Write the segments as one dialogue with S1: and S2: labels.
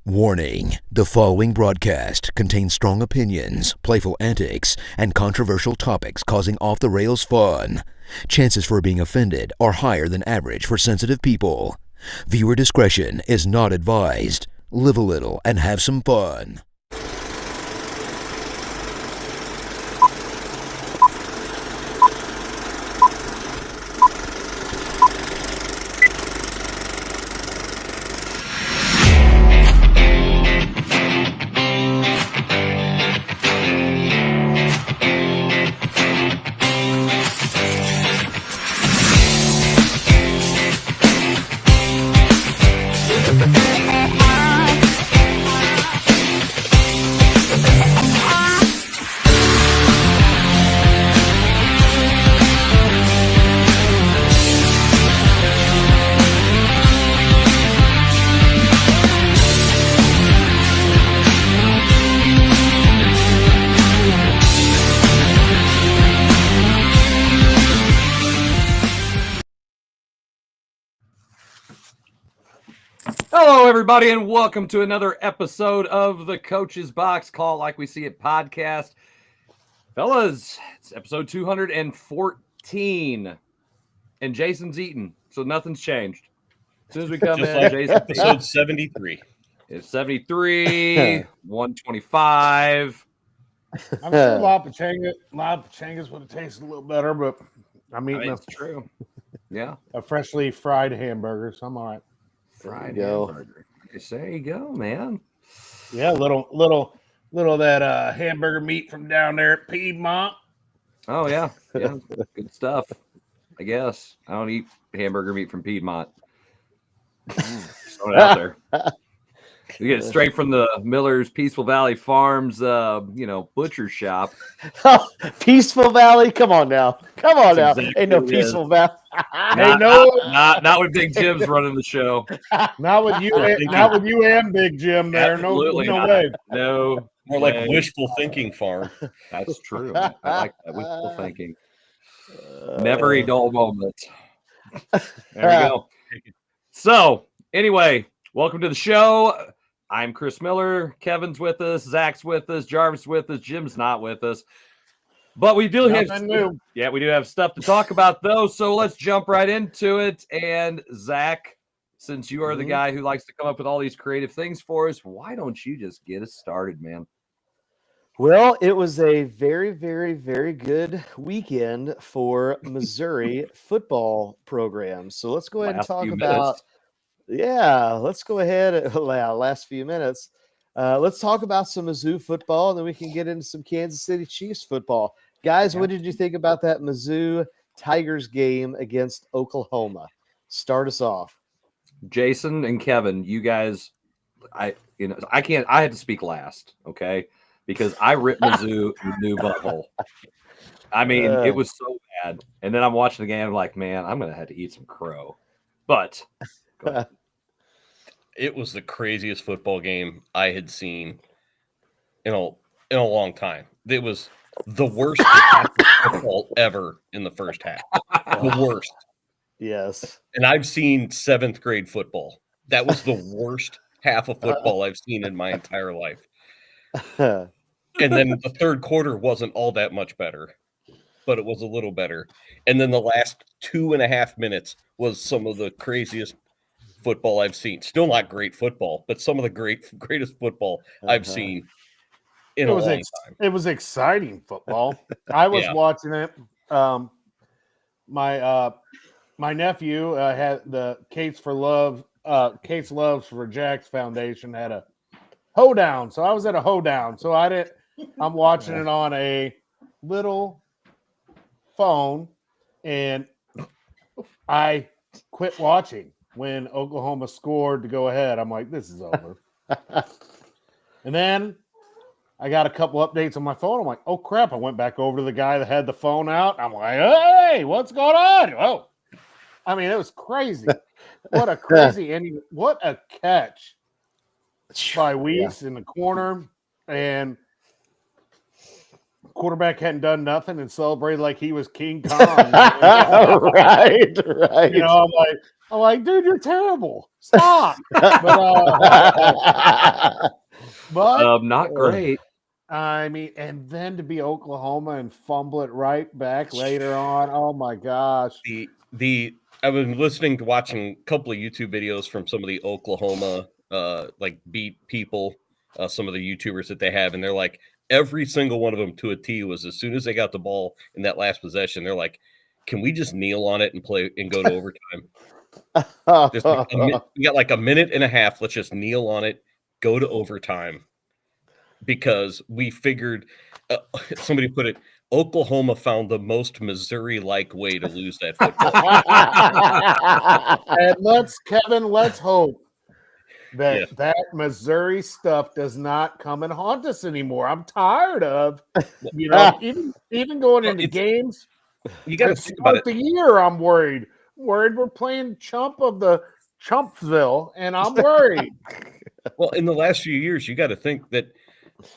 S1: Warning: the following broadcast contains strong opinions, playful antics, and controversial topics causing off-the-rails fun. Chances for being offended are higher than average for sensitive people. Viewer discretion is not advised. Live a little and have some fun.
S2: Hello, everybody, and welcome to another episode of the Coach's Box Call Like We See It podcast. Fellas, it's episode 214, and Jason's eating, so nothing's changed. As soon as we come
S3: Just
S2: in,
S3: like
S2: Jason's
S3: episode 73.
S2: It's 73, 125.
S4: I'm sure La Pachangas would have tasted a little better, but I'm eating
S2: It's true. Yeah.
S4: a freshly fried hamburger, so I'm all right.
S2: Fried
S3: go.
S2: hamburger. There you go, man.
S4: Yeah, little of that hamburger meat from down there at Piedmont.
S2: Oh, yeah. Yeah. Good stuff, I guess. I don't eat hamburger meat from Piedmont. Just throw it out there. We get it straight from the Miller's Peaceful Valley Farms, butcher shop.
S3: Peaceful Valley? Come on now.
S2: Exactly
S3: Ain't no
S2: what it
S3: Peaceful Valley.
S2: Not with Big Jim's running the show.
S4: Not with you and Big Jim there.
S2: Absolutely
S4: No
S2: not.
S4: way.
S2: No.
S3: More
S2: way.
S3: like wishful thinking farm.
S2: That's true. I like that. Wishful thinking. Never a dull moment. There we go. So, anyway, welcome to the show. I'm Chris Miller. Kevin's with us. Zach's with us. Jarvis with us. Jim's not with us. But we do have we do have stuff to talk about, though. So let's jump right into it. And Zach, since you are the guy who likes to come up with all these creative things for us, why don't you just get us started, man?
S5: Well, it was a very, very, very good weekend for Missouri football programs. So let's go ahead and talk about. Let's go ahead. Last few minutes. Let's talk about some Mizzou football, and then we can get into some Kansas City Chiefs football. Guys, what did you think about that Mizzou Tigers game against Oklahoma? Start us off.
S2: Jason and Kevin, you guys, I had to speak last, okay? Because I ripped Mizzou a new butthole. I mean, it was so bad. And then I'm watching the game, I'm like, man, I'm going to have to eat some crow. But go ahead.
S3: It was the craziest football game I had seen in a long time. It was the worst half of football ever in the first half. The worst.
S5: Yes.
S3: And I've seen 7th grade football. That was the worst half of football I've seen in my entire life. And then the third quarter wasn't all that much better, but it was a little better. And then the last 2.5 minutes was some of the craziest football I've seen. Still not great football, but some of the greatest football I've seen in a long time.
S4: It was exciting football. I was watching it. My nephew had the Case Loves for Jack's Foundation had a hoedown. So I was at a hoedown. So I'm watching it on a little phone, and I quit watching when Oklahoma scored to go ahead. I'm like, this is over. And then I got a couple updates on my phone. I'm like, oh, crap. I went back over to the guy that had the phone out. I'm like, hey, what's going on? Oh, I mean, it was crazy. What a crazy ending. What a catch by Weiss in the corner. And quarterback hadn't done nothing and celebrated like he was King Kong.
S5: Right.
S4: You know, I'm like, dude, you're terrible. Stop. But
S2: not great.
S4: I mean, and then to be Oklahoma and fumble it right back later on. Oh my gosh.
S3: I've been watching a couple of YouTube videos from some of the Oklahoma like beat people, some of the YouTubers that they have, and they're like, every single one of them to a T was as soon as they got the ball in that last possession, they're like, can we just kneel on it and play and go to overtime? We got like a minute and a half. Let's just kneel on it, go to overtime. Because we figured, somebody put it, Oklahoma found the most Missouri-like way to lose that football.
S4: And let's hope that Missouri stuff does not come and haunt us anymore. I'm tired of, even going into games.
S3: You got to think about it.
S4: The year, I'm worried. We're playing chump of the Chumpville, and I'm worried.
S3: Well, in the last few years, you got to think that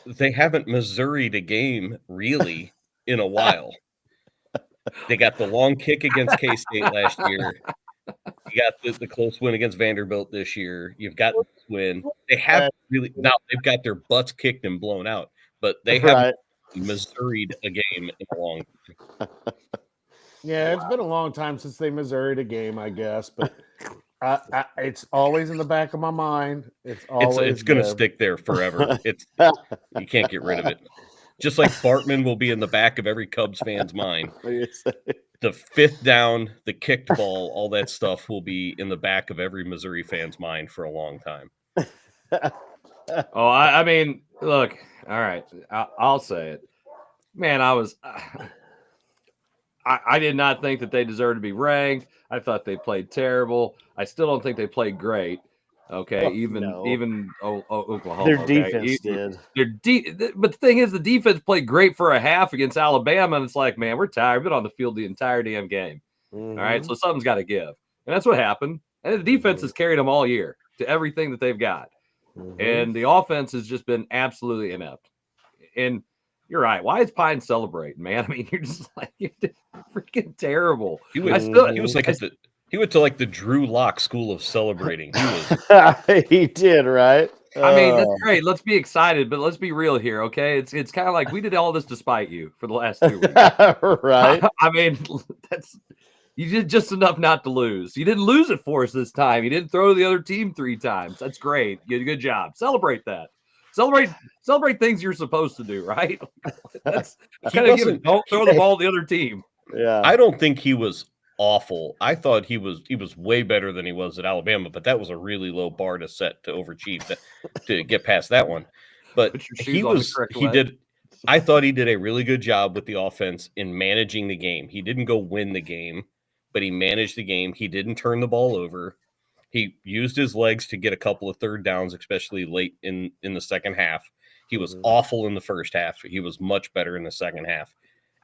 S3: they haven't Missouri'd a game really in a while. They got the long kick against K-State last year. You got the close win against Vanderbilt this year. You've got this win. They haven't really now. They've got their butts kicked and blown out, but they haven't Missouri'd a game in a long time.
S4: Yeah, it's been a long time since they Missouri'd a game, I guess, but it's always in the back of my mind. It's
S3: going to stick there forever. You can't get rid of it. Just like Bartman will be in the back of every Cubs fan's mind. The fifth down, the kicked ball, all that stuff will be in the back of every Missouri fan's mind for a long time.
S2: I mean, look, all right, I'll say it. Man, I did not think that they deserved to be ranked. I thought they played terrible. I still don't think they played great. Okay, even Oklahoma.
S5: Their defense did.
S2: But the thing is, the defense played great for a half against Alabama, and it's like, man, we're tired. We've been on the field the entire damn game.
S5: Mm-hmm.
S2: All right, so something's got to give, and that's what happened. And the defense has carried them all year to everything that they've got, and the offense has just been absolutely inept. And you're right. Why is Pine celebrating, man? I mean, you're just like, you're freaking terrible. He went
S3: to like the Drew Lock school of celebrating.
S5: He did, right?
S2: I mean, that's great. Let's be excited, but let's be real here, okay? It's kind of like we did all this despite you for the last 2 weeks.
S5: Right.
S2: I mean, you did just enough not to lose. You didn't lose it for us this time. You didn't throw the other team 3 times. That's great. You did a good job. Celebrate that. Celebrate things you're supposed to do, right? That's kind of don't throw the ball to the other team.
S5: Yeah.
S3: I don't think he was awful. I thought he was way better than he was at Alabama, but that was a really low bar to set to overachieve to get past that one. But I thought he did a really good job with the offense in managing the game. He didn't go win the game, but he managed the game. He didn't turn the ball over. He used his legs to get a couple of third downs, especially late in the second half. He was awful in the first half. He was much better in the second half.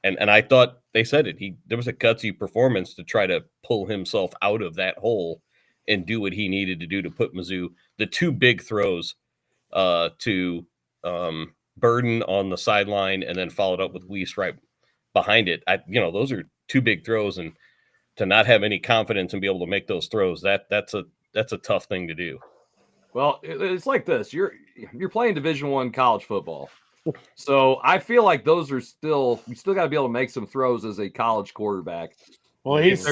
S3: And I thought they said it. There was a gutsy performance to try to pull himself out of that hole and do what he needed to do to put Mizzou. The 2 big throws to Burden on the sideline and then followed up with Weiss right behind it. Those are 2 big throws, and to not have any confidence and be able to make those throws, that's a tough thing to do.
S2: Well, it's like this. You're playing Division I college football. So I feel like those are you still got to be able to make some throws as a college quarterback.
S4: Well,
S2: if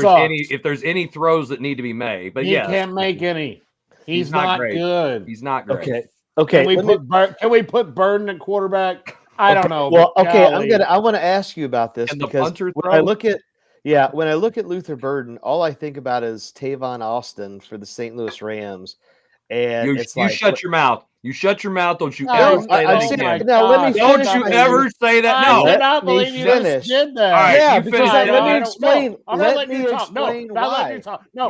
S2: there's any throws that need to be be but
S4: he can't make any. He's not
S2: great.
S4: Good.
S2: He's not great.
S5: Okay.
S4: Can we put Burden at quarterback? I don't know.
S5: Well, okay. I want to ask you about this because when I look at Luther Burden, all I think about is Tavon Austin for the St. Louis Rams. And
S2: you shut your mouth. You shut your mouth. Don't you ever say that again.
S5: Now, let me finish.
S2: Don't you ever say that. No.
S4: I cannot believe you just did that.
S2: All right,
S5: yeah, because let me explain.
S4: Let me explain why.
S5: No.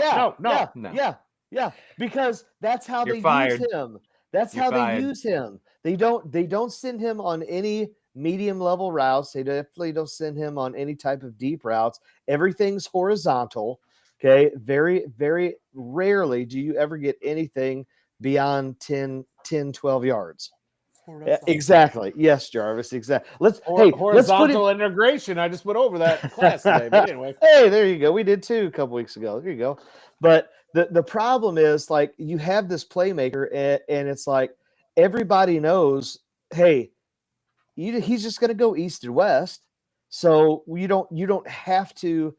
S5: Because that's how
S2: You're
S5: they
S2: fired.
S5: use him. That's how they use him. They don't send him on any medium level routes. They definitely don't send him on any type of deep routes. Everything's horizontal. Okay. Very, very rarely do you ever get anything beyond 10, 12 yards. Exactly. Yes, Jarvis. Exactly. Let's
S4: horizontal integration. I just went over that class today. But anyway,
S5: hey, there you go. We did too a couple weeks ago. There you go. But the problem is, like, you have this playmaker, and it's like everybody knows, hey, he's just going to go east and west. So you don't have to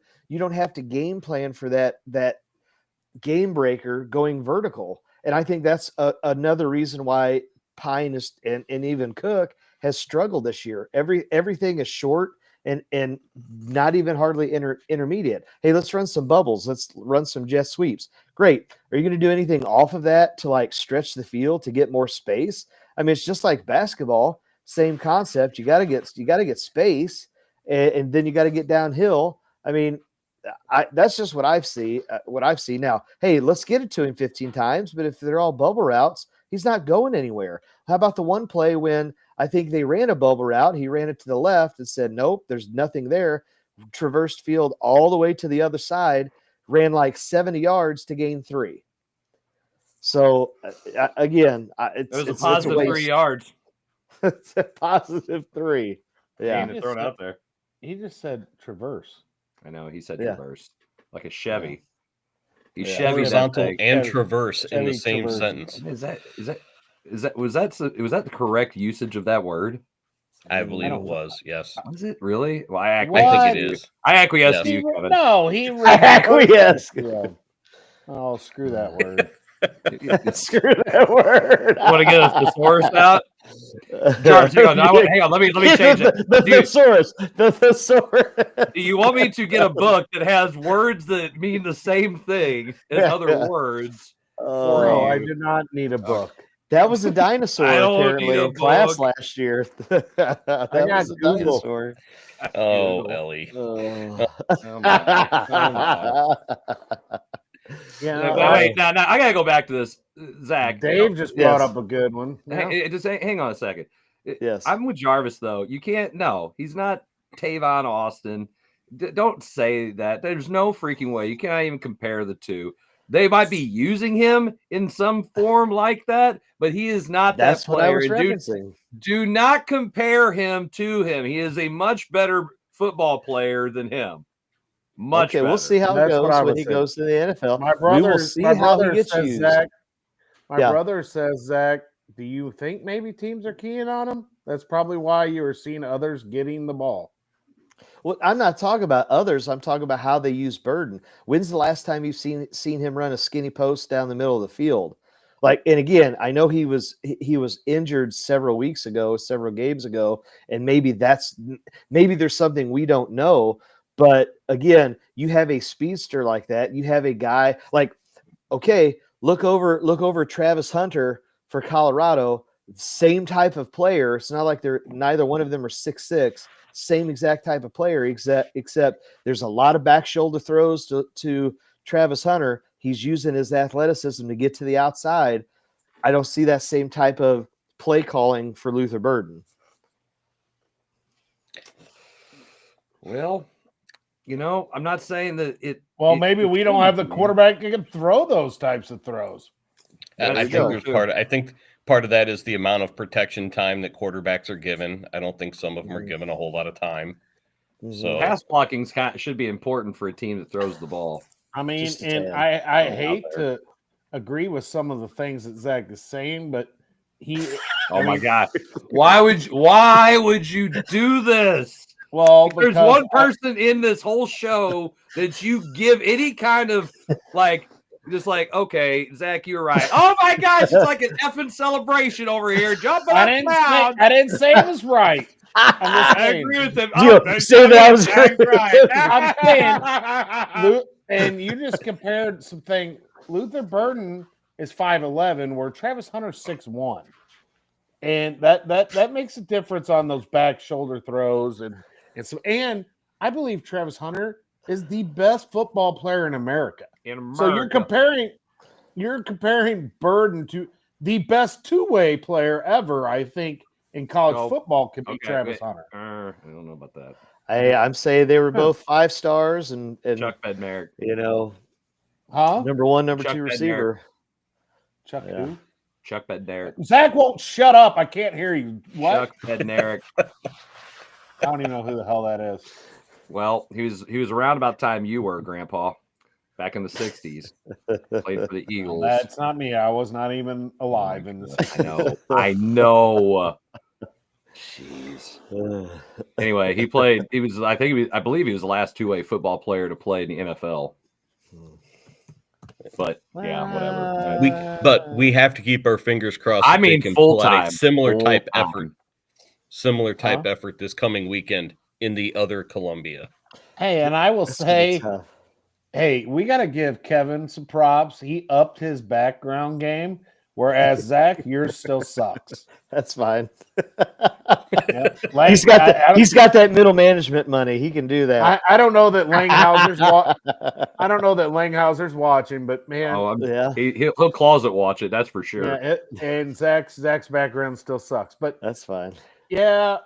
S5: game plan for that game breaker going vertical. And I think that's another reason why Pine is and even Cook has struggled this year. Everything is short and not even hardly intermediate. Hey, let's run some bubbles. Let's run some jet sweeps. Great. Are you going to do anything off of that to like stretch the field to get more space? I mean, it's just like basketball. Same concept. You got to get space, and then you got to get downhill. I mean, that's just what I've seen. Now, hey, let's get it to him 15 times. But if they're all bubble routes, he's not going anywhere. How about the one play when I think they ran a bubble route? He ran it to the left and said, "Nope, there's nothing there." Traversed field all the way to the other side, ran like 70 yards to gain 3. So again,
S2: it was a positive 3 yards.
S5: It's a positive 3. Yeah,
S2: to throw it out there.
S4: He just said traverse.
S2: I know he said traverse, like a Chevy.
S3: He horizontal and traverse in the same sentence.
S2: Was that the correct usage of that word?
S3: I believe it was. Yes.
S2: Was it really? Well,
S3: I think it is.
S2: I acquiesce to you, Kevin.
S4: No, he
S5: acquiesced.
S4: Yeah. Oh, screw that word.
S5: Screw that word.
S2: Want to get a thesaurus out? Jarvis, hang on. Let me change it.
S5: The thesaurus.
S2: Do you want me to get a book that has words that mean the same thing as other words?
S4: No, I do not need a book.
S5: That was a dinosaur apparently in class last year. That was a dinosaur.
S3: Oh, Ellie.
S2: Wait, now I gotta go back to this, Zach.
S4: Dave just brought up a good one.
S2: Just hang on a second.
S5: Yes,
S2: I'm with Jarvis though. You can't. No, he's not Tavon Austin. Don't say that. There's no freaking way. You can't even compare the two. They might be using him in some form like that, but he is not that player.
S5: What I was referencing.
S2: Do not compare him to him. He is a much better football player than him. Much better.
S5: We'll see how it goes when he goes to the NFL.
S4: My brother says, Zach, do you think maybe teams are keying on him? That's probably why you are seeing others getting the ball.
S5: Well, I'm not talking about others. I'm talking about how they use Burden. When's the last time you've seen him run a skinny post down the middle of the field? Like, and again, I know he was injured several games ago, and maybe there's something we don't know. But again, you have a speedster like that. You have a guy like, okay, look over Travis Hunter for Colorado. Same type of player. It's not like neither one of them are 6'6". Same exact type of player, except there's a lot of back shoulder throws to Travis Hunter. He's using his athleticism to get to the outside. I don't see that same type of play calling for Luther Burden.
S2: Well, I'm not saying that it.
S4: Well, maybe we don't have the quarterback that can throw those types of throws.
S3: I think part of that is the amount of protection time that quarterbacks are given. I don't think some of them are given a whole lot of time. So
S2: pass blocking should be important for a team that throws the ball.
S4: I mean, and I hate to agree with some of the things that Zach is saying, but
S2: my God, why would you do this?
S4: Well,
S2: there's one person in this whole show that you give any kind of just like, okay, Zach, you're right. Oh my gosh, it's like an effing celebration over here. Jumping up and down.
S4: I didn't say it was right.
S2: I agree with him.
S5: Say that I was
S4: right. I'm saying, and you just compared something. Luther Burden is 5'11", where Travis Hunter's 6'1", and that makes a difference on those back shoulder throws and I believe Travis Hunter is the best football player in America. So you're comparing Burden to the best two-way player ever, I think, in college football could be Travis Hunter.
S2: I don't know about that.
S5: I'm saying they were both 5 stars and
S2: Chuck Bednarik.
S5: Number 1, number
S2: Chuck
S5: 2 receiver.
S4: Chuck who?
S2: Chuck Bednarik.
S4: Zach won't shut up. I can't hear you. What?
S2: Chuck Bednarik.
S4: I don't even know who the hell that is.
S2: Well, he was around about the time you were, Grandpa, back in the 60s. Played for the Eagles.
S4: That's not me. I was not even alive in the
S2: I know. Jeez. Anyway, he played. I believe he was the last two-way football player to play in the NFL. But yeah, whatever.
S3: We have to keep our fingers crossed.
S2: I mean, full time,
S3: similar type effort this coming weekend in the other Columbia.
S4: Hey, and I will say, hey, we got to give Kevin some props. He upped his background game, whereas Zach, yours still sucks.
S5: That's fine.
S4: Yep.
S5: He's got that middle management money. He can do that.
S4: I don't know that Langhauser's I don't know that Langhauser's watching, but man,
S2: he'll closet watch it. That's for sure.
S4: Yeah, and Zach's background still sucks, but
S5: that's fine.
S4: Yeah,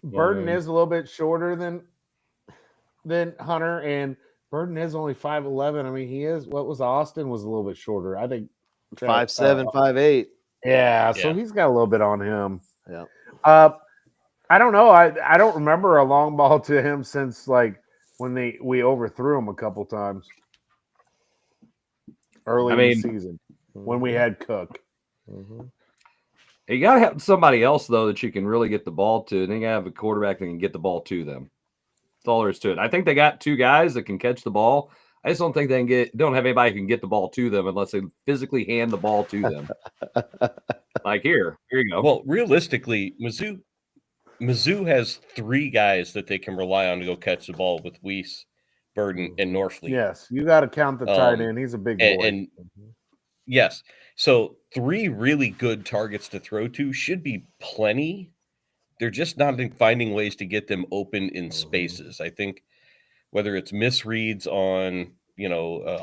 S4: Burden is a little bit shorter than Hunter, and Burden is only 5'11". I mean, he is. What was Austin was a little bit shorter. I think
S5: 5'7", 5'8".
S4: Yeah, so he's got a little bit on him.
S5: Yeah.
S4: I don't know. I don't remember a long ball to him since like when we overthrew him a couple times early in the season when we had Cook.
S5: Mm-hmm.
S2: You got to have somebody else though that you can really get the ball to, and then you got to have a quarterback that can get the ball to them. That's all there is to it. I think they got two guys that can catch the ball. I just don't think they don't have anybody who can get the ball to them unless they physically hand the ball to them. Like here you go.
S3: Well, realistically, Mizzou has three guys that they can rely on to go catch the ball with Weiss, Burden, and Norfleet.
S4: Yes, you got to count the tight end. He's a big boy.
S3: And yes, so three really good targets to throw to should be plenty. They're just not finding ways to get them open in spaces. I think whether it's misreads on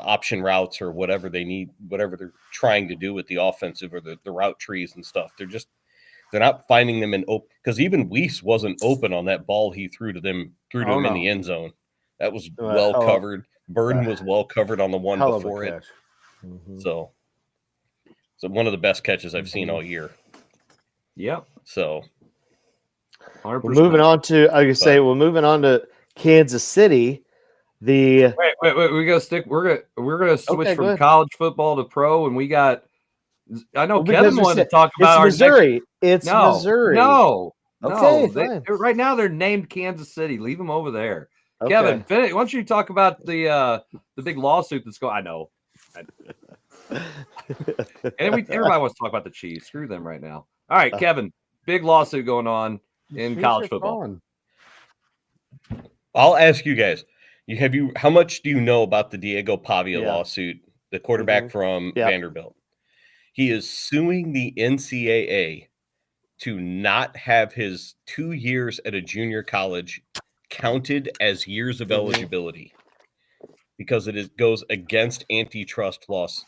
S3: option routes or whatever they need, whatever they're trying to do with the offensive or the route trees and stuff, they're not finding them in open, because even Weiss wasn't open on that ball he threw to him in the end zone. That was well covered. Burden was well covered on the one before it.
S5: Mm-hmm.
S3: So one of the best catches I've seen all year.
S2: Yep.
S3: So
S2: 100%.
S5: Moving on to Kansas City.
S2: Wait. We're gonna switch from college football to pro, and we got. I know Kevin wanted to talk about
S5: Missouri. Missouri.
S2: No.
S5: Okay,
S2: no. Right now they're named Kansas City. Leave them over there.
S5: Okay.
S2: Kevin, why don't you talk about the big lawsuit that's going? I know. And everybody wants to talk about the Chiefs. Screw them right now. All right, Kevin. Big lawsuit going on in college football.
S3: I'll ask you guys. How much do you know about the Diego Pavia lawsuit, the quarterback from Vanderbilt? He is suing the NCAA to not have his 2 years at a junior college counted as years of eligibility because it goes against antitrust laws.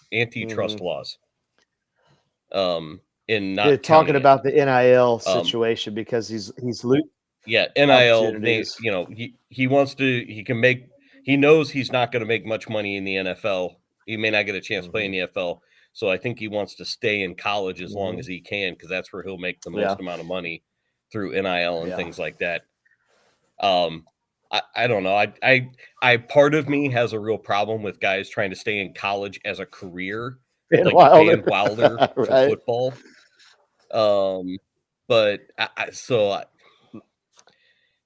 S3: In not
S5: talking about the NIL situation because he's
S3: NIL. He wants to. He knows he's not going to make much money in the NFL. He may not get a chance to play in the NFL. So I think he wants to stay in college as long as he can, because that's where he'll make the most amount of money through NIL and things like that. I don't know. I part of me has a real problem with guys trying to stay in college as a career, Van Wilder for football. But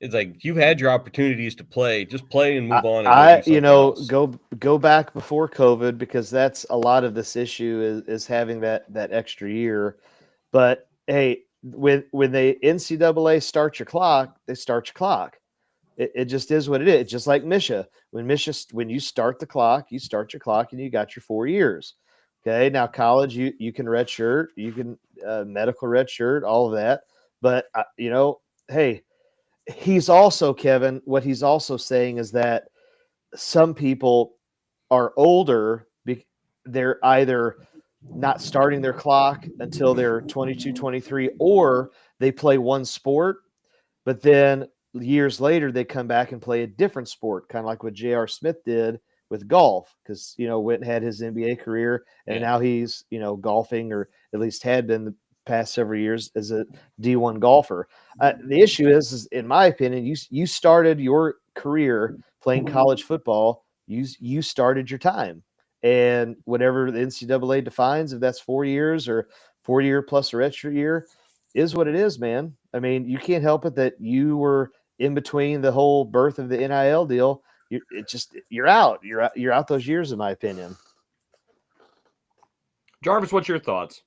S3: it's like you've had your opportunities to play. Just play and move on. And
S5: go back before COVID, because that's a lot of this issue is having that extra year. But hey, when the NCAA start your clock, they start your clock. It just is what it is. Just like Misha. When you start the clock, you start your clock and you got your 4 years. Okay. Now college, you can redshirt, you can medical redshirt, all of that. But hey. He's also, Kevin, what he's also saying is that some people are older. They're either not starting their clock until they're 22, 23, or they play one sport, but then years later they come back and play a different sport, kind of like what J.R. Smith did with golf because, Witten had his NBA career and now he's, golfing, or at least had been the past several years as a D1 golfer. The issue is, in my opinion, you started your career playing college football. You started your time, and whatever the NCAA defines, if that's 4 years or 4-year plus or extra year, is what it is, man. I mean, you can't help it that you were in between the whole birth of the NIL deal. You're out. You're out those years, in my opinion.
S2: Jarvis, what's your thoughts?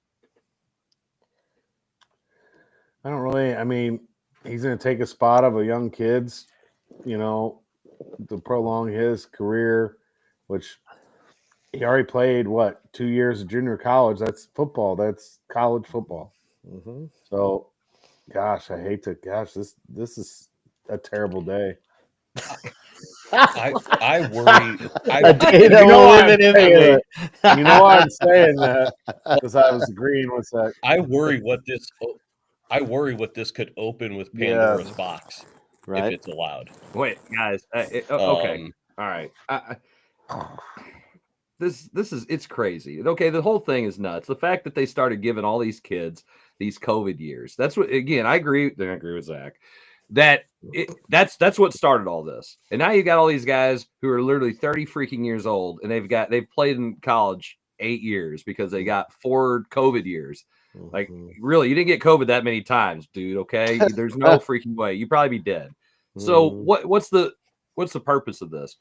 S4: I don't really. I mean, he's going to take a spot of a young kid's, to prolong his career, which he already played 2 years of junior college. That's football. That's college football.
S5: Mm-hmm.
S4: So, gosh, I hate to. Gosh, this is a terrible day.
S3: I worry.
S4: You know why I'm saying that, because I was agreeing with that.
S3: I worry what this could open with Pandora's box,
S5: right?
S3: If it's allowed.
S2: Wait, guys. Okay, all right. This is, it's crazy. Okay, the whole thing is nuts. The fact that they started giving all these kids these COVID years. That's what. Again, I agree with Zach. That's what started all this. And now you got all these guys who are literally 30 freaking years old, and they've played in college 8 years because they got 4 COVID years. Mm-hmm. Like, really, you didn't get COVID that many times, dude. Okay, there's no freaking way. You'd probably be dead. So what's the purpose of this?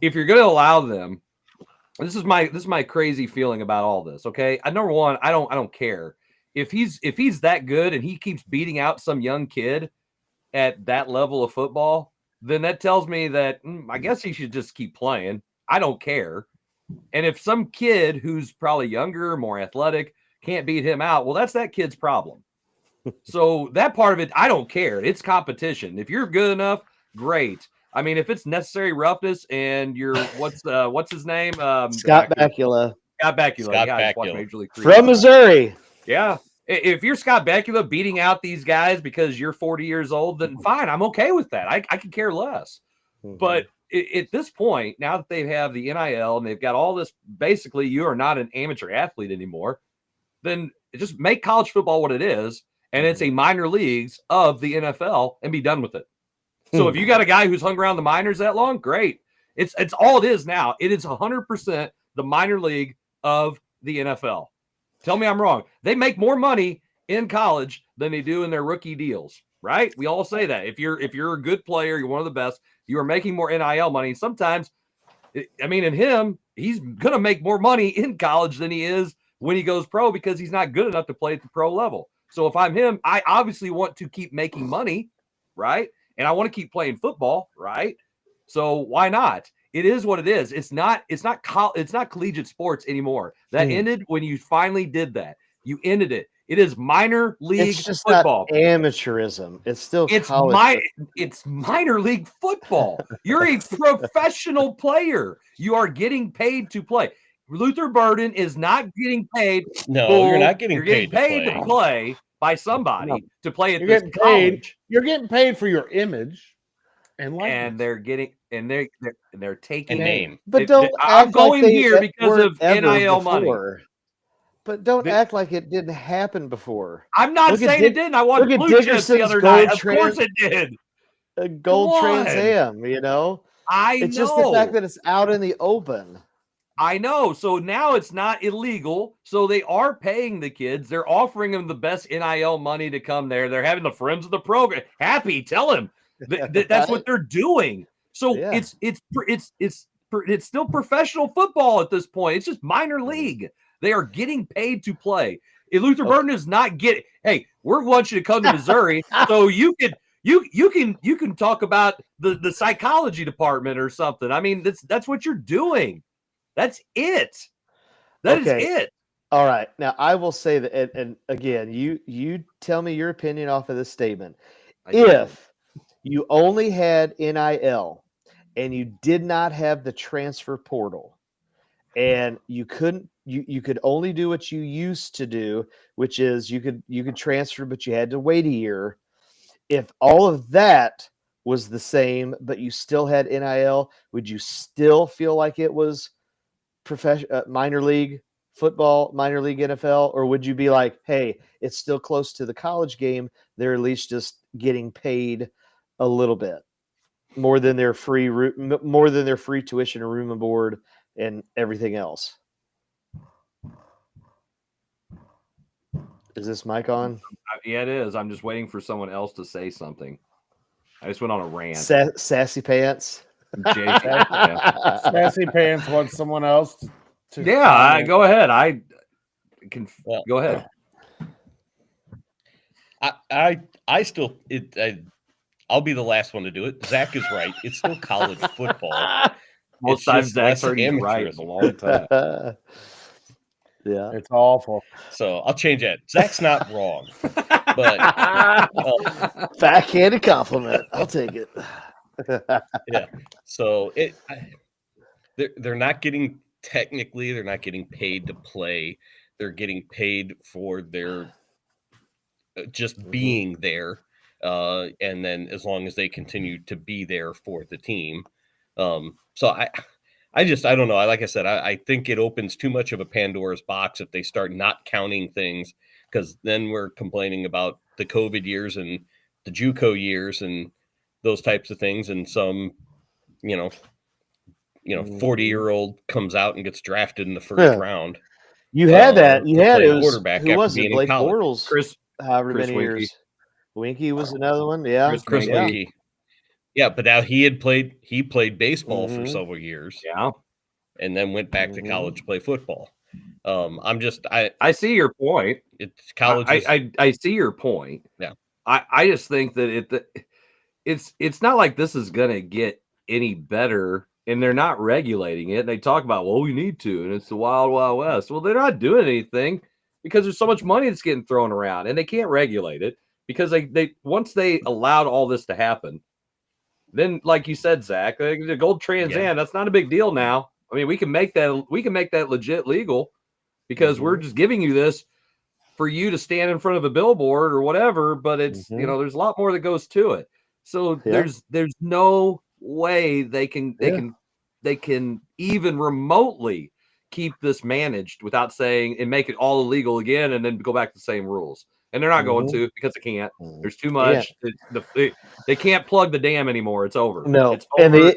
S2: If you're going to allow them, this is my crazy feeling about all this. Okay, number one, I don't care if he's that good and he keeps beating out some young kid at that level of football, then that tells me that I guess he should just keep playing. I don't care. And if some kid who's probably younger, more athletic, can't beat him out, well, that's that kid's problem. So that part of it, I don't care. It's competition. If you're good enough, great. I mean, if it's necessary roughness and you're what's his name?
S5: Scott Bakula.
S2: Scott Bakula.
S5: From Missouri.
S2: Yeah. If you're Scott Bakula beating out these guys because you're 40 years old, then fine. I'm okay with that. I could care less. Mm-hmm. But at this point, now that they have the NIL and they've got all this, basically you are not an amateur athlete anymore, then just make college football what it is. And it's a minor leagues of the NFL and be done with it. So if you got a guy who's hung around the minors that long, great. It's all it is now. It is 100% the minor league of the NFL. Tell me I'm wrong. They make more money in college than they do in their rookie deals, right? We all say that. If you're a good player, you're one of the best, you are making more NIL money. Sometimes, I mean, in him, he's going to make more money in college than he is when he goes pro because he's not good enough to play at the pro level. So if I'm him, I obviously want to keep making money, right? And I want to keep playing football, right? So why not? It is what it is. It's not collegiate sports anymore. That ended when you finally did that. You ended it. It is minor league
S5: it's just
S2: football.
S5: Not amateurism. It's still college.
S2: It's minor league football. You're a professional player. You are getting paid to play. Luther Burden is not getting paid.
S3: No, you're not getting paid
S2: to play by somebody to play at
S4: you're
S2: this
S4: getting
S2: college.
S4: Paid. You're getting paid for your image and likeness.
S2: And they're taking
S3: a name.
S5: But don't
S2: I'm going here because of NIL money.
S5: But don't act like it didn't happen before.
S2: I'm not saying it didn't. I watched Blue Chips the other night. Of course it did.
S5: A gold Trans Am, It's just the fact that it's out in the open.
S2: I know. So now it's not illegal. So they are paying the kids. They're offering them the best NIL money to come there. They're having the friends of the program. Happy, tell him that's what they're doing. So it's still professional football at this point. It's just minor league. They are getting paid to play. If Luther Burden is not getting, hey, we want you to come to Missouri so you can talk about the psychology department or something. I mean, that's what you're doing. That's it. That is it.
S5: All right. Now I will say that, and again, you tell me your opinion off of this statement. If you only had NIL and you did not have the transfer portal, and you could only do what you used to do, which is you could transfer, but you had to wait a year. If all of that was the same, but you still had NIL, would you still feel like it was minor league football, minor league NFL, or would you be like, hey, it's still close to the college game, they're at least just getting paid a little bit more than their free tuition and room and board and everything else? Is this mic on?
S2: Yeah, it is. I'm just waiting for someone else to say something. I just went on a rant.
S5: Sassy pants.
S4: Sassy pants wants someone else to
S2: go ahead. I can go ahead.
S3: I still I'll be the last one to do it. Zach is right. It's still college football.
S2: Most times Zach's already right in a long time.
S5: Yeah,
S4: it's awful.
S3: So I'll change that. Zach's not wrong, but
S5: backhanded compliment. I'll take it.
S3: Yeah. So they're not getting they're not getting paid to play. They're getting paid for their just being there, and then as long as they continue to be there for the team. So I don't know. Like I said, I think it opens too much of a Pandora's box if they start not counting things, because then we're complaining about the COVID years and the JUCO years and those types of things. And some, 40-year-old comes out and gets drafted in the first round.
S5: You had that. You had it.
S3: Quarterback.
S5: Who was it? Blake
S3: college.
S5: Bortles. However many years. Winky was another one. Yeah.
S3: Chris Winky. Yeah, but now he played baseball for several years.
S2: Yeah.
S3: And then went back to college to play football.
S2: I see your point.
S3: It's college.
S2: I see your point.
S3: Yeah.
S2: I just think that it's not like this is gonna get any better, and they're not regulating it. They talk about, well, we need to, and it's the wild, wild west. Well, they're not doing anything because there's so much money that's getting thrown around, and they can't regulate it because they once they allowed all this to happen, then like you said, Zach, the Gold Trans Am, that's not a big deal now. I mean, we can make that legit legal because we're just giving you this for you to stand in front of a billboard or whatever, but it's there's a lot more that goes to it. So there's no way they can even remotely keep this managed without saying and make it all illegal again and then go back to the same rules. And they're not going to because they can't. There's too much. They can't plug the dam anymore. It's over.
S5: No,
S2: it's over.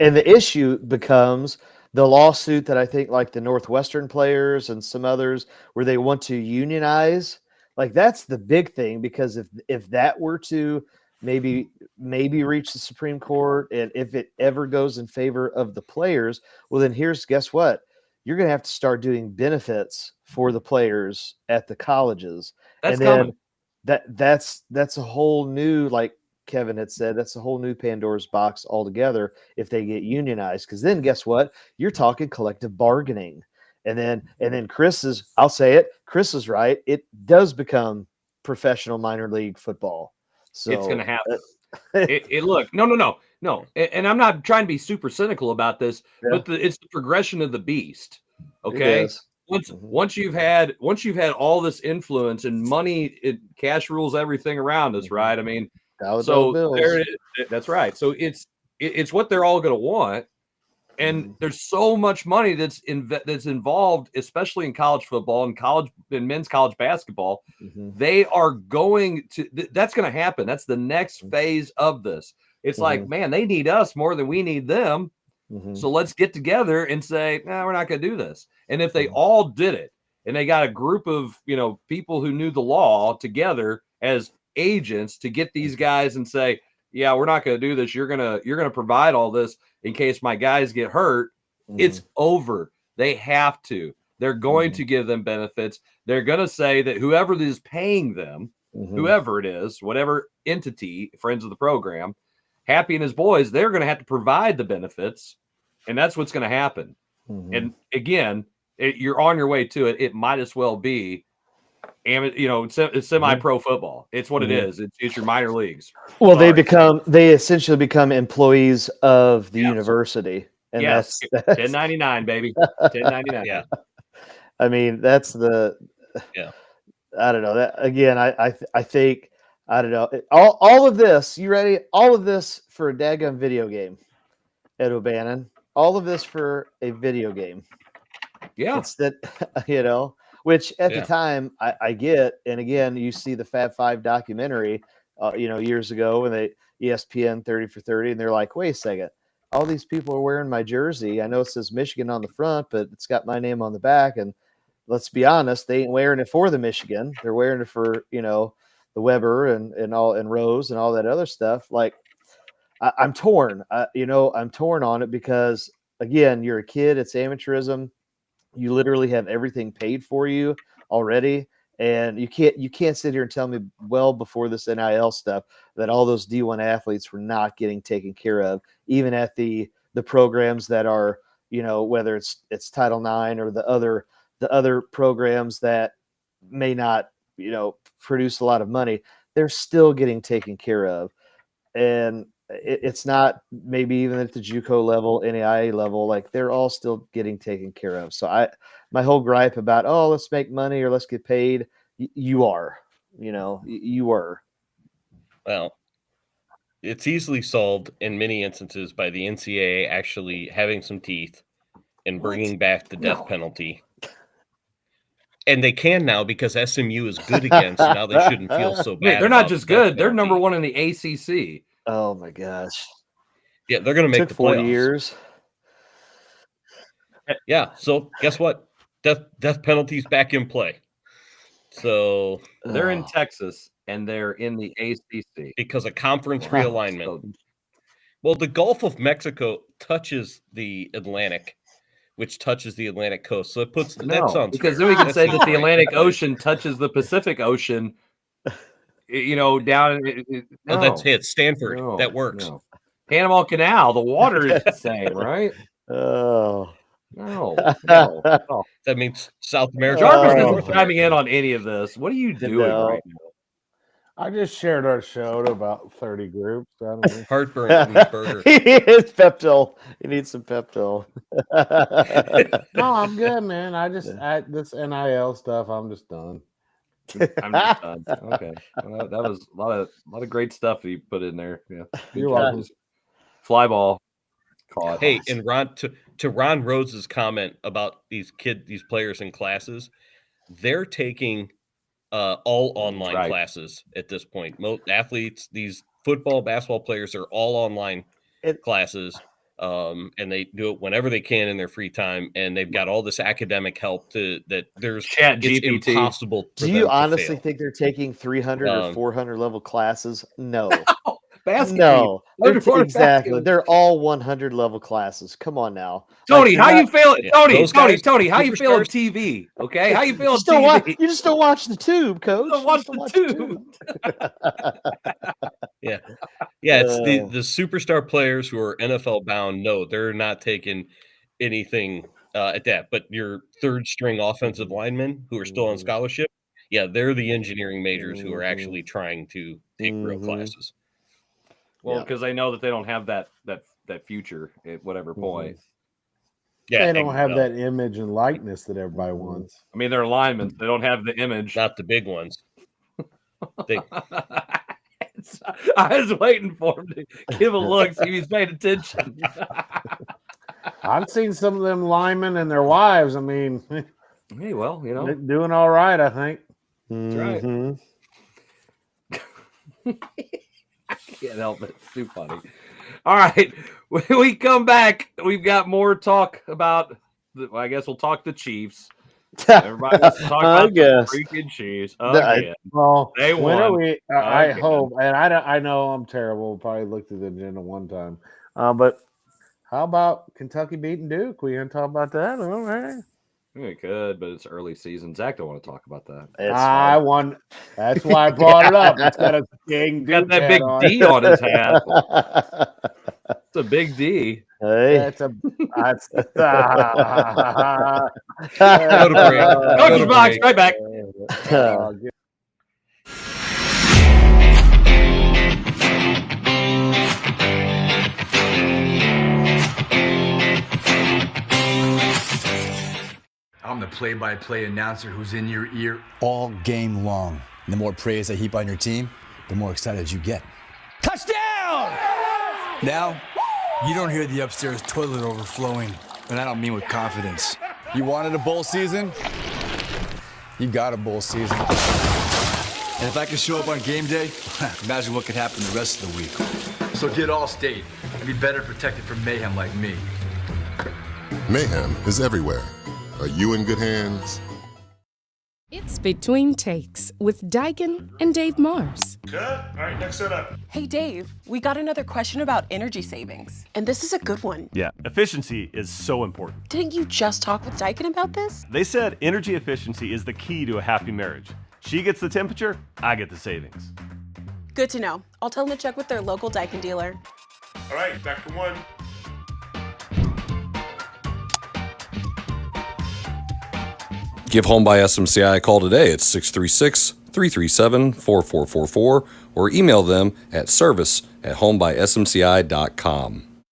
S5: And the issue becomes the lawsuit that I think like the Northwestern players and some others where they want to unionize. Like that's the big thing, because if that were to maybe reach the Supreme Court, and if it ever goes in favor of the players, well then guess what? You're going to have to start doing benefits for the players at the colleges.
S2: That's
S5: and
S2: coming.
S5: Then that's a whole new, like Kevin had said, that's a whole new Pandora's box altogether if they get unionized. Because then guess what? You're talking collective bargaining. And then Chris is Chris right. It does become professional minor league football. So
S2: it's going to happen. Look, no. And I'm not trying to be super cynical about this, but it's the progression of the beast. Okay. Once you've had all this influence and money, cash rules everything around us, right? I mean, so there it is. That's right. So it's what they're all going to want. And there's so much money that's involved, especially in college football and men's college basketball. They are going to. That's going to happen. That's the next phase of this. It's like, man, they need us more than we need them. So let's get together and say, no, we're not going to do this. And if they all did it, and they got a group of people who knew the law together as agents to get these guys and say, yeah, we're not going to do this. You're gonna provide all this in case my guys get hurt. It's over. They have to. They're going to give them benefits. They're going to say that whoever is paying them, whoever it is, whatever entity, friends of the program, Happy and his boys, they're going to have to provide the benefits, and that's what's going to happen. And again, you're on your way to it. It might as well be it's semi-pro football. It's what it is. It's your minor leagues.
S5: Well, they essentially become employees of the university, and that's
S2: 1099, baby. 1099.
S3: Yeah.
S5: I mean, that's the.
S3: Yeah.
S5: I don't know that again. I think I don't know. All of this, you ready? All of this for a daggum video game, Ed O'Bannon. All of this for a video game.
S2: Yeah.
S5: Instead, which at the time I get. And again, you see the Fab Five documentary, years ago when they ESPN 30 for 30, and they're like, wait a second, all these people are wearing my jersey. I know it says Michigan on the front, but it's got my name on the back. And let's be honest, they ain't wearing it for the Michigan. They're wearing it for, the Weber and Rose and all that other stuff. Like, I'm torn. I'm torn on it because, again, you're a kid. It's amateurism. You literally have everything paid for you already, and you can't sit here and tell me well before this NIL stuff that all those D1 athletes were not getting taken care of, even at the programs that are, whether it's Title IX or the other programs that may not, produce a lot of money. They're still getting taken care of, and it's not maybe even at the JUCO level, NAIA level, like they're all still getting taken care of. So my whole gripe about, let's make money or let's get paid. You are.
S3: Well, it's easily solved in many instances by the NCAA actually having some teeth and bringing back the death penalty. And they can now because SMU is good again, so now they shouldn't feel so bad.
S2: They're not just good; they're number one in the ACC.
S5: Oh my gosh!
S3: Yeah, they're going to make the
S5: 40
S3: playoffs.
S5: years.
S3: Yeah. So guess what? Death penalty's back in play. So
S2: they're in Texas and they're in the ACC
S3: because of conference realignment. Well, the Gulf of Mexico touches the Atlantic, which touches the Atlantic coast. So it puts that sounds
S2: because
S3: fair.
S2: then we can say that the Atlantic Ocean touches the Pacific Ocean. Down.
S3: That's it. Stanford. That works.
S2: No. Panama Canal. The water is the same, right?
S5: Oh.
S2: No.
S3: That means South America.
S2: Jarvis isn't chiming in on any of this. What are you doing right now?
S4: I just shared our show to about 30 groups. I don't know.
S3: Heartburn. Burger.
S5: He needs Pepto. He needs some Pepto.
S4: No, I'm good, man. This NIL stuff, I'm just done.
S2: I'm just done. Okay. Well, that was a lot of great stuff you put in there. Yeah.
S4: You're welcome.
S2: Fly ball. Caught.
S3: Hey, and Ron, to Ron Rhodes' comment about these players in classes, they're taking all online classes at this point. Most athletes, these football, basketball players are all online classes, and they do it whenever they can in their free time, and they've got all this academic help that there's
S2: ChatGPT.
S3: It's impossible.
S5: Do you honestly think they're taking 300 or 400 level classes? No.
S2: Basketball.
S5: No, exactly. They're all 100 level classes. Come on now,
S2: Tony. How you feel? Tony. How you feel on
S3: superstars?
S2: TV? Okay, how you feel on
S5: TV? You just don't watch the tube, Coach.
S2: Don't watch the tube.
S3: Yeah. It's the superstar players who are NFL bound. No, they're not taking anything at that. But your third string offensive linemen who are still on scholarship, they're the engineering majors who are actually trying to take real classes.
S2: Well, because they know that they don't have that future at whatever point.
S4: Yeah, they don't have that image and likeness that everybody wants.
S2: I mean, they're linemen. They don't have the image.
S3: Not the big ones.
S2: I was waiting for him to give a look, see if he's paying attention.
S4: I've seen some of them linemen and their wives. I mean,
S2: hey, well,
S4: they're doing all right, I think.
S2: That's right. I can't help it. It's too funny. All right. When we come back, we've got more talk about, I guess we'll talk the Chiefs. Everybody wants to talk about the freaking Chiefs. Again.
S4: Well,
S2: they won.
S4: When are we? I hope, and I know I'm terrible. Probably looked at the agenda one time. But how about Kentucky beating Duke? We gonna talk about that? All right.
S2: We could, but it's early season. Zach don't want to talk about that.
S4: I won. That's why I brought it up. It's got a big
S2: got that big D on his hat. It's a big D.
S5: Hey.
S4: That's a. That's,
S3: Go to break.
S2: Coach's box, right back.
S6: I'm the play-by-play announcer who's in your ear all game long. And the more praise I heap on your team, the more excited you get. Touchdown! Now, you don't hear the upstairs toilet overflowing, and I don't mean with confidence. You wanted a bowl season? You got a bowl season. And if I can show up on game day, imagine what could happen the rest of the week. So get Allstate and be better protected from mayhem like me.
S7: Mayhem is everywhere. Are you in good hands?
S8: It's Between Takes with Daikin and Dave Mars.
S9: Cut. All right, next setup.
S10: Hey, Dave, we got another question about energy savings. And this is a good one.
S9: Yeah, efficiency is so important.
S10: Didn't you just talk with Daikin about this?
S9: They said energy efficiency is the key to a happy marriage. She gets the temperature, I get the savings.
S10: Good to know. I'll tell them to check with their local Daikin dealer.
S9: All right, back to one.
S2: Give Home by SMCI a call today at 636-337-4444 or email them at service@homebysmci.com.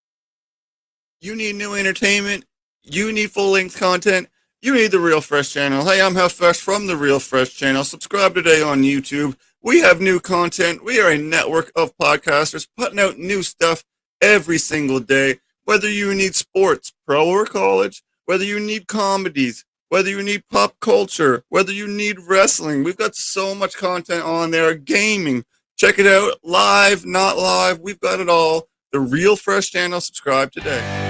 S11: You need new entertainment. You need full-length content. You need the Real Fresh channel. Hey, I'm Health Fresh from the Real Fresh channel. Subscribe today on YouTube. We have new content. We are a network of podcasters putting out new stuff every single day. Whether you need sports, pro or college, whether you need comedies, whether you need pop culture, whether you need wrestling, we've got so much content on there. Gaming, check it out. Live, not live, we've got it all. The Real Fresh channel, subscribe today.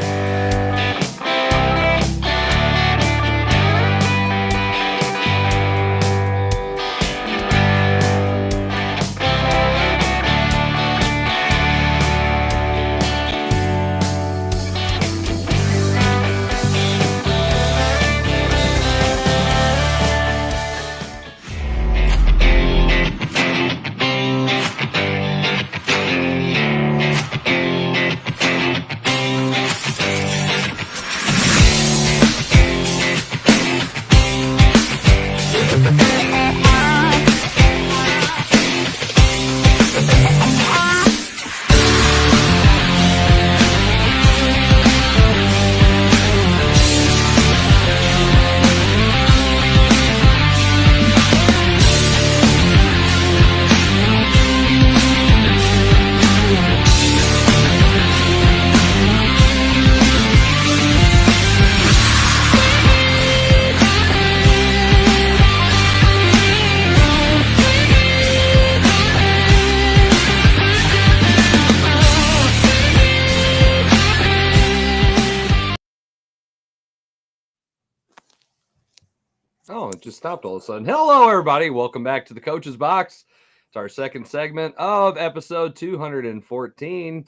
S2: Oh, it just stopped all of a sudden. Hello, everybody. Welcome back to the Coach's Box. It's our second segment of episode 214.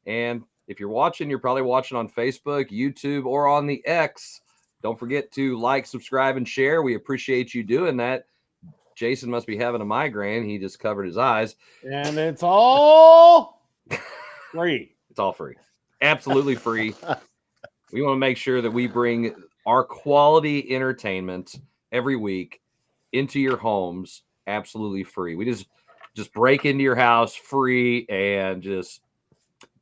S2: And if you're watching, you're probably watching on Facebook, YouTube, or on the X. Don't forget to like, subscribe, and share. We appreciate you doing that. Jason must be having a migraine. He just covered his eyes.
S4: And it's all free.
S2: It's all free. Absolutely free. We want to make sure that we bring our quality entertainment every week into your homes absolutely free. We just break into your house free and just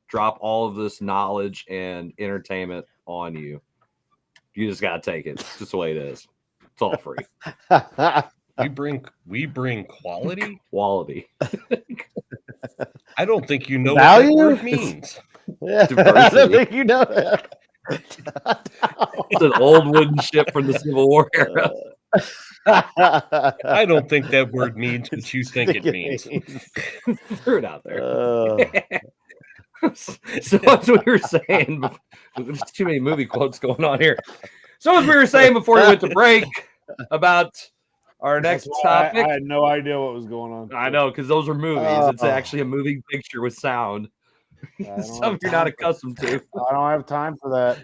S2: drop all of this knowledge and entertainment on you. You just got to take it. It's just the way it is. It's all free.
S3: We bring quality.
S2: Quality.
S3: I don't think you know
S5: Value?
S3: what that word means.
S5: Yeah, I don't think you know that.
S2: It's an old wooden ship from the Civil War era.
S3: I don't think that word means what you think it means.
S2: Threw it out there. So as we were saying, there's too many movie quotes going on here. So as we were saying before we went to break about our next topic.
S4: I had no idea what was going on.
S2: I know, because those are movies. It's actually a moving picture with sound. Something you're not accustomed to.
S4: I don't have time for that.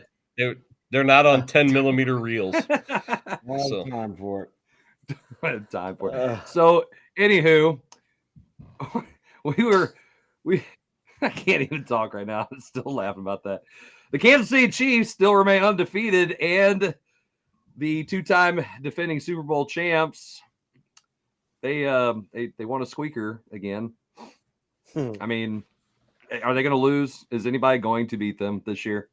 S3: They're not on 10 millimeter reels.
S4: I don't have time for it.
S2: I have time for it. So, anywho, I can't even talk right now. I'm still laughing about that. The Kansas City Chiefs still remain undefeated, and the two-time defending Super Bowl champs, they want a squeaker again. I mean, are they going to lose? Is anybody going to beat them this year?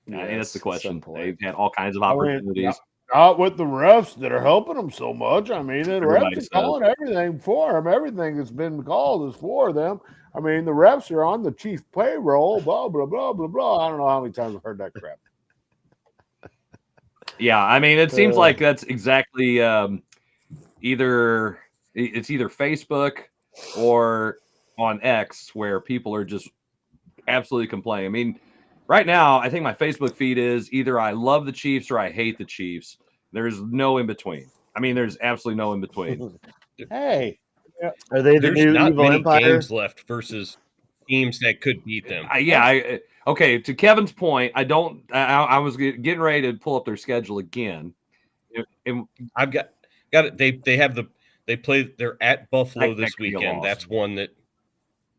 S2: I mean, that's the question. They've had all kinds of opportunities.
S4: not with the refs that are helping them so much. I mean, the
S2: Everybody
S4: refs
S2: says.
S4: are calling everything for them. Everything that's been called is for them. I mean, the refs are on the chief payroll, blah, blah, blah, blah, blah. I don't know how many times I've heard that crap.
S2: Yeah, I mean, it seems like that's exactly either Facebook or on X where people are just absolutely complaining. I mean, right now, I think my Facebook feed is either I love the Chiefs or I hate the Chiefs. There's no in between. I mean, there's absolutely no in between.
S4: Hey,
S5: are they the
S3: There's
S5: new
S3: not
S5: evil
S3: many
S5: empire?
S3: games left versus teams that could beat them.
S2: Okay. To Kevin's point, I was getting ready to pull up their schedule again.
S3: I've got it. They're at Buffalo this weekend. That's one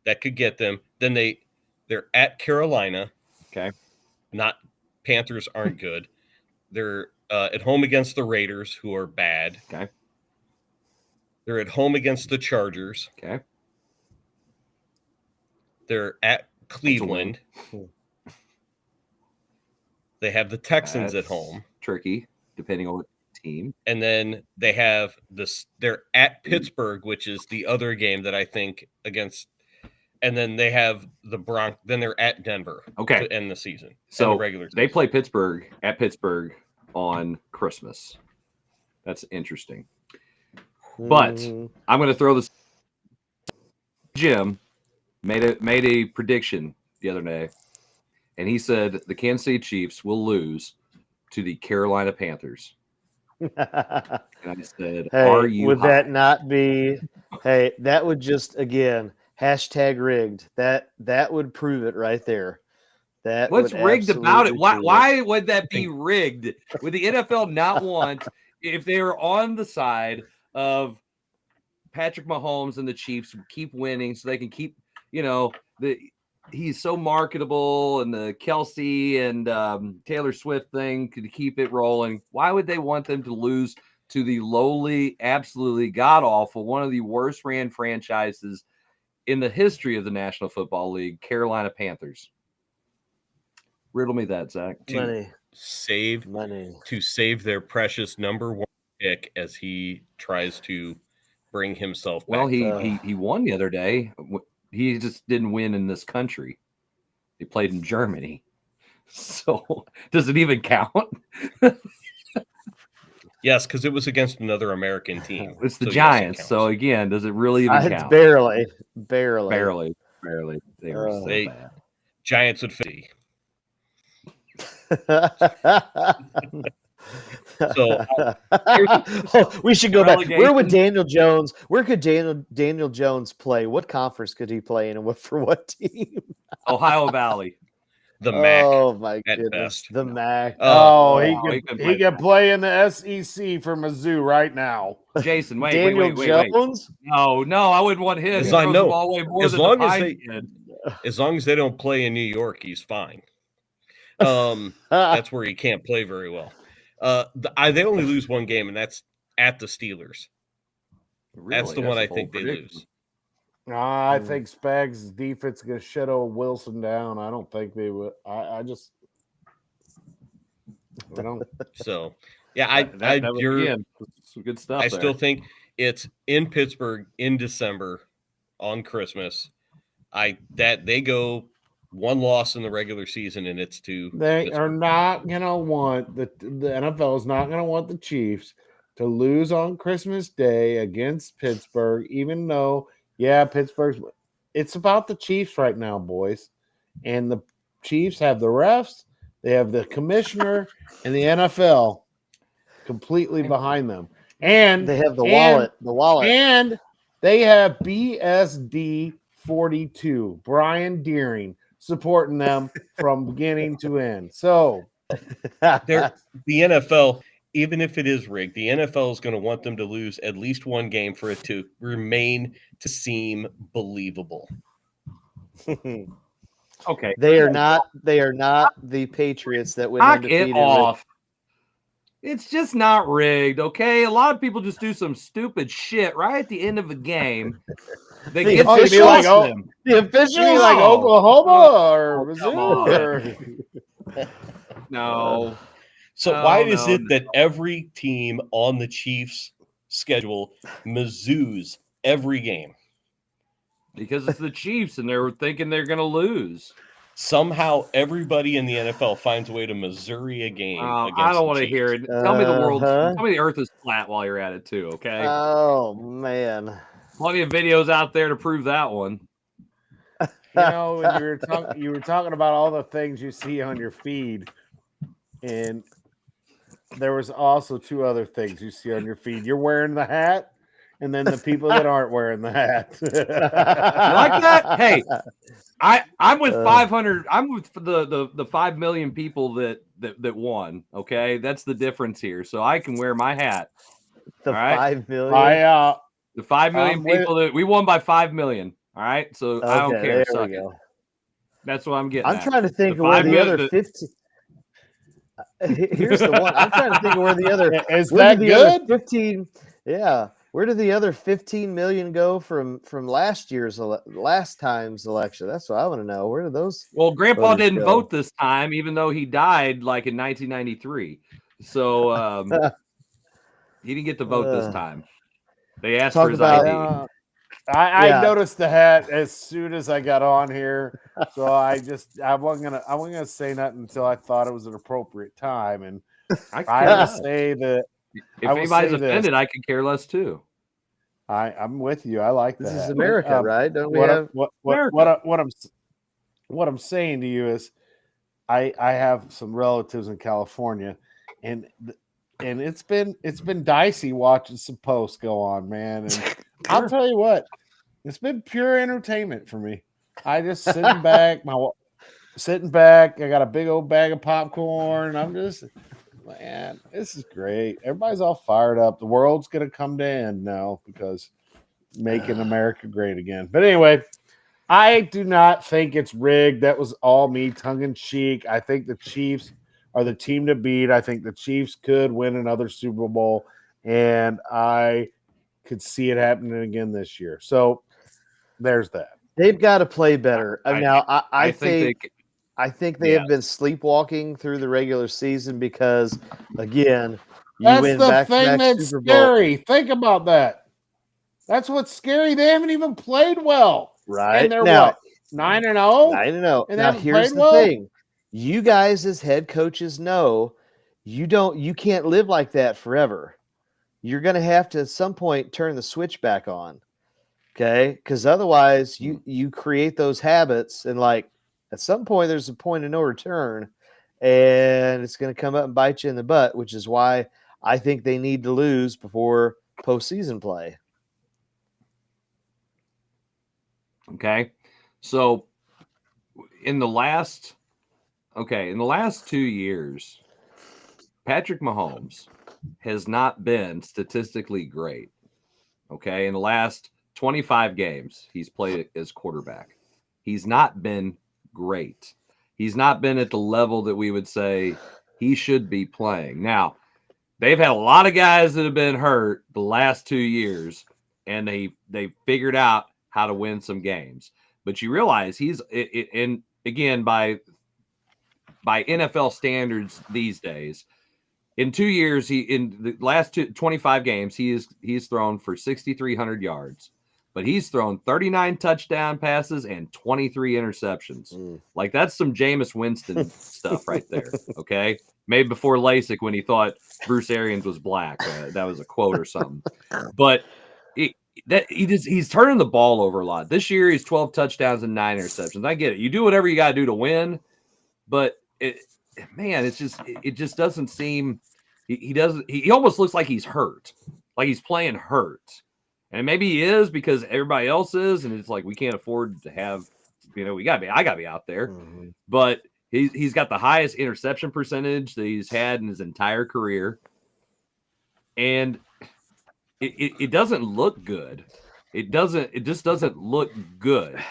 S3: that could get them. Then they're at Carolina.
S2: Okay.
S3: Not Panthers aren't good. They're at home against the Raiders, who are bad.
S2: Okay.
S3: They're at home against the Chargers.
S2: Okay.
S3: They're at Cleveland. They have the Texans at home.
S2: Tricky, depending on what team.
S3: And then they have they're at Pittsburgh, which is the other game that I think against. And then they have the Broncos. Then they're at Denver.
S2: Okay.
S3: To end the season.
S2: So
S3: the regular season.
S2: They play Pittsburgh at Pittsburgh on Christmas. That's interesting. But I'm going to throw this. Jim made a prediction the other day, and he said the Kansas City Chiefs will lose to the Carolina Panthers. And I said,
S5: hey,
S2: "Are you?"
S5: Would that not be? Hey, that would just again #rigged. That would prove it right there.
S2: What's rigged about it? Why would that be rigged? Would the NFL not want if they were on the side of Patrick Mahomes and the Chiefs keep winning so they can keep, he's so marketable and the Kelsey and Taylor Swift thing could keep it rolling. Why would they want them to lose to the lowly, absolutely god-awful, one of the worst ran franchises in the history of the National Football League, Carolina Panthers? Riddle me that, Zach.
S5: To
S3: save their precious number one pick as he tries to bring himself back.
S2: Well, he won the other day. He just didn't win in this country. He played in Germany. So does it even count?
S3: Yes, because it was against another American team.
S2: It's the Giants. So again, does it really even count?
S5: Barely.
S2: They were so bad.
S3: Giants would fee. So
S5: we should go back. Where would Daniel Jones? Where could Daniel Jones play? What conference could he play in, and for what team?
S2: Ohio Valley.
S3: The MAC.
S5: Oh my goodness,
S3: best.
S5: the MAC.
S4: He can play in the SEC for Mizzou right now.
S2: Jason, wait,
S5: Daniel
S2: Jones? No, I wouldn't want him.
S3: As long as they don't play in New York, he's fine. That's where he can't play very well. They only lose one game, and that's at the Steelers.
S2: Really?
S3: That's the one I think they lose.
S4: I think Spags' defense is going to shut old Wilson down. I don't think they would. I don't.
S3: So, yeah,
S2: some good stuff.
S3: I still think it's in Pittsburgh in December on Christmas. They go one loss in the regular season, and it's to
S4: They
S3: Pittsburgh.
S4: are not going to want the NFL is not going to want the Chiefs to lose on Christmas Day against Pittsburgh, even though. Yeah, it's about the Chiefs right now, boys. And the Chiefs have the refs, they have the commissioner, and the NFL completely behind them. And
S5: they have the wallet.
S4: And they have BSD 42, Brian Deering, supporting them from beginning to end. So
S3: the NFL, even if it is rigged, the NFL is going to want them to lose at least one game for it to seem believable.
S2: Okay.
S5: They are not the Patriots that went undefeated.
S2: It's just not rigged, okay? A lot of people just do some stupid shit right at the end of the game. They get
S4: the officials like Oklahoma or Mizzou.
S2: No.
S3: So why is it that every team on the Chiefs schedule Mizzou's every game?
S2: Because it's the Chiefs and they're thinking they're going to lose.
S3: Somehow everybody in the NFL finds a way to Missouri a game.
S2: I don't want to hear it. Tell me tell me the earth is flat while you're at it too, okay?
S5: Oh, man.
S2: Plenty of videos out there to prove that one.
S4: You know, when you were talking about all the things you see on your feed, and there was also 2 other things you see on your feed. You're wearing the hat, and then the people that aren't wearing the hat.
S2: You like that? Hey, I'm with 500. I'm with the 5 million people that won. Okay, that's the difference here. So I can wear my hat.
S5: The
S2: all right?
S5: 5 million.
S2: The 5 million people that we won by 5 million. All right, so I don't care.
S5: There we go.
S2: That's what I'm getting.
S5: I'm trying to think of where the other 15. Here's the one. I'm trying to think of where the other
S4: is that good?
S5: 15. Yeah. Where did the other 15 million go from last time's election? That's what I want to know. Where did those?
S2: Well, Grandpa didn't vote this time, even though he died like in 1993. So he didn't get to vote this time. They asked for his ID.
S4: I noticed the hat as soon as I got on here, so I wasn't gonna say nothing until I thought it was an appropriate time, and I will say that
S2: if anybody's offended, I could care less too.
S4: I'm with you. I like
S5: this
S4: that.
S5: is America, right? Don't we
S4: what I'm saying to you is, I have some relatives in California, and it's been dicey watching some posts go on, man. And I'll tell you what, it's been pure entertainment for me. I just sitting back. I got a big old bag of popcorn. I'm just, man, this is great. Everybody's all fired up. The world's gonna come to end now because making America great again. But anyway, I do not think it's rigged. That was all me, tongue in cheek. I think the Chiefs are the team to beat. I think the Chiefs could win another Super Bowl, and I could see it happening again this year. So there's that.
S5: They've got to play better. I think they have been sleepwalking through the regular season because, again,
S4: that's the thing that's scary. Think about that. That's what's scary. They haven't even played well.
S5: Right.
S4: And they're
S5: now,
S4: what? 9-0?
S5: 9-0.
S4: And
S5: now here's the thing. You guys as head coaches know you can't live like that forever. You're going to have to at some point turn the switch back on. Okay? Because otherwise you create those habits, and like at some point there's a point of no return, and it's going to come up and bite you in the butt, which is why I think they need to lose before postseason play.
S2: Okay. So in the last 2 years, Patrick Mahomes has not been statistically great. Okay. In the last 25 games, he's played as quarterback. He's not been great. He's not been at the level that we would say he should be playing. Now, they've had a lot of guys that have been hurt the last 2 years, and they figured out how to win some games. But you realize and again, by NFL standards these days, in 2 years, in the last 25 games, he's thrown for 6,300 yards, but he's thrown 39 touchdown passes and 23 interceptions. Like, that's some Jameis Winston stuff right there. Okay. Maybe before LASIK when he thought Bruce Arians was black. That was a quote or something. But he's turning the ball over a lot. This year, he's 12 touchdowns and 9 interceptions. I get it. You do whatever you got to do to win, but it just doesn't seem. He almost looks like he's hurt, like he's playing hurt, and maybe he is because everybody else is, and it's like we can't afford to have. I gotta be out there, but he's got the highest interception percentage that he's had in his entire career, and it doesn't look good. It just doesn't look good.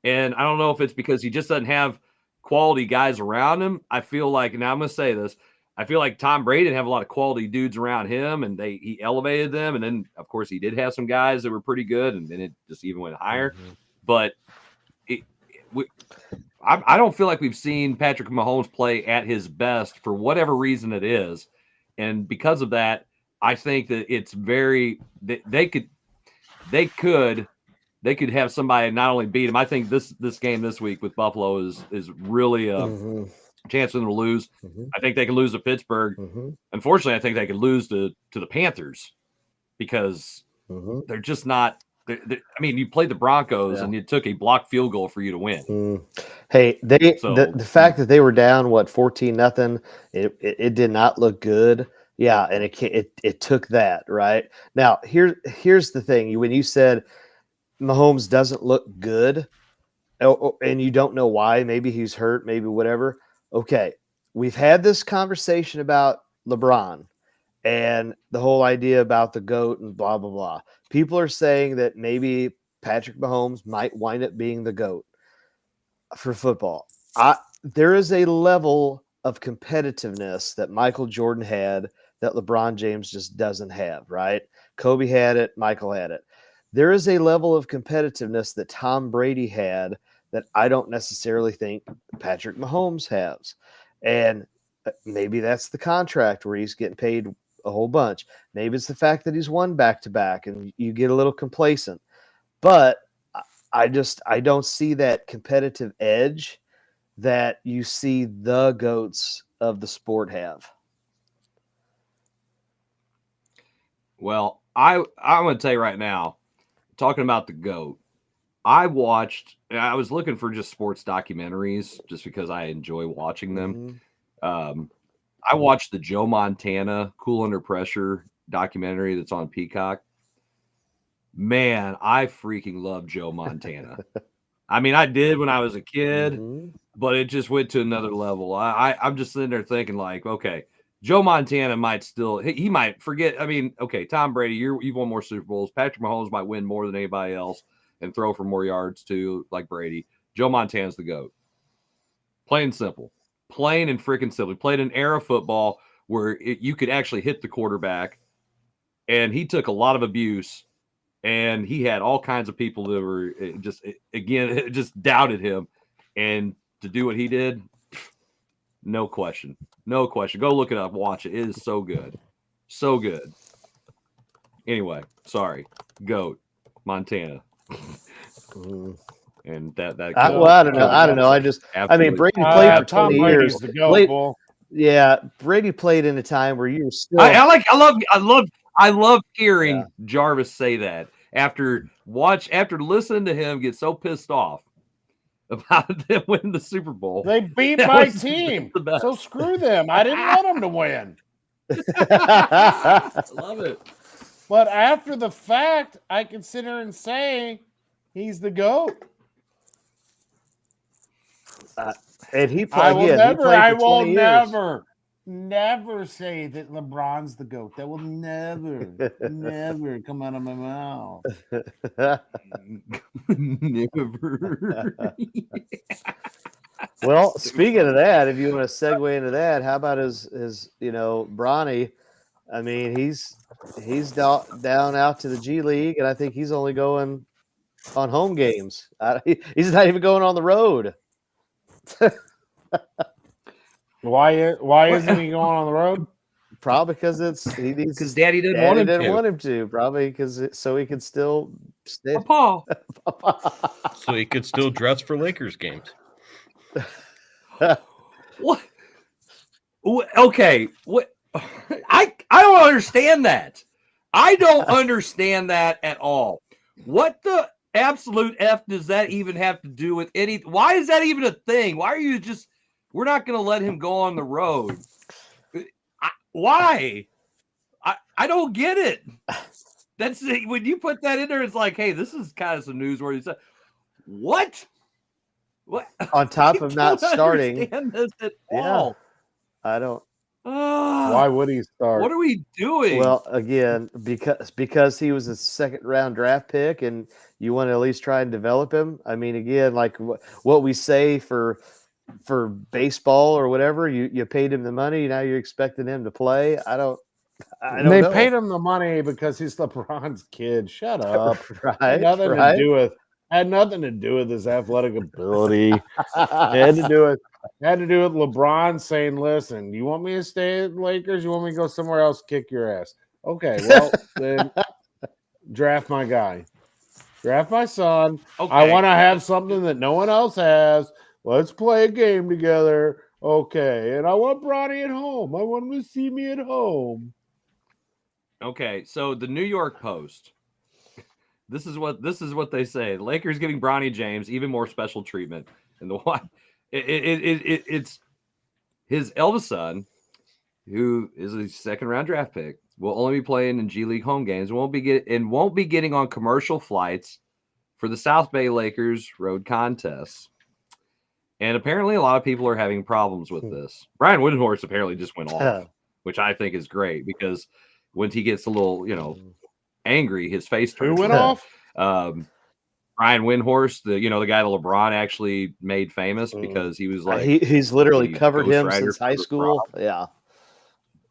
S2: And I don't know if it's because he just doesn't have quality guys around him. I feel like, and I'm going to say this, I feel like Tom Brady didn't have a lot of quality dudes around him, and he elevated them. And then, of course, he did have some guys that were pretty good, and then it just even went higher. But I don't feel like we've seen Patrick Mahomes play at his best for whatever reason it is. And because of that, I think that it's very they could have somebody not only beat him. I think this game this week with Buffalo is really a chance for them to lose. I think they can lose to Pittsburgh. Unfortunately, I think they could lose to the Panthers because they're just not. I mean, you played the Broncos and it took a blocked field goal for you to win.
S5: Hey, the fact that they were down 14-0, it did not look good. Yeah, and it took that right. Now here's the thing: when you said Mahomes doesn't look good, and you don't know why, maybe he's hurt, maybe whatever. Okay, we've had this conversation about LeBron and the whole idea about the GOAT and blah blah blah. People are saying that maybe Patrick Mahomes might wind up being the GOAT for football. There is a level of competitiveness that Michael Jordan had that LeBron James just doesn't have, right? Kobe had it, Michael had it. There is a level of competitiveness that Tom Brady had that I don't necessarily think Patrick Mahomes has. And maybe that's the contract where he's getting paid a whole bunch. Maybe it's the fact that he's won back-to-back and you get a little complacent. But I don't see that competitive edge that you see the GOATs of the sport have.
S2: Well, I'm going to tell you right now, talking about the GOAT, I was looking for just sports documentaries just because I enjoy watching them. I watched the Joe Montana Cool Under Pressure documentary that's on Peacock. Man, I freaking love Joe Montana. I mean, I did when I was a kid, but it just went to another level. I'm just sitting there thinking like, okay, Joe Montana might still, he might forget. I mean, okay, Tom Brady, you've won more Super Bowls. Patrick Mahomes might win more than anybody else and throw for more yards too, like Brady. Joe Montana's the GOAT. Plain and simple. Plain and freaking simple. He played an era of football where you could actually hit the quarterback, and he took a lot of abuse, and he had all kinds of people that were just doubted him. And to do what he did, no question. No question. Go look it up. Watch it. It is so good. So good. Anyway, sorry. GOAT. Montana. And that
S5: I don't know. I mean, Brady played for 20 years. Brady played in a time where you were still.
S2: I love hearing Jarvis say that after listening to him get so pissed off about them winning the Super Bowl.
S4: They beat my team, so screw them. I didn't want them to win.
S2: Love it.
S4: But after the fact, I consider and say he's the GOAT.
S5: And he played. I will
S4: never say that LeBron's the GOAT. That will never come out of my mouth.
S2: Never.
S5: Well, speaking of that, if you want to segue into that, how about his Bronny? I mean, he's down out to the G League, and I think he's only going on home games. He's not even going on the road.
S4: Why isn't he going on the road?
S5: Probably because
S2: Daddy didn't want him to.
S5: Probably because so he could still stay.
S2: Paul.
S3: So he could still dress for Lakers games.
S2: What? Okay. What? I don't understand that. I don't understand that at all. What the absolute F does that even have to do with any? Why is that even a thing? Why are you just? We're not going to let him go on the road. Why? I don't get it. That's when you put that in there. It's like, hey, this is kind of some newsworthy stuff. What?
S5: On top of not starting?
S2: This at all.
S5: I don't.
S4: Why would he start?
S2: What are we doing?
S5: Well, again, because he was a second-round draft pick, and you want to at least try and develop him. I mean, again, like what we say for baseball or whatever, you paid him the money. Now you're expecting him to play. I don't
S4: they
S5: know.
S4: paid him the money because he's LeBron's kid. Shut up.
S5: Right.
S4: Nothing to do with Had nothing to do with his athletic ability. Had to do with LeBron saying, "Listen, you want me to stay at Lakers? You want me to go somewhere else, kick your ass?" Okay, well then draft my guy. Draft my son.
S2: Okay.
S4: I want to have something that no one else has. Let's play a game together. Okay. And I want Bronny at home. I want him to see me at home.
S2: Okay. So the New York Post. This is what they say. The Lakers giving Bronny James even more special treatment. And it's his eldest son, who is a second-round draft pick, will only be playing in G League home games. Won't be getting on commercial flights for the South Bay Lakers road contests. And apparently, a lot of people are having problems with this. Brian Windhorst apparently just went off, which I think is great because when he gets a little, angry, his face turns.
S4: Who went off?
S2: Brian Windhorst, the guy that LeBron actually made famous because he was like
S5: he's literally covered him since high school. Yeah.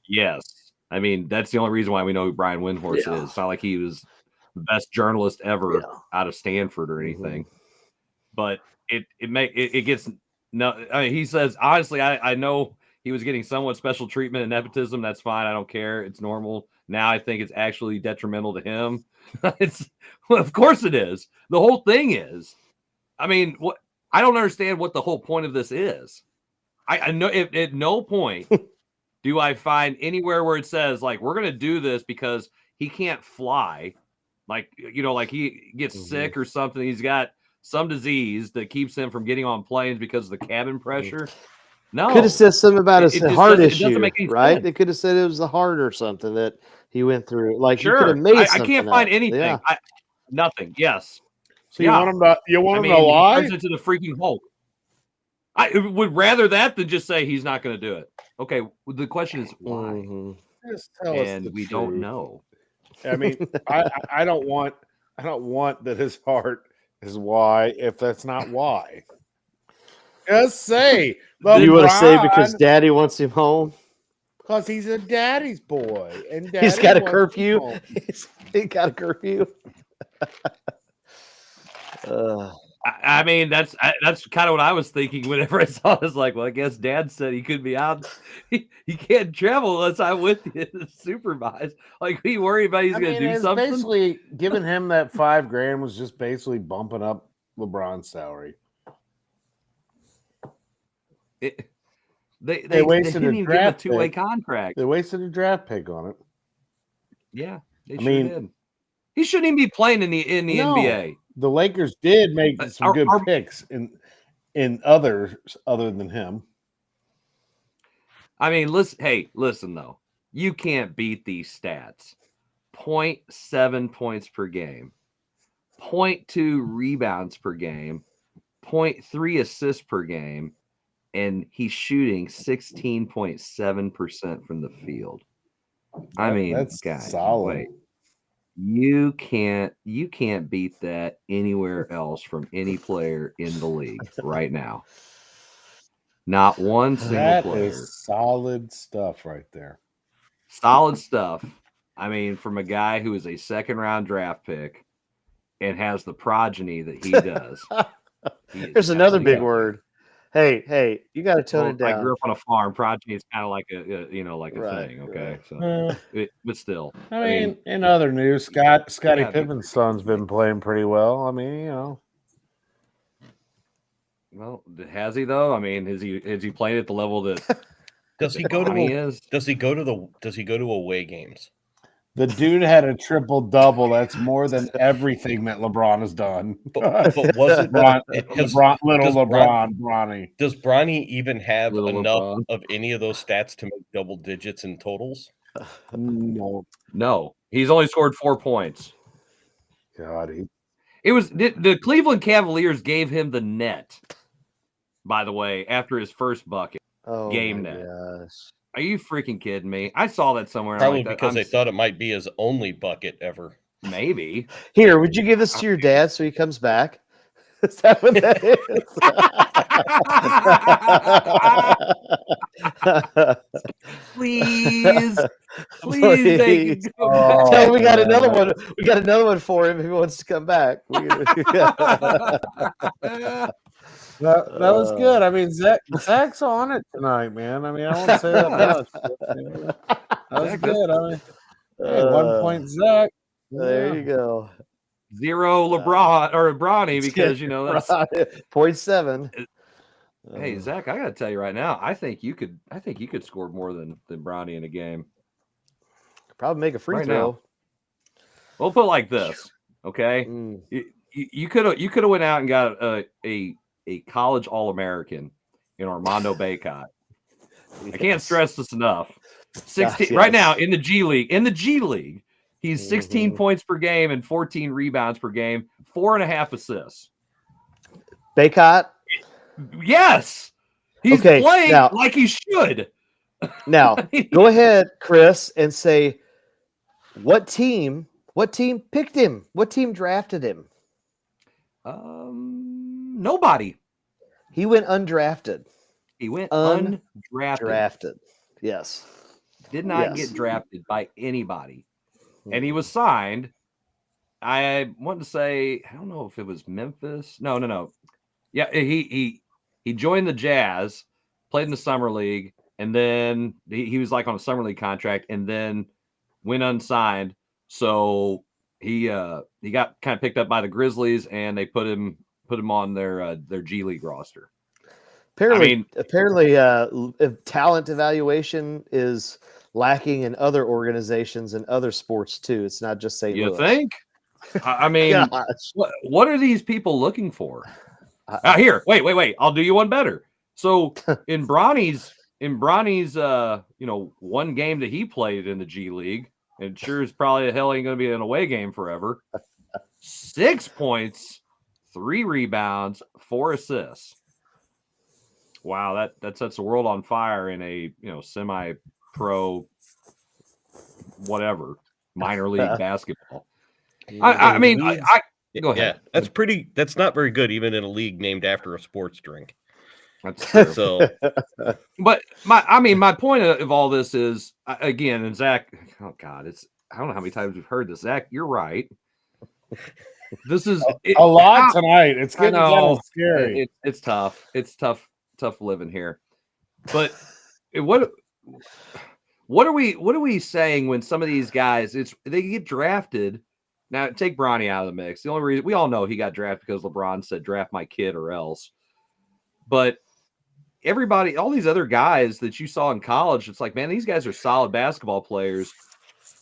S2: Yes. I mean, that's the only reason why we know who Brian Windhorst is. It's not like he was the best journalist ever out of Stanford or anything. But it gets no. I mean, he says honestly, I know he was getting somewhat special treatment and nepotism. That's fine. I don't care. It's normal. Now I think it's actually detrimental to him. Of course it is. The whole thing is. I mean, what I don't understand what the whole point of this is. I know at no point do I find anywhere where it says like we're going to do this because he can't fly, like like he gets sick or something. He's got some disease that keeps him from getting on planes because of the cabin pressure. No,
S5: could have said something about his heart issue, right?
S2: Sense.
S5: They could have said it was the heart or something that he went through. Like
S2: sure,
S5: you could have made
S2: I can't find anything.
S5: Yeah.
S2: Nothing. Yes.
S4: So you want him to lie?
S2: He turns into the freaking Hulk. I would rather that than just say he's not going to do it. Okay, the question is why,
S4: Just tell us
S2: and
S4: the
S2: we
S4: truth.
S2: don't know.
S4: I mean, I don't want that his heart is why if that's not why. Just say.
S5: Do you want to say because Daddy wants him home?
S4: Because he's a daddy's boy, and
S5: he's got a curfew. He got a curfew.
S2: I mean, that's kind of what I was thinking whenever I saw this. Like, well, I guess Dad said he could be out. He can't travel unless I'm with you to supervise. Like, we worry about he's going to do something.
S4: Basically, giving him that $5,000 was just basically bumping up LeBron's salary.
S2: They wasted
S4: a
S2: didn't even
S4: draft
S2: give a two-way
S4: pick.
S2: contract.
S4: They wasted a draft pick on it.
S2: Yeah, they did. He shouldn't even be playing in the NBA.
S4: The Lakers did make some good picks in others other than him.
S2: I mean, listen though. You can't beat these stats. 0.7 points per game, 0.2 rebounds per game, 0.3 assists per game, and he's shooting 16.7% from the field. I mean,
S4: that's
S2: guys,
S4: solid.
S2: Wait. You can't beat that anywhere else from any player in the league right now. Not one single player.
S4: That is solid stuff right there.
S2: Solid stuff. I mean, from a guy who is a second-round draft pick and has the progeny that he does.
S5: There's another big word. Hey, you got to tone it down.
S2: I grew up on a farm. Progeny is kind of like a thing. Okay, so but still.
S4: I mean, in other news, Scottie Pippen's son's been playing pretty well. I mean,
S2: Well, has he though? I mean, is he playing at the level that
S3: does he go to away games?
S4: The dude had a triple-double. That's more than everything that LeBron has done.
S3: But was it
S4: Bronny?
S3: Does Bronny even have enough of any of those stats to make double digits in totals?
S2: No. He's only scored 4 points.
S4: God,
S2: it was the Cleveland Cavaliers gave him the net, by the way, after his first bucket. Game net.
S5: Gosh.
S2: Are you freaking kidding me? I saw that somewhere.
S3: Probably because they thought it might be his only bucket ever.
S2: Maybe.
S5: Here, would you give this to your dad so he comes back? Is that what that
S2: Please, please.
S5: Tell him we got another one. We got another one for him if he wants to come back.
S4: That was good. I mean, Zach's on it tonight, man. I mean, I won't say that much. That was good. I mean, hey, 1 point Zach.
S5: There you go.
S2: 0 LeBron or Bronny because that's
S5: 0.7.
S2: Hey Zach, I got to tell you right now, I think you could score more than Bronny in a game.
S5: Probably make a free throw.
S2: Now. We'll put it like this, okay? You could have went out and got a college All-American in Armando Bacot. I can't stress this enough. 16 right now in the G League. In the G League, he's 16 points per game and 14 rebounds per game, 4.5 assists.
S5: Bacot?
S2: Yes. He's playing now, like he should.
S5: Now, go ahead, Chris, and say what team picked him? What team drafted him?
S2: Nobody.
S5: He went undrafted.
S2: He went undrafted.
S5: Yes.
S2: Did not get drafted by anybody. And he was signed. I want to say, I don't know if it was Memphis. No. Yeah, he joined the Jazz, played in the summer league, and then he was like on a summer league contract, and then went unsigned. So he got kind of picked up by the Grizzlies, and they put him on their G League roster.
S5: Apparently, talent evaluation is lacking in other organizations and other sports too. It's not just St. Louis.
S2: You think? I mean, what are these people looking for? Here, wait. I'll do you one better. So in Bronny's, one game that he played in the G League, and sure as probably the hell ain't going to be an away game forever. 6 points, 3 rebounds, 4 assists. Wow, that sets the world on fire in a semi-pro, whatever, minor league basketball. I mean, go ahead.
S3: Yeah, that's not very good, even in a league named after a sports drink.
S2: That's true. So, but my point of all this is, again, and Zach, oh God, I don't know how many times we've heard this. Zach, you're right. This is
S4: a lot tonight. It's getting kind of scary.
S2: It's tough. It's tough living here. But what are we saying when some of these guys they get drafted? Now take Bronny out of the mix. The only reason we all know he got drafted because LeBron said draft my kid or else. But everybody, all these other guys that you saw in college, it's like, man, these guys are solid basketball players.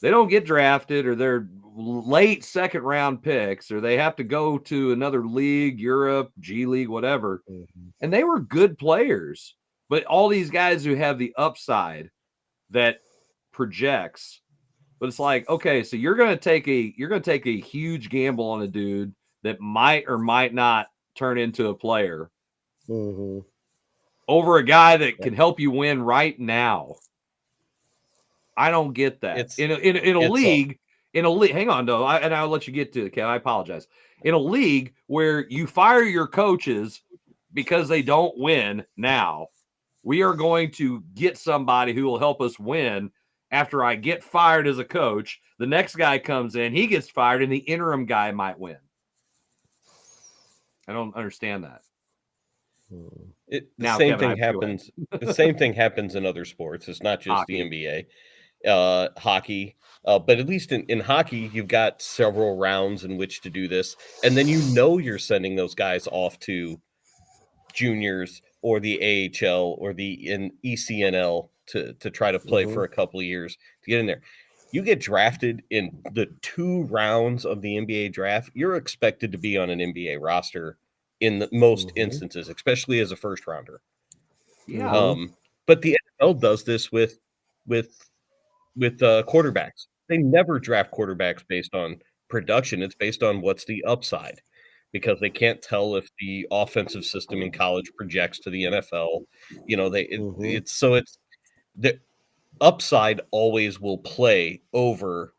S2: They don't get drafted, or they're late second round picks, or they have to go to another league, Europe, G League, whatever. And they were good players. But all these guys who have the upside that projects, but it's like, okay, so you're going to take a huge gamble on a dude that might or might not turn into a player over a guy that can help you win right now. I don't get that. In a league, hang on though, and I'll let you get to it, Kev. I apologize. In a league where you fire your coaches because they don't win now, we are going to get somebody who will help us win. After I get fired as a coach, the next guy comes in, he gets fired, and the interim guy might win. I don't understand that.
S3: The same thing happens. The same thing happens in other sports. It's not just hockey. The NBA, hockey. But at least in hockey, you've got several rounds in which to do this. And then you're sending those guys off to juniors or the AHL or the ECNL to try to play for a couple of years to get in there. You get drafted in the 2 rounds of the NBA draft, you're expected to be on an NBA roster in the most instances, especially as a first rounder.
S2: Yeah.
S3: But the NFL does this with quarterbacks. They never draft quarterbacks based on production. It's based on what's the upside, because they can't tell if the offensive system in college projects to the NFL. It's the upside always will play over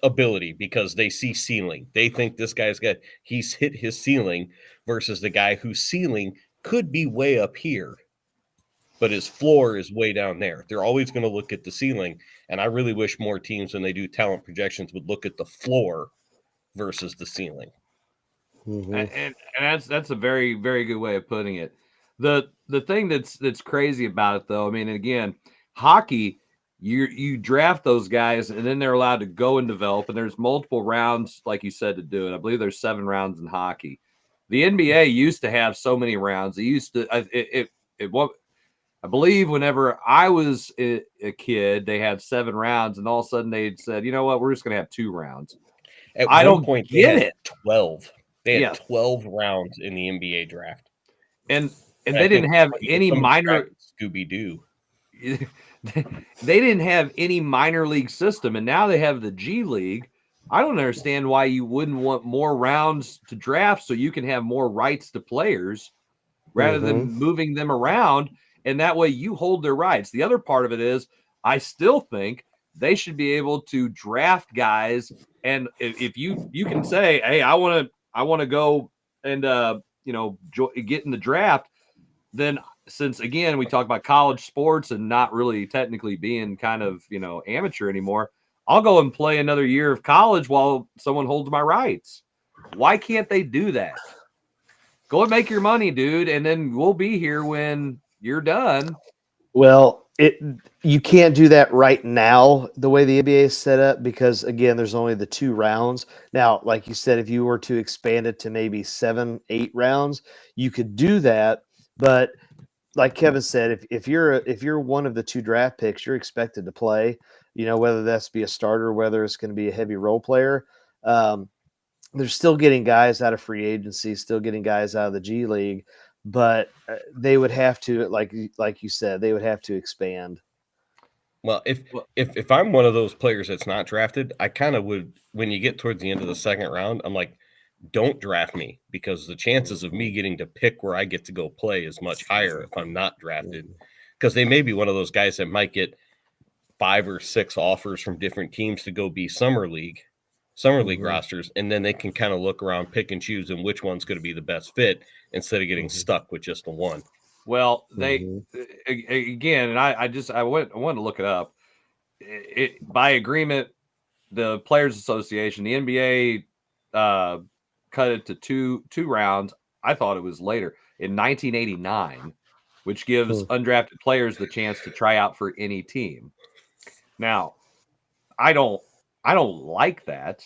S3: ability because they see ceiling. They think this guy's he's hit his ceiling versus the guy whose ceiling could be way up here, but his floor is way down there. They're always going to look at the ceiling. And I really wish more teams, when they do talent projections, would look at the floor versus the ceiling.
S2: And that's a very, very good way of putting it. The thing that's crazy about it, though, I mean, again, hockey, you draft those guys and then they're allowed to go and develop, and there's multiple rounds, like you said, to do it. I believe there's 7 rounds in hockey. The NBA used to have so many rounds. They used to I believe whenever I was a kid, they had 7 rounds, and all of a sudden they said, you know what, we're just going to have 2 rounds.
S3: At
S2: I
S3: one
S2: don't
S3: point,
S2: get
S3: they had
S2: it.
S3: 12. They had 12 rounds in the NBA draft.
S2: And they didn't have any minor
S3: Scooby-Doo.
S2: They didn't have any minor league system, and now they have the G League. I don't understand why you wouldn't want more rounds to draft so you can have more rights to players rather than moving them around, and that way you hold their rights. The other part of it is I still think they should be able to draft guys, and if you can say, hey, I want to go and get in the draft, then since again we talk about college sports and not really technically being kind of amateur anymore, I'll go and play another year of college while someone holds my rights. Why can't they do that? Go and make your money, dude, and then we'll be here when you're done.
S5: Well, you can't do that right now the way the NBA is set up because, again, there's only the 2 rounds. Now, like you said, if you were to expand it to maybe 7, 8 rounds, you could do that. But like Kevin said, if you're one of the 2 draft picks, you're expected to play, whether that's be a starter, whether it's going to be a heavy role player. They're still getting guys out of free agency, still getting guys out of the G League, but they would have to, like you said, they would have to expand.
S3: Well, if I'm one of those players that's not drafted, I kind of would, when you get towards the end of the 2nd round, I'm like, don't draft me, because the chances of me getting to pick where I get to go play is much higher if I'm not drafted, because they may be one of those guys that might get 5 or 6 offers from different teams to go be summer league rosters, and then they can kind of look around, pick and choose, and which one's going to be the best fit instead of getting stuck with just the one.
S2: Well, they again, and I wanted to look it up. By agreement, the Players Association, the NBA cut it to two rounds. I thought it was later in 1989, which gives undrafted players the chance to try out for any team. Now, I don't like that,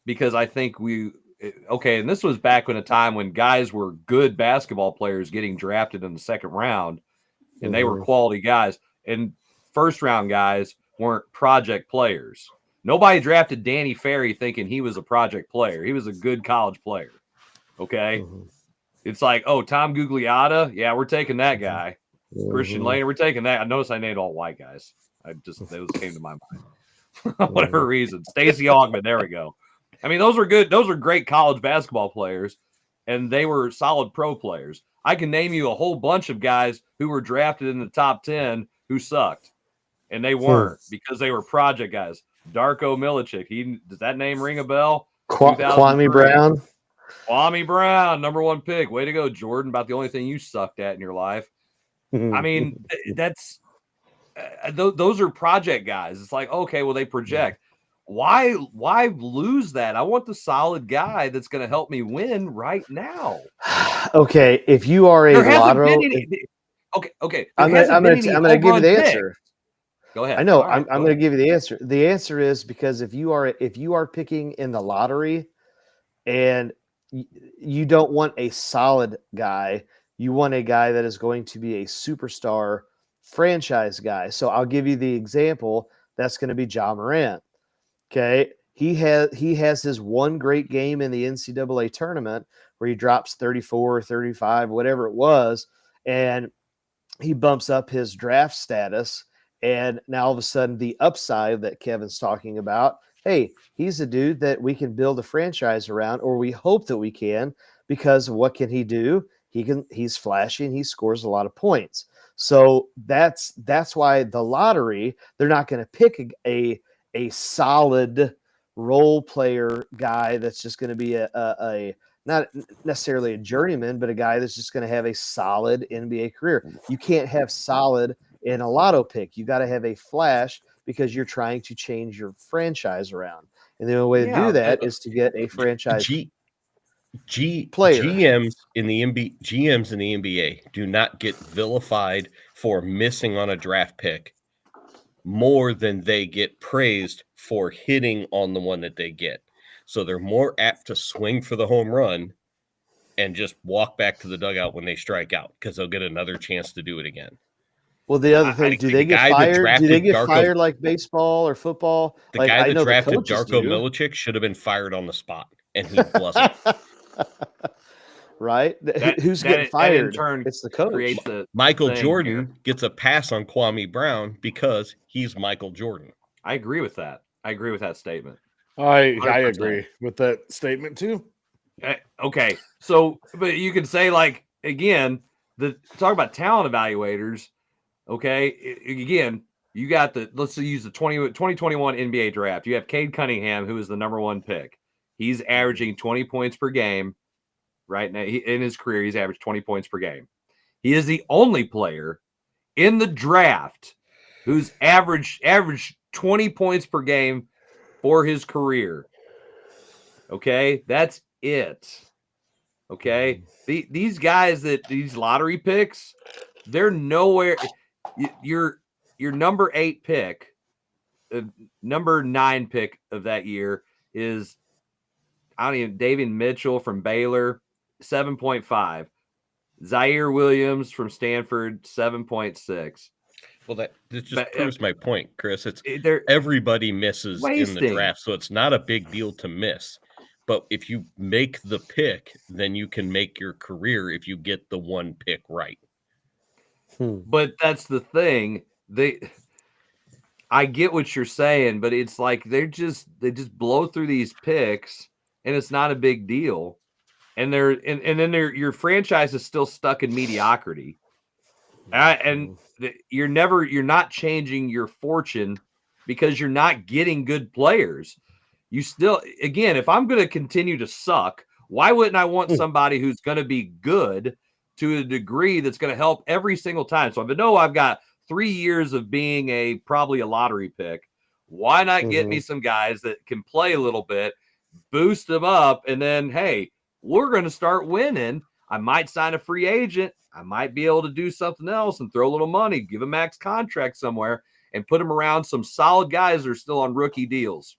S2: because I think and this was back in a time when guys were good basketball players getting drafted in the 2nd round, and they were quality guys, and 1st round guys weren't project players. Nobody drafted Danny Ferry thinking he was a project player. He was a good college player. Okay. It's like, oh, Tom Gugliotta. Yeah, we're taking that guy. Christian Lane, we're taking that. I noticed I named all white guys. Those came to my mind. Whatever reason. Stacey Augmon. There we go. I mean, those were good. Those were great college basketball players, and they were solid pro players. I can name you a whole bunch of guys who were drafted in the top 10 who sucked, and they weren't because they were project guys. Darko Milicic. Does that name ring a bell?
S5: Kwame Brown.
S2: Kwame Brown, number 1 pick. Way to go, Jordan. About the only thing you sucked at in your life. I mean, that's those are project guys. It's like, okay, well, they project. Why lose that? I want the solid guy that's going to help me win right now.
S5: Okay, if you are a lotto,
S2: okay.
S5: I'm going to give you the answer.
S2: Go ahead.
S5: I know. I'm going to give you the answer. The answer is because if you are picking in the lottery, and you don't want a solid guy, you want a guy that is going to be a superstar franchise guy. So I'll give you the example. That's going to be Ja Morant. Okay. He has his one great game in the NCAA tournament where he drops 34 or 35, whatever it was, and he bumps up his draft status. And now all of a sudden the upside that Kevin's talking about, hey, he's a dude that we can build a franchise around, or we hope that we can, because what can he do? He's flashy and he scores a lot of points. So that's why the lottery, they're not going to pick a solid role player guy that's just going to be a not necessarily a journeyman, but a guy that's just going to have a solid NBA career. You can't have solid in a lotto pick. You got to have a flash because you're trying to change your franchise around. And the only way to do that is to get a franchise player.
S3: GMs in the NBA do not get vilified for missing on a draft pick more than they get praised for hitting on the one that they get. So they're more apt to swing for the home run and just walk back to the dugout when they strike out because they'll get another chance to do it again.
S5: Well, the other thing, do they get fired? Do they get fired like baseball or football?
S3: The guy that drafted Darko Milicic should have been fired on the spot, and he wasn't.
S5: Right? Who's getting fired? It's the coach.
S3: Michael Jordan gets a pass on Kwame Brown because he's Michael Jordan.
S2: I agree with that. I agree with that statement.
S4: I agree with that statement too.
S2: Okay, so but you could say like again, talk about talent evaluators. Okay, again, you got let's use the 2021 NBA draft. You have Cade Cunningham, who is the number 1 pick. He's averaging 20 points per game right now. In his career, he's averaged 20 points per game. He is the only player in the draft who's averaged 20 points per game for his career. Okay, that's it. Okay, these guys these lottery picks, they're nowhere. Your number 8 pick, number 9 pick of that year is David Mitchell from Baylor, 7.5. Zaire Williams from Stanford, 7.6.
S3: Well, that just proves my point, Chris. Everybody misses in the draft, so it's not a big deal to miss. But if you make the pick, then you can make your career if you get the 1 pick right.
S2: But that's the thing. I get what you're saying, but it's like they just blow through these picks, and it's not a big deal. And then your franchise is still stuck in mediocrity. You're not changing your fortune because you're not getting good players. You still, again, if I'm going to continue to suck, why wouldn't I want somebody who's going to be good to a degree that's going to help every single time? So if I know I've got 3 years of being probably a lottery pick, why not get me some guys that can play a little bit, boost them up, and then, hey, we're going to start winning. I might sign a free agent. I might be able to do something else and throw a little money, give a max contract somewhere, and put them around some solid guys that are still on rookie deals.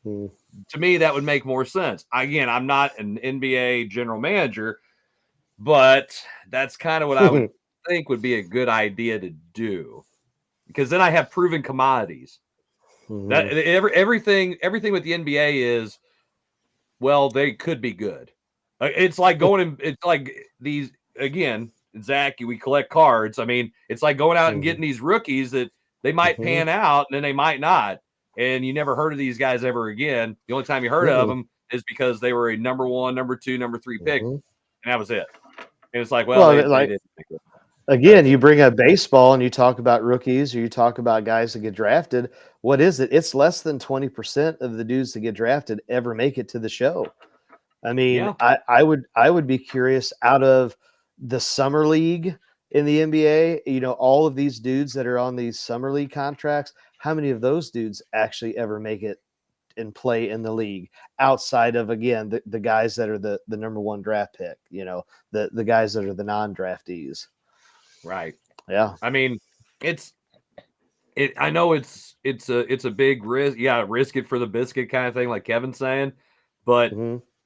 S2: To me, that would make more sense. Again, I'm not an NBA general manager, but that's kind of what I would think would be a good idea to do, because then I have proven commodities. That everything with the NBA is, well, they could be good. It's like it's like these, again, Zach, we collect cards. I mean, it's like going out and getting these rookies that they might pan out and then they might not. And you never heard of these guys ever again. The only time you heard of them is because they were a number 1, number 2, number 3 pick. And that was it. And it's like, well, they didn't pick it.
S5: Again, you bring up baseball and you talk about rookies or you talk about guys that get drafted. What is it? It's less than 20% of the dudes that get drafted ever make it to the show. I mean, I would be curious, out of the summer league in the NBA, all of these dudes that are on these summer league contracts, how many of those dudes actually ever make it and play in the league outside of, again, the guys that are the number 1 draft pick, the guys that are the non-draftees.
S2: Right.
S5: Yeah.
S2: I mean, I know it's a big risk. Yeah. Risk it for the biscuit kind of thing, like Kevin's saying, but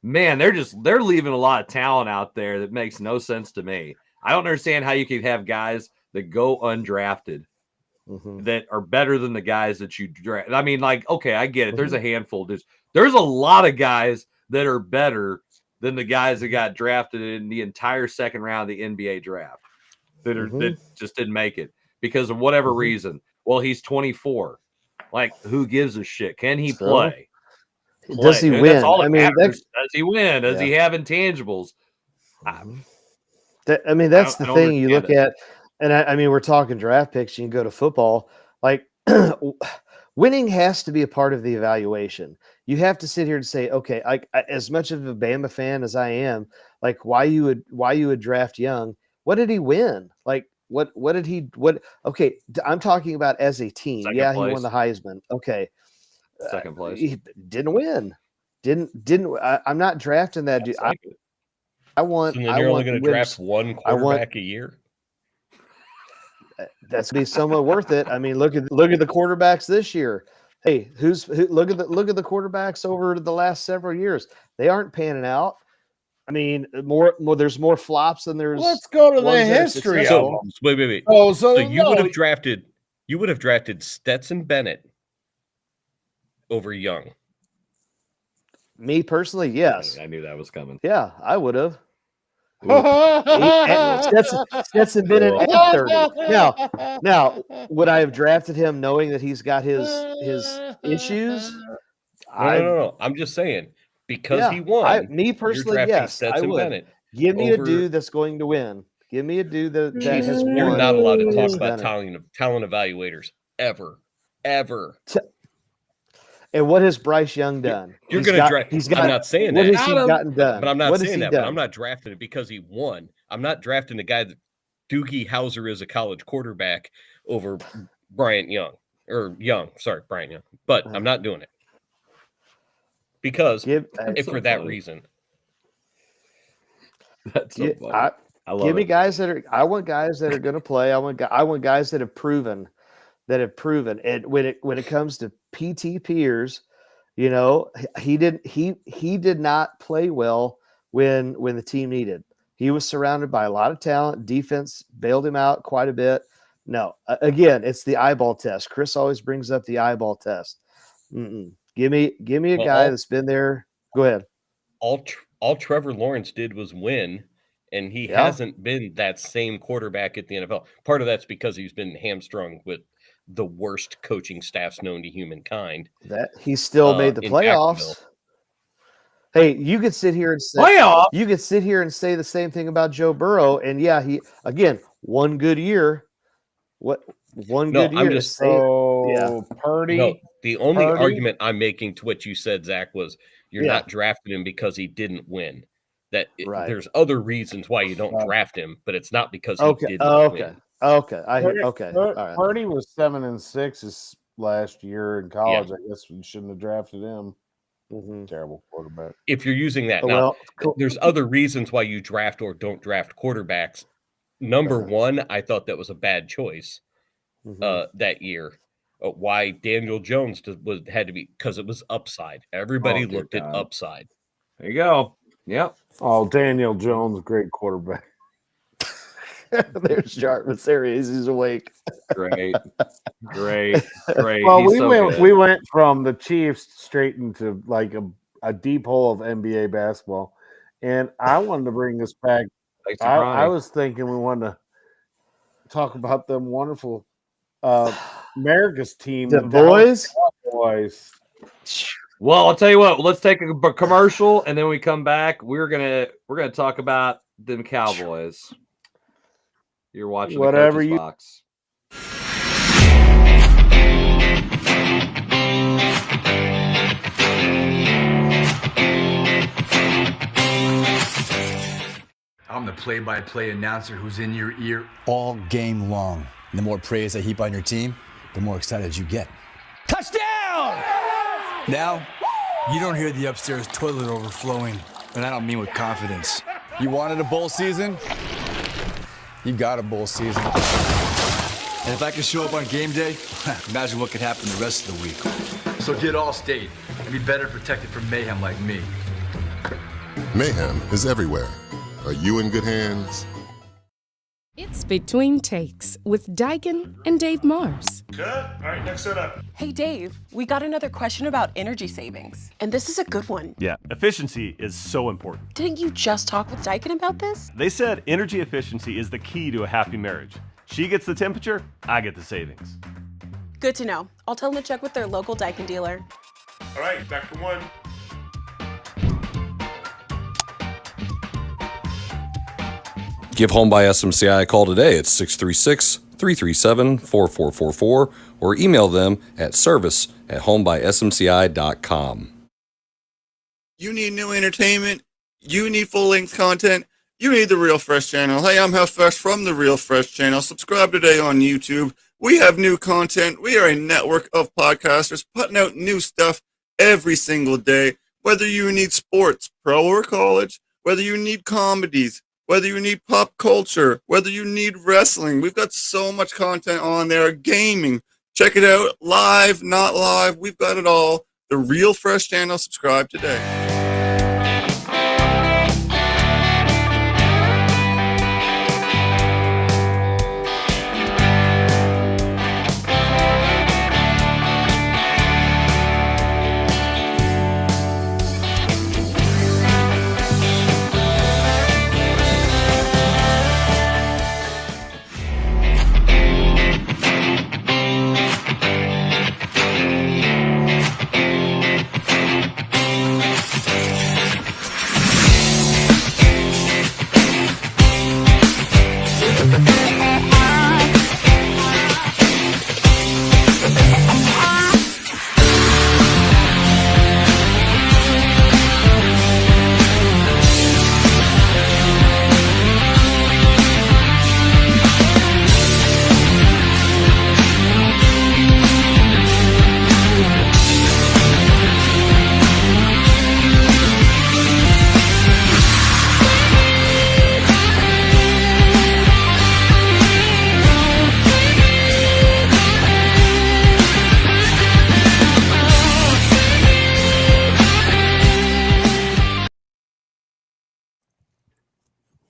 S2: man, they're leaving a lot of talent out there that makes no sense to me. I don't understand how you can have guys that go undrafted that are better than the guys that you draft. I mean, like, okay, I get it. There's a handful of dudes. There's a lot of guys that are better than the guys that got drafted in the entire second round of the NBA draft that just didn't make it because of whatever reason. Well, he's 24. Like, who gives a shit? Can he play?
S5: Does he win?
S2: That's all that matters. Does he win? Does he have intangibles?
S5: That's the thing you look at. And I mean, we're talking draft picks. You can go to football. Like, winning has to be a part of the evaluation. you have to sit here and say, okay, I as much of a Bama fan as I am, like why you would draft Young? What did he win? Like what did he what? Okay, I'm talking about as a team.
S2: Second
S5: He
S2: place.
S5: won the Heisman. Okay,
S2: Second place.
S5: he didn't win. I'm not drafting that dude. I want.
S3: So then
S5: I
S3: you're only
S5: want
S3: going to draft one quarterback a year.
S5: That's be somewhat worth it. I mean, look at the quarterbacks this year. Hey, look at the quarterbacks over the last several years. They aren't panning out. I mean, more there's more flops than there's.
S4: Let's go to the
S5: ones that are
S4: history of
S5: successful.
S4: them.
S3: Wait.
S4: Oh,
S3: So you would have drafted Stetson Bennett over Young.
S5: Me personally, yes.
S2: I knew that was coming.
S5: Yeah, I would have. Stetson Bennett at 30. Now, would I have drafted him knowing that he's got his issues?
S3: No. I'm just saying because he won.
S5: Me personally, yes, I would.
S3: Bennett
S5: Give me a dude that's going to win. Give me a dude that has won.
S3: You're not allowed to talk about talent evaluators ever.
S5: And what has Bryce Young done?
S3: You're going to draft. I'm not saying that.
S5: What has he gotten done?
S3: But I'm not saying that. But I'm not drafting it because he won. I'm not drafting the guy that Doogie Howser is a college quarterback over Bryant Young or Young. Sorry, Bryant Young. But I'm not doing it because for that reason.
S2: That's so funny. I love
S5: give me
S2: it.
S5: guys that are. I want guys that are going to play. I want guys that have proven. And when it comes to PT peers, you know, he did not play well when the team needed. He was surrounded by a lot of talent. Defense bailed him out quite a bit. No, again, it's the eyeball test. Chris always brings up the eyeball test. Give me a guy that's been there. Go ahead.
S3: All Trevor Lawrence did was win. And he hasn't been that same quarterback at the NFL. Part of that's because he's been hamstrung with the worst coaching staffs known to humankind.
S5: That he still made the playoffs. Hey, you could sit here and say
S2: playoff.
S5: You could sit here and say the same thing about Joe Burrow, and he again one good year. What one good year?
S3: I'm just saying.
S4: Purdy.
S3: No, the only argument I'm making to what you said, Zach, was you're not drafting him because he didn't win. There's other reasons why you don't draft him, but it's not because he didn't win.
S5: Okay.
S4: Purdy was 7-6 his last year in college. I guess we shouldn't have drafted him. Terrible quarterback.
S3: If you're using that there's other reasons why you draft or don't draft quarterbacks. Number one, I thought that was a bad choice that year. Why Daniel Jones had to be because it was upside. Everybody looked at upside.
S2: There you go. Yep.
S4: Oh, Daniel Jones, great quarterback.
S5: There's Jarvis. There he is. He's awake.
S2: Great.
S4: Well, we went from the Chiefs straight into like a deep hole of NBA basketball, and I wanted to bring this back. I was thinking we wanted to talk about them wonderful America's team,
S5: the boys.
S4: Cowboys.
S2: Well, I'll tell you what. Let's take a commercial, and then when we come back, we're gonna talk about them Cowboys. You're watching
S4: whatever
S2: the Coach's Box.
S6: I'm the play-by-play announcer who's in your ear all game long. And the more praise I heap on your team, the more excited you get. Touchdown! Now, you don't hear the upstairs toilet overflowing, and I don't mean with confidence. You wanted a bowl season? You got a bowl season. And if I can show up on game day, imagine what could happen the rest of the week. So get Allstate and be better protected from mayhem like me.
S7: Mayhem is everywhere. Are you in good hands?
S8: It's Between Takes with Digan and Dave Mars.
S12: Cut. All right, next set up.
S10: Hey, Dave, we got another question about energy savings. And this is a good one.
S9: Yeah, efficiency is so important.
S10: Didn't you just talk with Digan about this?
S9: They said energy efficiency is the key to a happy marriage. She gets the temperature, I get the savings.
S10: Good to know. I'll tell them to check with their local Daikin dealer.
S12: All right, back to one.
S13: Give Home by SMCI a call today at 636-337-4444 or email them at service@homebysmci.com.
S11: You need new entertainment. You need full-length content. You need the Real Fresh channel. Hey, I'm Health Fresh from the Real Fresh channel. Subscribe today on YouTube. We have new content. We are a network of podcasters putting out new stuff every single day. Whether you need sports, pro or college, whether you need comedies, whether you need pop culture, whether you need wrestling, we've got so much content on there. Gaming, check it out. Live, not live, we've got it all. The Real Fresh channel. Subscribe today.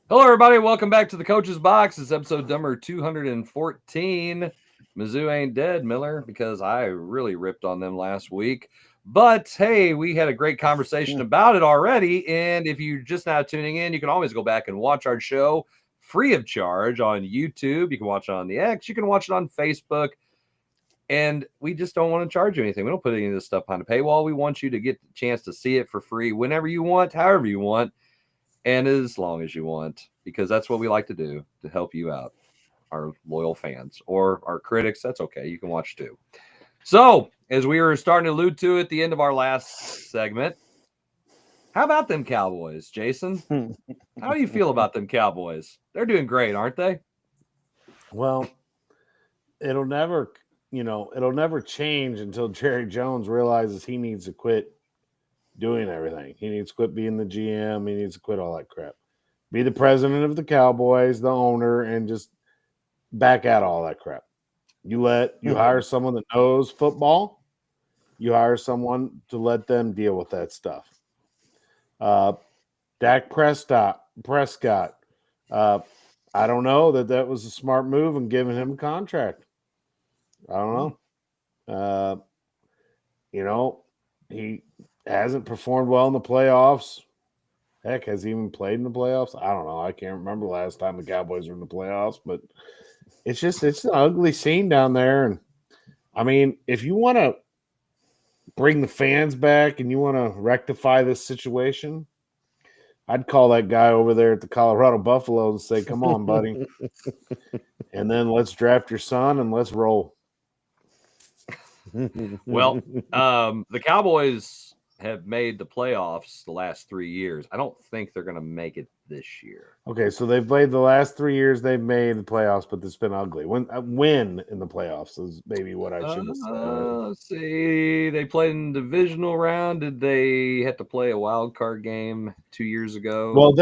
S2: Hello, everybody. Welcome back to the Coach's Box. It's episode number 214. Mizzou ain't dead, Miller, because I really ripped on them last week. But, hey, we had a great conversation about it already. And if you're just now tuning in, you can always go back and watch our show free of charge on YouTube. You can watch it on the X. You can watch it on Facebook. And we just don't want to charge you anything. We don't put any of this stuff on the paywall. We want you to get the chance to see it for free whenever you want, however you want. And as long as you want, because that's what we like to do to help you out, our loyal fans or our critics. That's okay. You can watch too. So, as we were starting to allude to at the end of our last segment, how about them Cowboys, Jason? How do you feel about them Cowboys? They're doing great, aren't they?
S4: Well, it'll never change until Jerry Jones realizes he needs to quit doing everything. He needs to quit being the GM. He needs to quit all that crap. Be the president of the Cowboys, the owner, and just back out all that crap. You hire someone that knows football. You hire someone to let them deal with that stuff. Dak Prescott. I don't know that was a smart move in giving him a contract. I don't know. He hasn't performed well in the playoffs. Heck, has he even played in the playoffs? I don't know. I can't remember the last time the Cowboys were in the playoffs, but it's an ugly scene down there. And I mean, if you want to bring the fans back and you want to rectify this situation, I'd call that guy over there at the Colorado Buffaloes and say, come on, buddy. And then let's draft your son and let's roll.
S2: Well, the Cowboys have made the playoffs the last 3 years. I don't think they're going to make it this year.
S4: Okay, so they've played the last 3 years. They've made the playoffs, but it's been ugly. Win in the playoffs is maybe what I should have said.
S2: Let's see. They played in the divisional round. Did they have to play a wild card game 2 years ago?
S4: Well,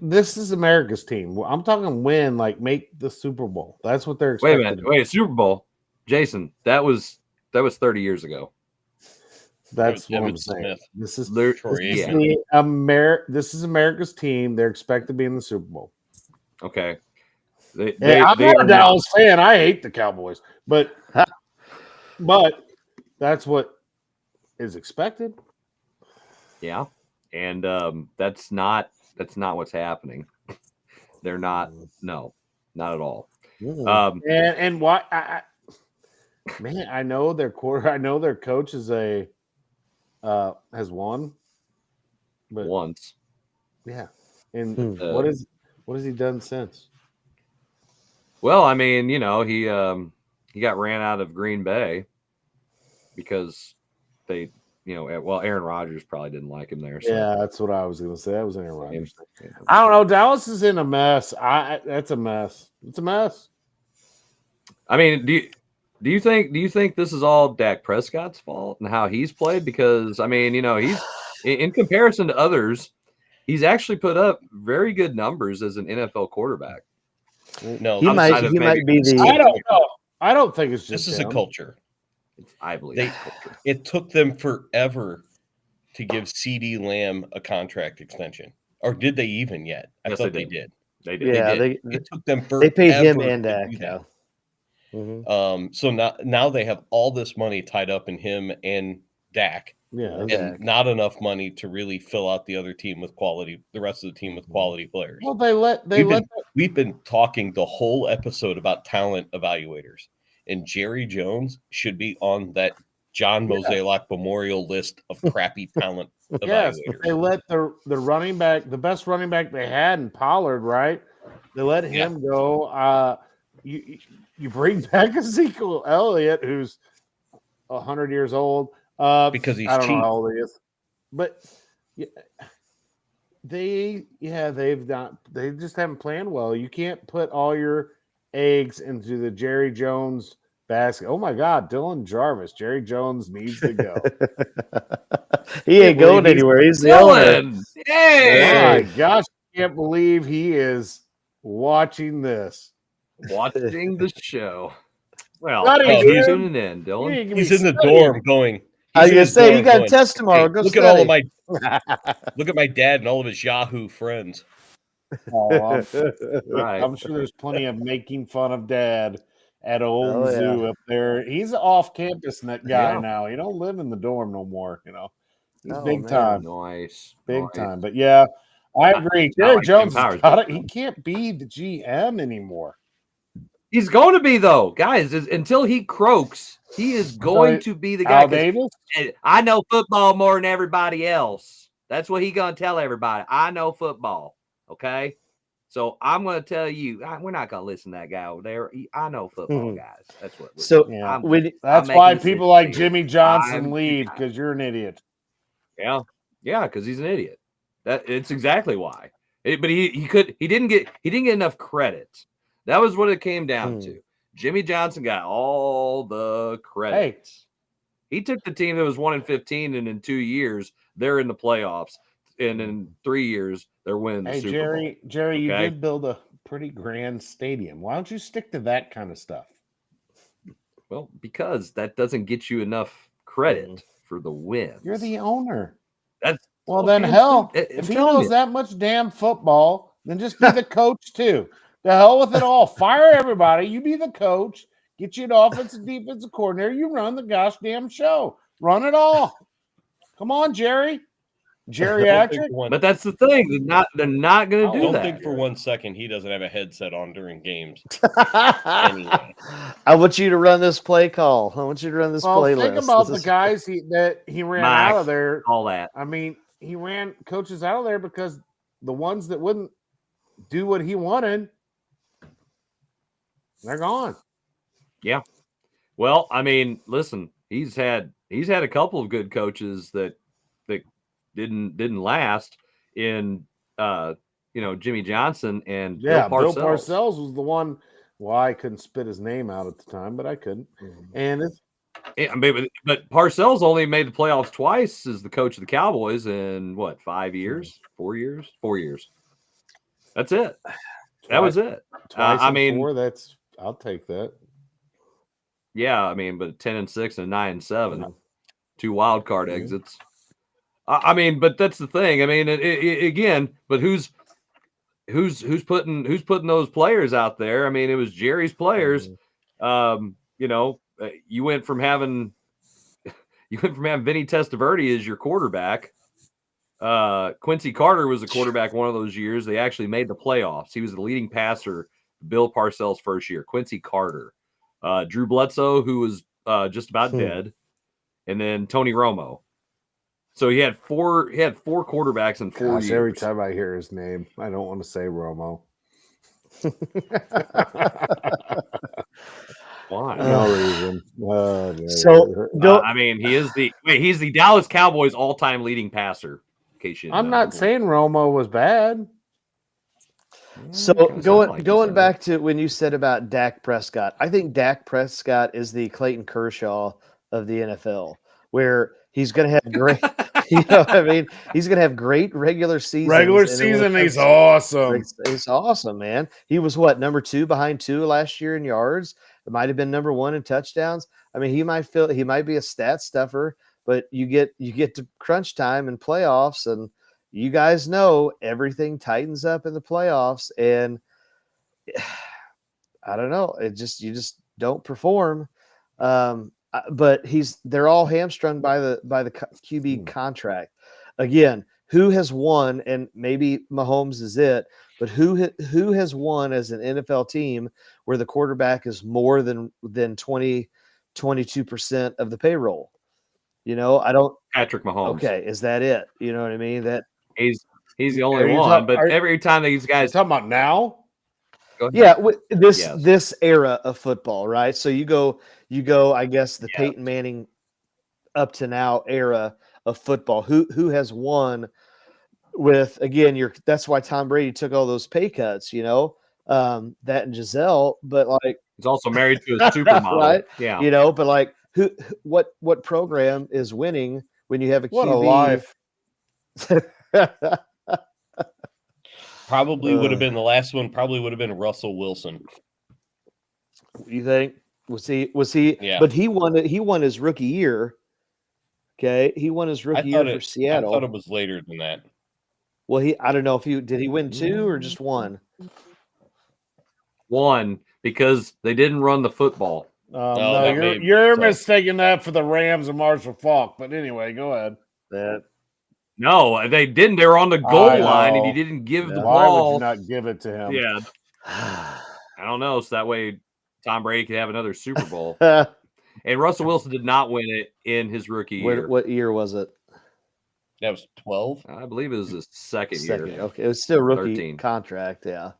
S4: this is America's team. I'm talking win, like make the Super Bowl. That's what they're expecting.
S2: Wait a minute. Super Bowl. Jason, that was 30 years ago.
S4: That's what I'm saying. This is America's team. They're expected to be in the Super Bowl.
S2: Okay.
S4: I'm not a Dallas fan. I hate the Cowboys, but that's what is expected.
S2: Yeah, and that's not what's happening. They're not. No, not at all.
S4: And why? I know their coach is has won, but
S2: once.
S4: Yeah, and what has he done since?
S2: Well, I mean, he got ran out of Green Bay because they Aaron Rodgers probably didn't like him there. So.
S4: Yeah, that's what I was going to say. That was Aaron Rodgers. I don't know. Dallas is in a mess. That's a mess. It's a mess.
S2: I mean, do you think this is all Dak Prescott's fault and how he's played? Because I mean, he's in comparison to others, he's actually put up very good numbers as an NFL quarterback.
S3: No,
S5: he might be the.
S4: I don't know. I don't think it's just
S3: this is a culture.
S2: I believe it's culture.
S3: It took them forever to give CD Lamb a contract extension, or did they even yet? I thought they did.
S2: They did.
S5: Yeah,
S3: it took them forever.
S5: They paid him and Dak. Yeah.
S3: Mm-hmm. So now they have all this money tied up in him and Dak.
S4: Yeah,
S3: and not enough money to really fill out the other team with quality. The rest of the team with quality players.
S4: Well,
S3: we've been talking the whole episode about talent evaluators, and Jerry Jones should be on that John Mozeliak memorial list of crappy talent evaluators.
S4: Yes, they let the running back, the best running back they had in Pollard, right? They let him go. You bring back Ezekiel Elliott, who's 100 years old.
S3: Because he's
S4: I don't
S3: cheap.
S4: know how old he is, but they just haven't planned well. You can't put all your eggs into the Jerry Jones basket. Oh my God, Dylan Jarvis, Jerry Jones needs to go.
S5: He ain't going anywhere. He's the owner.
S2: Hey,
S4: oh my gosh, I can't believe he is watching this.
S2: Watching the show. Well,
S3: he's
S2: tuning in, Dylan.
S3: He's in the dorm going.
S5: I was gonna say you got a test tomorrow. Go
S3: look
S5: study.
S3: at all of my look at my dad and all of his Yahoo friends.
S4: Oh,
S2: Right.
S4: I'm sure there's plenty of making fun of Dad at old Mizzou up there. He's an off-campus guy now. He don't live in the dorm no more. He's big time.
S2: Nice,
S4: big time. But yeah, I agree. Jerry Jones he can't be the GM anymore.
S2: He's going to be though, guys. Until he croaks, he is going to be the guy.
S4: Al Davis?
S2: I know football more than everybody else. That's what he's going to tell everybody. I know football. Okay, so I'm going to tell you, we're not going to listen to that guy over there. I know football, guys. That's what.
S5: So
S4: that's why people like Jimmy Johnson leave, because you're an idiot.
S2: Yeah, because he's an idiot. It's exactly why. But he didn't get enough credit. That was what it came down to. Jimmy Johnson got all the credit.
S4: Hey.
S2: He took the team that was 1-15, and in 2 years they're in the playoffs, and in 3 years they're winning the Super Bowl.
S4: Jerry, you did build a pretty grand stadium. Why don't you stick to that kind of stuff?
S2: Well, because that doesn't get you enough credit for the wins.
S4: You're the owner.
S2: Well,
S4: then hell, if he knows that much damn football, then just be the coach too. The hell with it all. Fire everybody. You be the coach. Get you an offensive defensive coordinator. You run the gosh damn show. Run it all. Come on, Jerry. Geriatric.
S2: But that's the thing. They're not going to do that.
S3: Don't think for 1 second he doesn't have a headset on during games.
S5: Anyway. I want you to run this play call. I want you to run this playlist.
S4: Think about the guys that he ran out of there.
S2: All that.
S4: I mean, he ran coaches out of there because the ones that wouldn't do what he wanted, they're gone.
S2: Yeah. Well, I mean, listen, he's had a couple of good coaches that didn't last in Jimmy Johnson and Bill Parcells.
S4: Bill Parcells was the one. Well, I couldn't spit his name out at the time, but I couldn't. And
S2: but Parcells only made the playoffs twice as the coach of the Cowboys in 5 years, 4 years, 4 years. That's it. That was it.
S4: I mean, I'll take that.
S2: Yeah, I mean, but 10-6 and 9-7, 2 wild card exits. I mean, but that's the thing. I mean, again, but who's putting those players out there? I mean, it was Jerry's players. You went from having Vinny Testaverde as your quarterback. Quincy Carter was the quarterback one of those years. They actually made the playoffs. He was the leading passer Bill Parcells' first year. Quincy Carter, Drew Bledsoe, who was just about dead, and then Tony Romo. So he had four quarterbacks in 4 years.
S4: Every time I hear his name, I don't want to say Romo.
S2: Why?
S4: No reason.
S5: So
S2: I mean, he's the Dallas Cowboys all-time leading passer. In case you didn't
S4: I'm
S2: know.
S4: not saying Romo was bad.
S5: So
S2: kinda sound like you
S5: going
S2: said
S5: back to when you said about Dak Prescott, I think Dak Prescott is the Clayton Kershaw of the NFL, where he's going to have great, you know what I mean? He's going to have great regular seasons.
S4: Regular
S5: and then when it
S4: season, he's
S5: comes to-
S4: awesome.
S5: It's awesome, man. He was what, number 2 behind 2 last year in yards. It might have been number 1 in touchdowns. I mean, he might be a stat stuffer, but you get to crunch time and playoffs, and you guys know everything tightens up in the playoffs, and I don't know. You just don't perform. But they're all hamstrung by the QB contract. Again, who has won? And maybe Mahomes is it. But who has won as an NFL team where the quarterback is more than 22% of the payroll? You know, I don't.
S2: Patrick Mahomes.
S5: Okay, is that it? You know what I mean? That
S2: He's the only one. But every time these guys
S4: talking about now.
S2: Go ahead.
S5: Yeah,
S2: Yes.
S5: this era of football, right? So you go. I guess the Peyton Manning up to now era of football. Who has won with again? That's why Tom Brady took all those pay cuts. You know, that and Giselle, but like
S2: he's also married to a supermodel,
S5: right?
S2: Yeah,
S5: you know, but like what program is winning when you have a
S4: What
S5: QB?
S4: a life.
S3: Probably would have been the last one. Probably would have been Russell Wilson.
S5: You think was he?
S3: Yeah,
S5: but he won it. He won his rookie year. Okay, he won his rookie year for Seattle.
S3: I thought it was later than that.
S5: Well, I don't know if did he win 2 or just 1?
S2: 1 because they didn't run the football.
S4: No, you're mistaking that for the Rams and Marshall Faulk. But anyway, go ahead.
S2: No, they didn't. They were on the goal line, and he didn't give the
S4: Why
S2: ball.
S4: would you not give it to him?
S2: Yeah, I don't know. So that way, Tom Brady could have another Super Bowl. And Russell Wilson did not win it in his rookie year.
S5: What year was it?
S3: That was 12.
S2: I believe it was his second year.
S5: Okay, it was still rookie
S2: 13.
S5: contract. Yeah,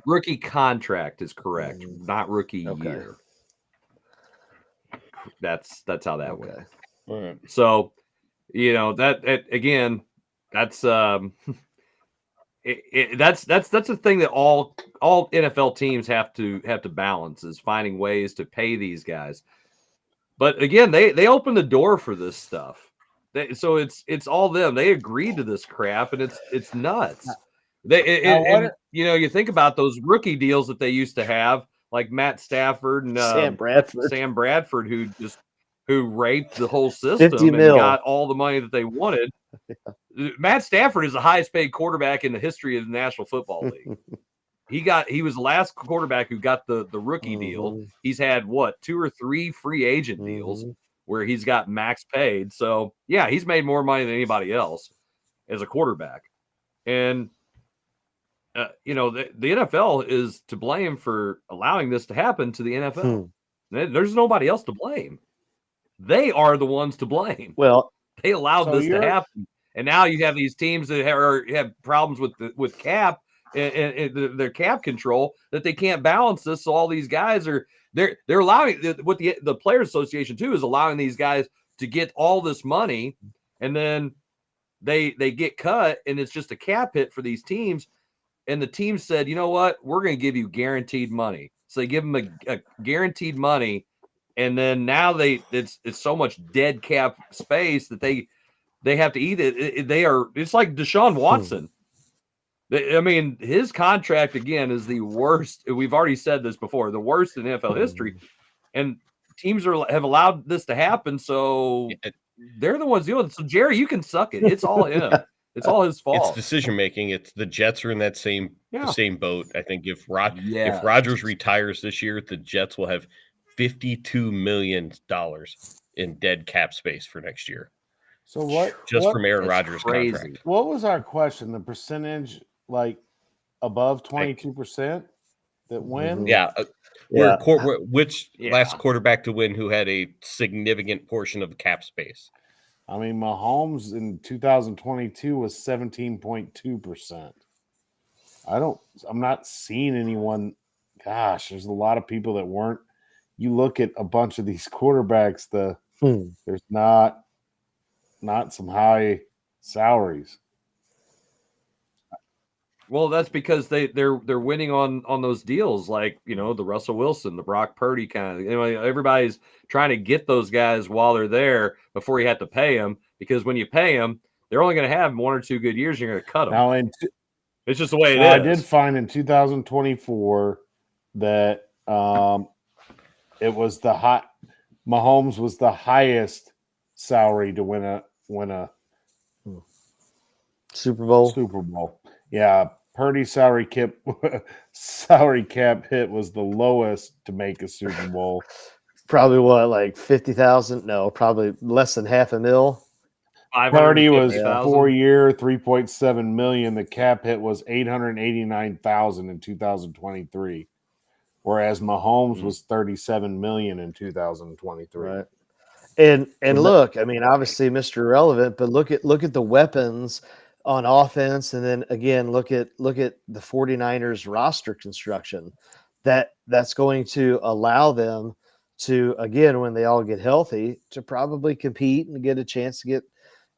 S2: rookie contract is correct, not rookie year. That's how that went.
S3: Right.
S2: So, you know that again, that's that's the thing that all NFL teams have to balance is finding ways to pay these guys. But again, they open the door for this stuff. So it's all them. They agreed to this crap, and it's nuts. And you know, you think about those rookie deals that they used to have, like Matt Stafford and Sam Bradford, who raped the whole system and got all the money that they wanted. Matt Stafford is the highest paid quarterback in the history of the National Football League. He was the last quarterback who got the rookie deal. He's had 2 or 3 free agent deals where he's got max paid. So yeah, he's made more money than anybody else as a quarterback. And you know, the NFL is to blame for allowing this to happen to the NFL. There's nobody else to blame. They are the ones to blame.
S5: Well,
S2: they allowed this to happen, and now you have these teams that have problems with cap and their cap control that they can't balance this. So all these guys they're allowing what the Players Association too is allowing these guys to get all this money, and then they get cut, and it's just a cap hit for these teams. And the team said, you know what, we're going to give you guaranteed money. So they give them a guaranteed money. And then now it's so much dead cap space that they have to eat it. It's like Deshaun Watson. I mean, his contract again is the worst. We've already said this before, the worst in NFL history. And teams have allowed this to happen. So they're the ones dealing with it. So Jerry, you can suck it. It's all him. It's all his fault.
S3: It's decision making. It's the Jets are in that same boat. I think if Rodgers retires this year, the Jets will have $52 million in dead cap space for next year.
S4: So what?
S3: From Aaron Rodgers' contract.
S4: What was our question? The percentage, like above 22% that win?
S3: Yeah. Which last quarterback to win who had a significant portion of cap space?
S4: I mean, Mahomes in 2022 was 17.2%. I'm not seeing anyone gosh, there's a lot of people that weren't. You look at a bunch of these quarterbacks, there's not some high salaries.
S2: Well, that's because they're winning on those deals, like, you know, the Russell Wilson, the Brock Purdy kind of. You know, everybody's trying to get those guys while they're there before you have to pay them, because when you pay them, they're only going to have 1 or 2 good years. You're going to cut them.
S4: Now,
S2: it's just the way it is.
S4: I did find in 2024 that it was Mahomes was the highest salary to win a
S5: Super Bowl.
S4: Super Bowl. Yeah, Purdy's salary cap hit was the lowest to make a Super Bowl.
S5: Probably what, like 50,000? No, probably less than $500,000.
S4: Purdy was 4-year, $3.7 million. The cap hit was $889,000 in 2023, whereas Mahomes was $37 million in 2023.
S5: Right. And look, I mean, obviously Mr. Irrelevant, but look at the weapons on offense, and then again look at the 49ers roster construction. That's going to allow them to, again, when they all get healthy, to probably compete and get a chance to get,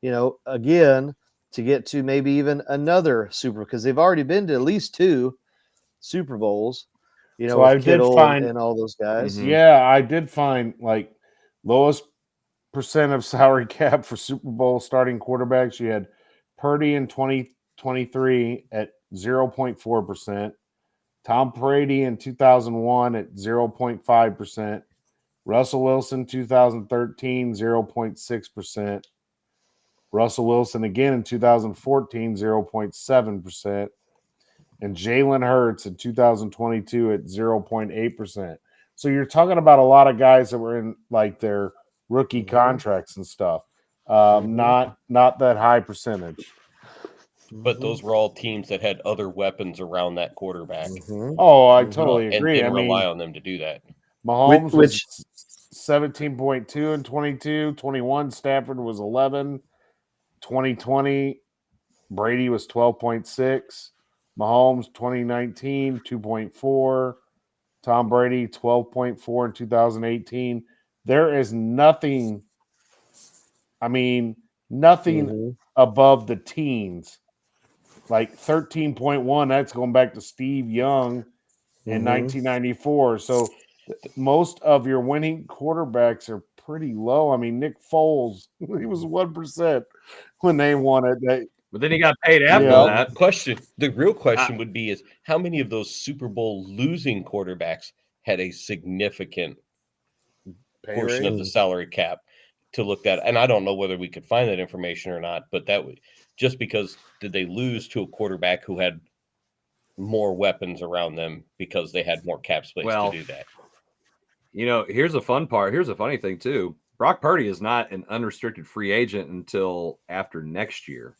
S5: you know, again, to get to maybe even another Super, because they've already been to at least 2 Super Bowls, you know,
S4: so
S5: with
S4: I
S5: Kittle
S4: did find,
S5: and all those guys.
S4: Yeah, I did find like lowest percent of salary cap for Super Bowl starting quarterbacks. You had Purdy in 2023 at 0.4%, Tom Brady in 2001 at 0.5%, Russell Wilson 2013 0.6%, Russell Wilson again in 2014 0.7%, and Jalen Hurts in 2022 at 0.8%. So you're talking about a lot of guys that were in like their rookie contracts and stuff. Not that high percentage.
S3: But those were all teams that had other weapons around that quarterback.
S4: Oh, I totally agree.
S3: And rely on them to do that.
S4: Mahomes was 17.2 in 22, 21. Stafford was 11. 2020, Brady was 12.6. Mahomes 2019, 2.4. Tom Brady 12.4 in 2018. There is nothing. I mean, nothing above the teens. Like 13.1, that's going back to Steve Young in 1994. So most of your winning quarterbacks are pretty low. I mean, Nick Foles, he was 1% when they won it.
S2: But then he got paid after that.
S3: The real question would be is how many of those Super Bowl losing quarterbacks had a significant portion of the salary cap to look at? And I don't know whether we could find that information or not, but that would just because did they lose to a quarterback who had more weapons around them because they had more cap space to do that?
S2: You know, here's a fun part. Here's a funny thing too. Brock Purdy is not an unrestricted free agent until after next year.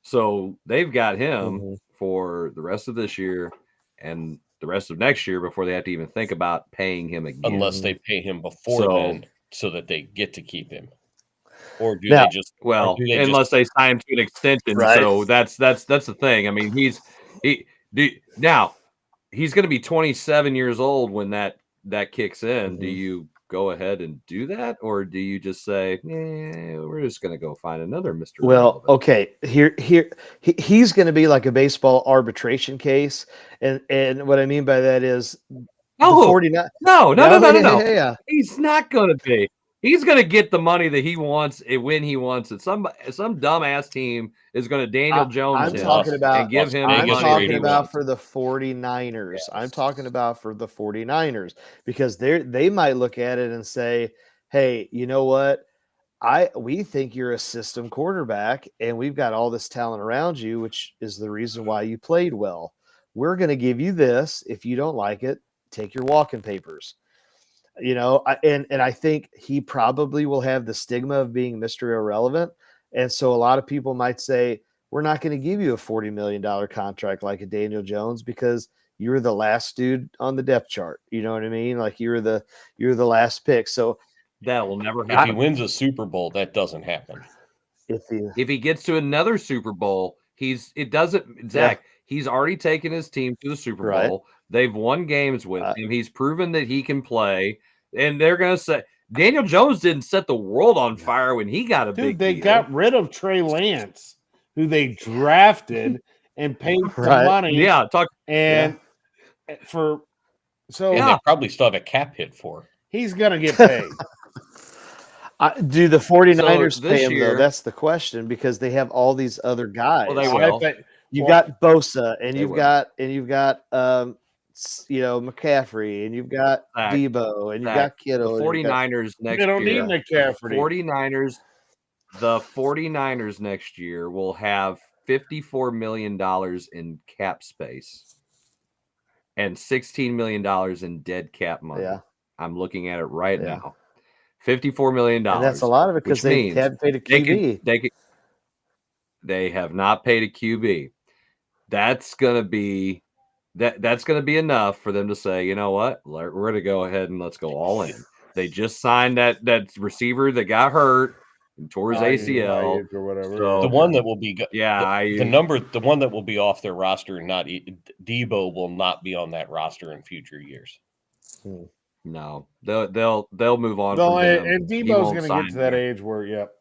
S2: So they've got him for the rest of this year and the rest of next year before they have to even think about paying him again.
S3: Unless they pay him before then so that they get to keep him. Or do they just
S2: unless they sign him to an extension.
S5: Right.
S2: So that's the thing. I mean, now he's going to be 27 years old when that kicks in. Do you go ahead and do that, or do you just say, we're just going to go find another Mr.
S5: Well,
S2: Relevant?
S5: okay, he's going to be like a baseball arbitration case, and what I mean by that is
S2: No,
S5: 49.
S2: No.
S5: Yeah.
S2: He's not going to be. He's going to get the money that he wants when he wants it. Some dumbass team is going to Daniel Jones
S5: I'm talking about,
S2: and give him
S5: I'm
S2: the money
S5: talking
S2: he
S5: about
S2: wants.
S5: for the 49ers. Yes. I'm talking about for the 49ers because they might look at it and say, hey, you know what? We think you're a system quarterback and we've got all this talent around you, which is the reason why you played well. We're going to give you this. If you don't like it, take your walking papers. You know, and I think he probably will have the stigma of being Mr. Irrelevant. And so a lot of people might say, we're not going to give you a $40 million contract like a Daniel Jones because you're the last dude on the depth chart. You know what I mean? Like you're the last pick. So
S2: that will never happen.
S3: If he wins a Super Bowl, that doesn't happen.
S2: If he gets to another Super Bowl, Zach, He's already taken his team to the Super
S5: Right.
S2: Bowl. They've won games with him. He's proven that he can play. And they're going to say Daniel Jones didn't set the world on fire when he got a big
S4: They
S2: deal.
S4: got rid of Trey Lance, who they drafted and paid some money.
S2: Yeah,
S4: and for so
S3: And they probably still have a cap hit for.
S4: He's gonna get paid.
S5: Do the 49ers
S2: So
S5: pay him
S2: year,
S5: though? That's the question, because they have all these other guys.
S2: Well, they will.
S5: You got Bosa, and you've got McCaffrey, and you've got Debo, and you've got Kittle.
S2: The 49ers next
S4: They don't
S2: year.
S4: need McCaffrey.
S2: The 49ers next year will have $54 million in cap space and $16 million in dead cap money.
S5: Yeah.
S2: I'm looking at it right now. $54 million.
S5: And that's a lot of it because they haven't paid a QB.
S2: They have not paid a QB. That's gonna be enough for them to say, you know what, we're gonna go ahead and let's go all in. They just signed that receiver that got hurt and tore his ACL
S4: or whatever.
S2: So,
S3: The one that will be
S2: the
S3: one that will be off their roster, not Debo, will not be on that roster in future years.
S2: No, they'll move on.
S4: And Debo's going to get to that age where, yep,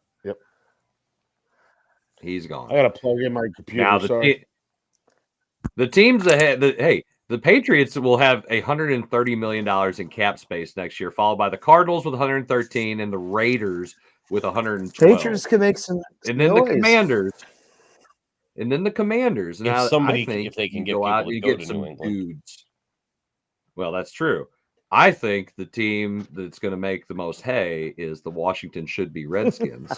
S2: he's gone.
S4: I got to plug in my computer.
S2: Now the teams ahead. The Patriots will have $130 million in cap space next year, followed by the Cardinals with 113 and the Raiders with 112.
S5: Patriots can make some
S2: and then
S5: noise.
S2: the Commanders. And then the Commanders. Now,
S3: If they can get
S2: go out, you get some dudes. Well, that's true. I think the team that's going to make the most hay is the Washington should be Redskins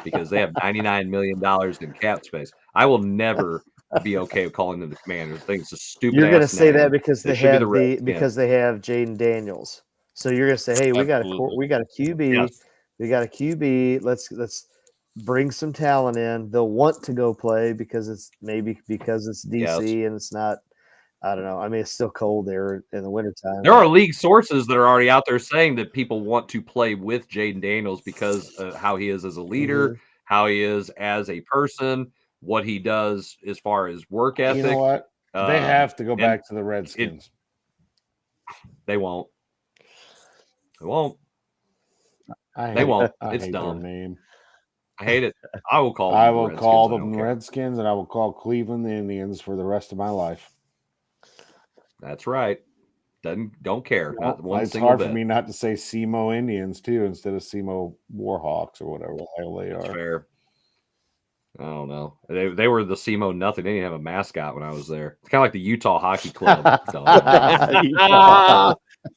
S2: because they have $99 million in cap space. I will never be okay with calling them the Commanders. I think it's a stupid.
S5: You're going to say
S2: name.
S5: that because they
S2: should
S5: have
S2: be
S5: because they have Jaden Daniels. So you're going to say, hey, we got a QB.
S2: Yes.
S5: We got a QB. Let's bring some talent in. They'll want to go play because it's DC and it's not. I don't know. I mean, it's still cold there in the wintertime.
S2: There are league sources that are already out there saying that people want to play with Jaden Daniels because of how he is as a leader, how he is as a person, what he does as far as work ethic.
S4: You know what? They have to go back to the Redskins.
S2: They won't. They won't.
S4: They
S2: won't.
S4: I
S2: It's
S4: hate
S2: dumb.
S4: their name.
S2: I hate it. I will call
S4: them Redskins, and I will call Cleveland the Indians for the rest of my life.
S2: That's right. Don't care.
S4: Well,
S2: not one
S4: it's
S2: single
S4: hard
S2: bit.
S4: for me not to say SEMO Indians too instead of SEMO Warhawks or whatever the hell they
S2: That's
S4: are.
S2: fair. I don't know. They were the SEMO nothing. They didn't have a mascot when I was there. It's kind of like the Utah Hockey Club.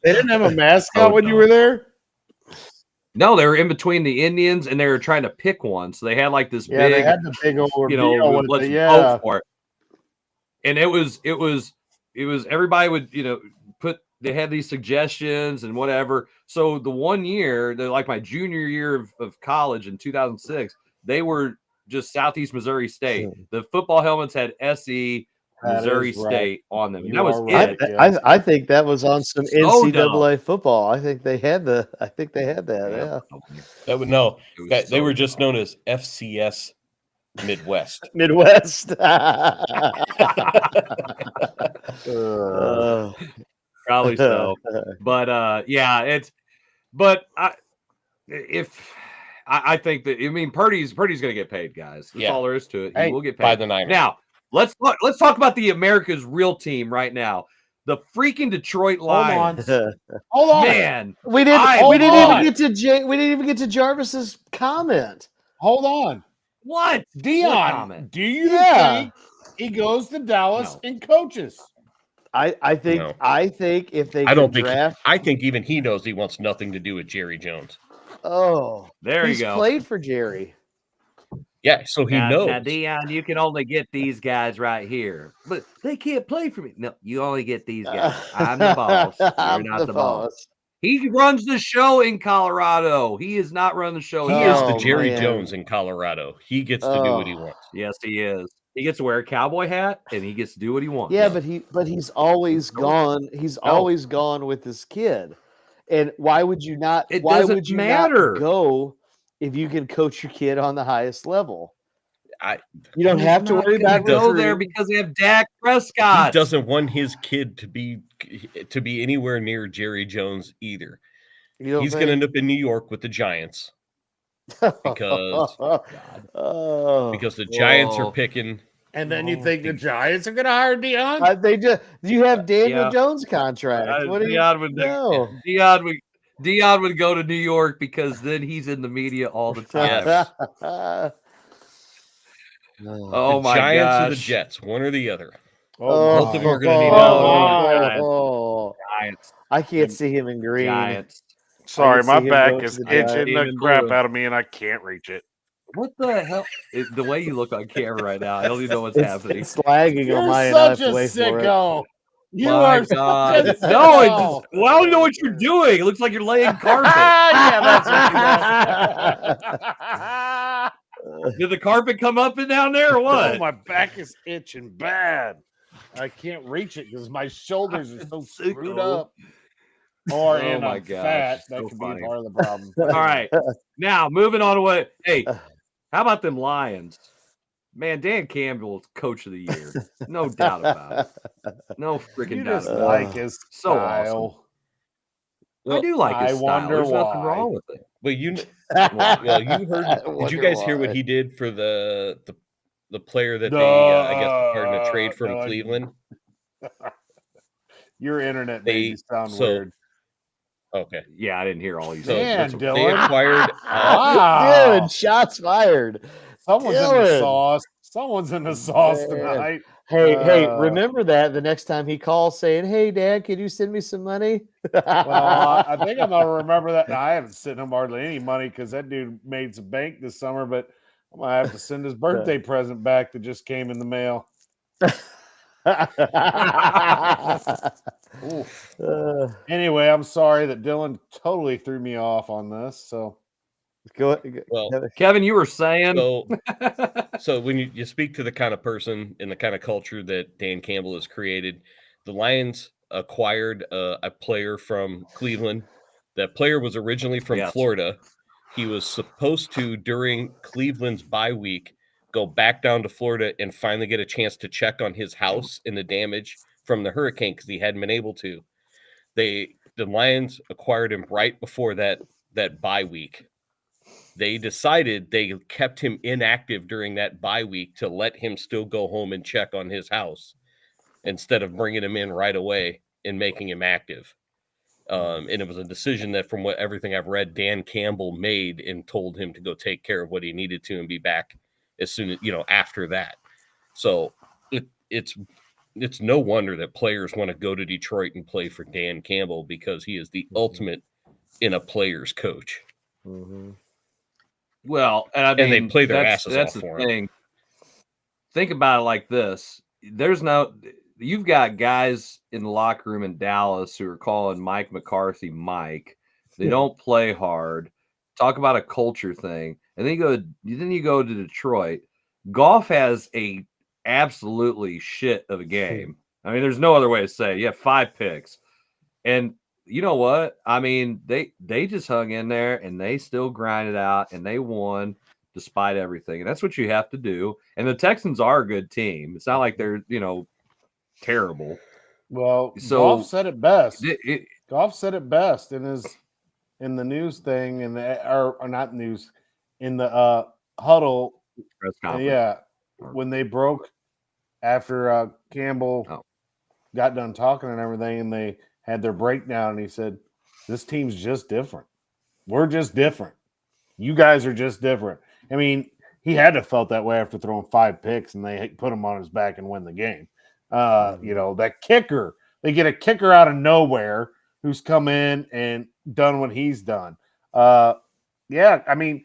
S4: They didn't have a mascot when you were there?
S2: No, they were in between the Indians and they were trying to pick one. So they had like this big,
S4: they had the big old
S2: let's vote for it. And it was everybody would, they had these suggestions and whatever. So the one year, like my junior year of college in 2006, they were just Southeast Missouri State. The football helmets had SE Missouri State on them. And that was it.
S5: I think that was on some NCAA football. I think they had that. Yeah.
S3: That would they were just known as FCS Midwest.
S2: Probably so. But I think that Purdy's going to get paid, guys. That's all there is to it. He will get paid
S3: by the Niners.
S2: Now, let's talk about the America's real team right now. The freaking Detroit Lions.
S4: Hold on.
S2: Man.
S5: We didn't even get to Jarvis's comment.
S4: Hold on.
S2: What?
S4: Dion, do you think he goes to Dallas and coaches?
S5: I think if they draft,
S3: I think even he knows he wants nothing to do with Jerry Jones.
S5: Oh,
S2: there
S5: he's
S2: you go.
S5: Played for Jerry.
S3: Yeah, so he knows.
S2: Now, Dion, you can only get these guys right here, but they can't play for me. No, you only get these guys. I'm the boss. You're not the boss. He runs the show in Colorado. He is not running the show.
S3: He is the Jerry Jones in Colorado. He gets to do what he wants.
S2: Yes, he is. He gets to wear a cowboy hat and he gets to do what he wants.
S5: Yeah, but he's always gone. He's always gone with this kid. And why would you not?
S2: It
S5: why
S2: doesn't
S5: would you
S2: matter.
S5: not go if you can coach your kid on the highest level? You don't have to worry about
S2: go there because they have Dak Prescott.
S3: He doesn't want his kid to be anywhere near Jerry Jones either. He's going to end up in New York with the Giants because the Giants are picking.
S4: And then you think the Giants are going to hire Deion?
S5: You have Daniel Jones contract. What do you know?
S2: Deion would go to New York because then he's in the media all the time.
S3: Oh my Giants or the Jets, one or the other.
S2: Both of them are going to need
S5: Giants. I can't see him in green.
S4: Giants. Sorry, my back is itching the crap out of me, and I can't reach it.
S2: What the hell? The way you look on camera right now, I don't even know what's happening.
S5: It's lagging on my
S4: end. You're such a sicko. You are
S2: God. No, I don't know what you're doing. It looks like you're laying carpet.
S4: Yeah, that's what
S2: Did the carpet come up and down there or what?
S4: Oh, my back is itching bad. I can't reach it because my shoulders are so screwed up. Or I'm fat. That could be part of the problem.
S2: All right. Now, moving on to what? Hey, how about them Lions? Man, Dan Campbell is coach of the year. No doubt about it. No freaking doubt about it.
S4: Like his style.
S2: Awesome. I do like his style. There's nothing wrong with it.
S3: But you heard? Did you guys hear what he did for the player that they I guess started to trade from Cleveland?
S4: Your internet made you sound weird.
S3: Okay.
S2: Yeah, I didn't hear all you said.
S3: So they acquired.
S5: Dude, shots fired.
S4: Someone's in the sauce. Someone's in the sauce tonight.
S5: Hey, remember that the next time he calls saying, "Hey, Dad, can you send me some money?"
S4: Well, I think I'm gonna remember that. Now, I haven't sent him hardly any money because that dude made some bank this summer, but I'm gonna have to send his birthday present back that just came in the mail. Anyway, I'm sorry that Dylan totally threw me off on this. So,
S5: well,
S2: Kevin, you were saying
S3: so when you speak to the kind of person and the kind of culture that Dan Campbell has created, the Lions acquired a player from Cleveland. That player was originally from Florida. He was supposed to, during Cleveland's bye week, go back down to Florida and finally get a chance to check on his house and the damage from the hurricane because he hadn't been able to. The Lions acquired him right before that bye week. They decided they kept him inactive during that bye week to let him still go home and check on his house instead of bringing him in right away and making him active. And it was a decision that, from everything I've read, Dan Campbell made and told him to go take care of what he needed to and be back as soon as, after that. So it's no wonder that players want to go to Detroit and play for Dan Campbell because he is the ultimate in a player's coach.
S5: Mm-hmm.
S2: Well, and I mean,
S3: they play their asses off for him.
S2: Think about it like this. You've got guys in the locker room in Dallas who are calling Mike McCarthy Mike. They don't play hard. Talk about a culture thing. And then you go to Detroit. Goff has a absolutely shit of a game. I mean, there's no other way to say it. You have 5 picks. And you know what? I mean, they just hung in there and they still grinded out and they won despite everything. And that's what you have to do. And the Texans are a good team. It's not like they're, terrible.
S4: Well, Goff said it best. Goff said it best in the news thing or not news in the huddle
S2: press conference.
S4: When they broke after Campbell got done talking and everything, and they had their breakdown, and he said, "This team's just different. We're just different. You guys are just different." I mean, he had to have felt that way after throwing 5 picks, and they put him on his back and win the game. That kicker, they get a kicker out of nowhere who's come in and done what he's done. I mean,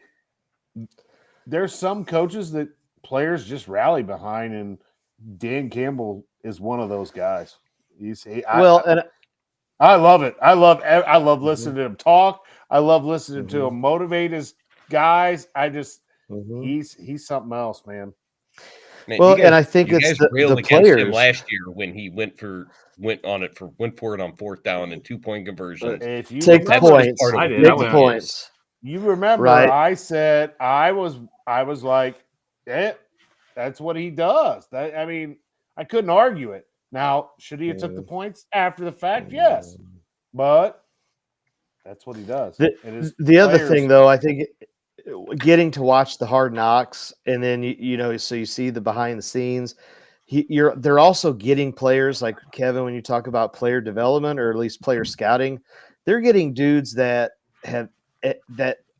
S4: there's some coaches that players just rally behind, and Dan Campbell is one of those guys. I love it. I love listening to him talk. I love listening to him motivate his guys. He's something else, man.
S5: And I think it's the players.
S3: Him last year when he went for it on 4th down and 2-point conversion.
S5: Take the points. Take the points.
S4: You remember?
S5: Right.
S4: I said I was like, That's what he does. I mean, I couldn't argue it. Now, should he have took the points after the fact? Yes, but that's what he does.
S5: The other thing, though, I think getting to watch the Hard Knocks, and then so you see the behind the scenes. They're also getting players like Kevin. When you talk about player development or at least player scouting, they're getting dudes that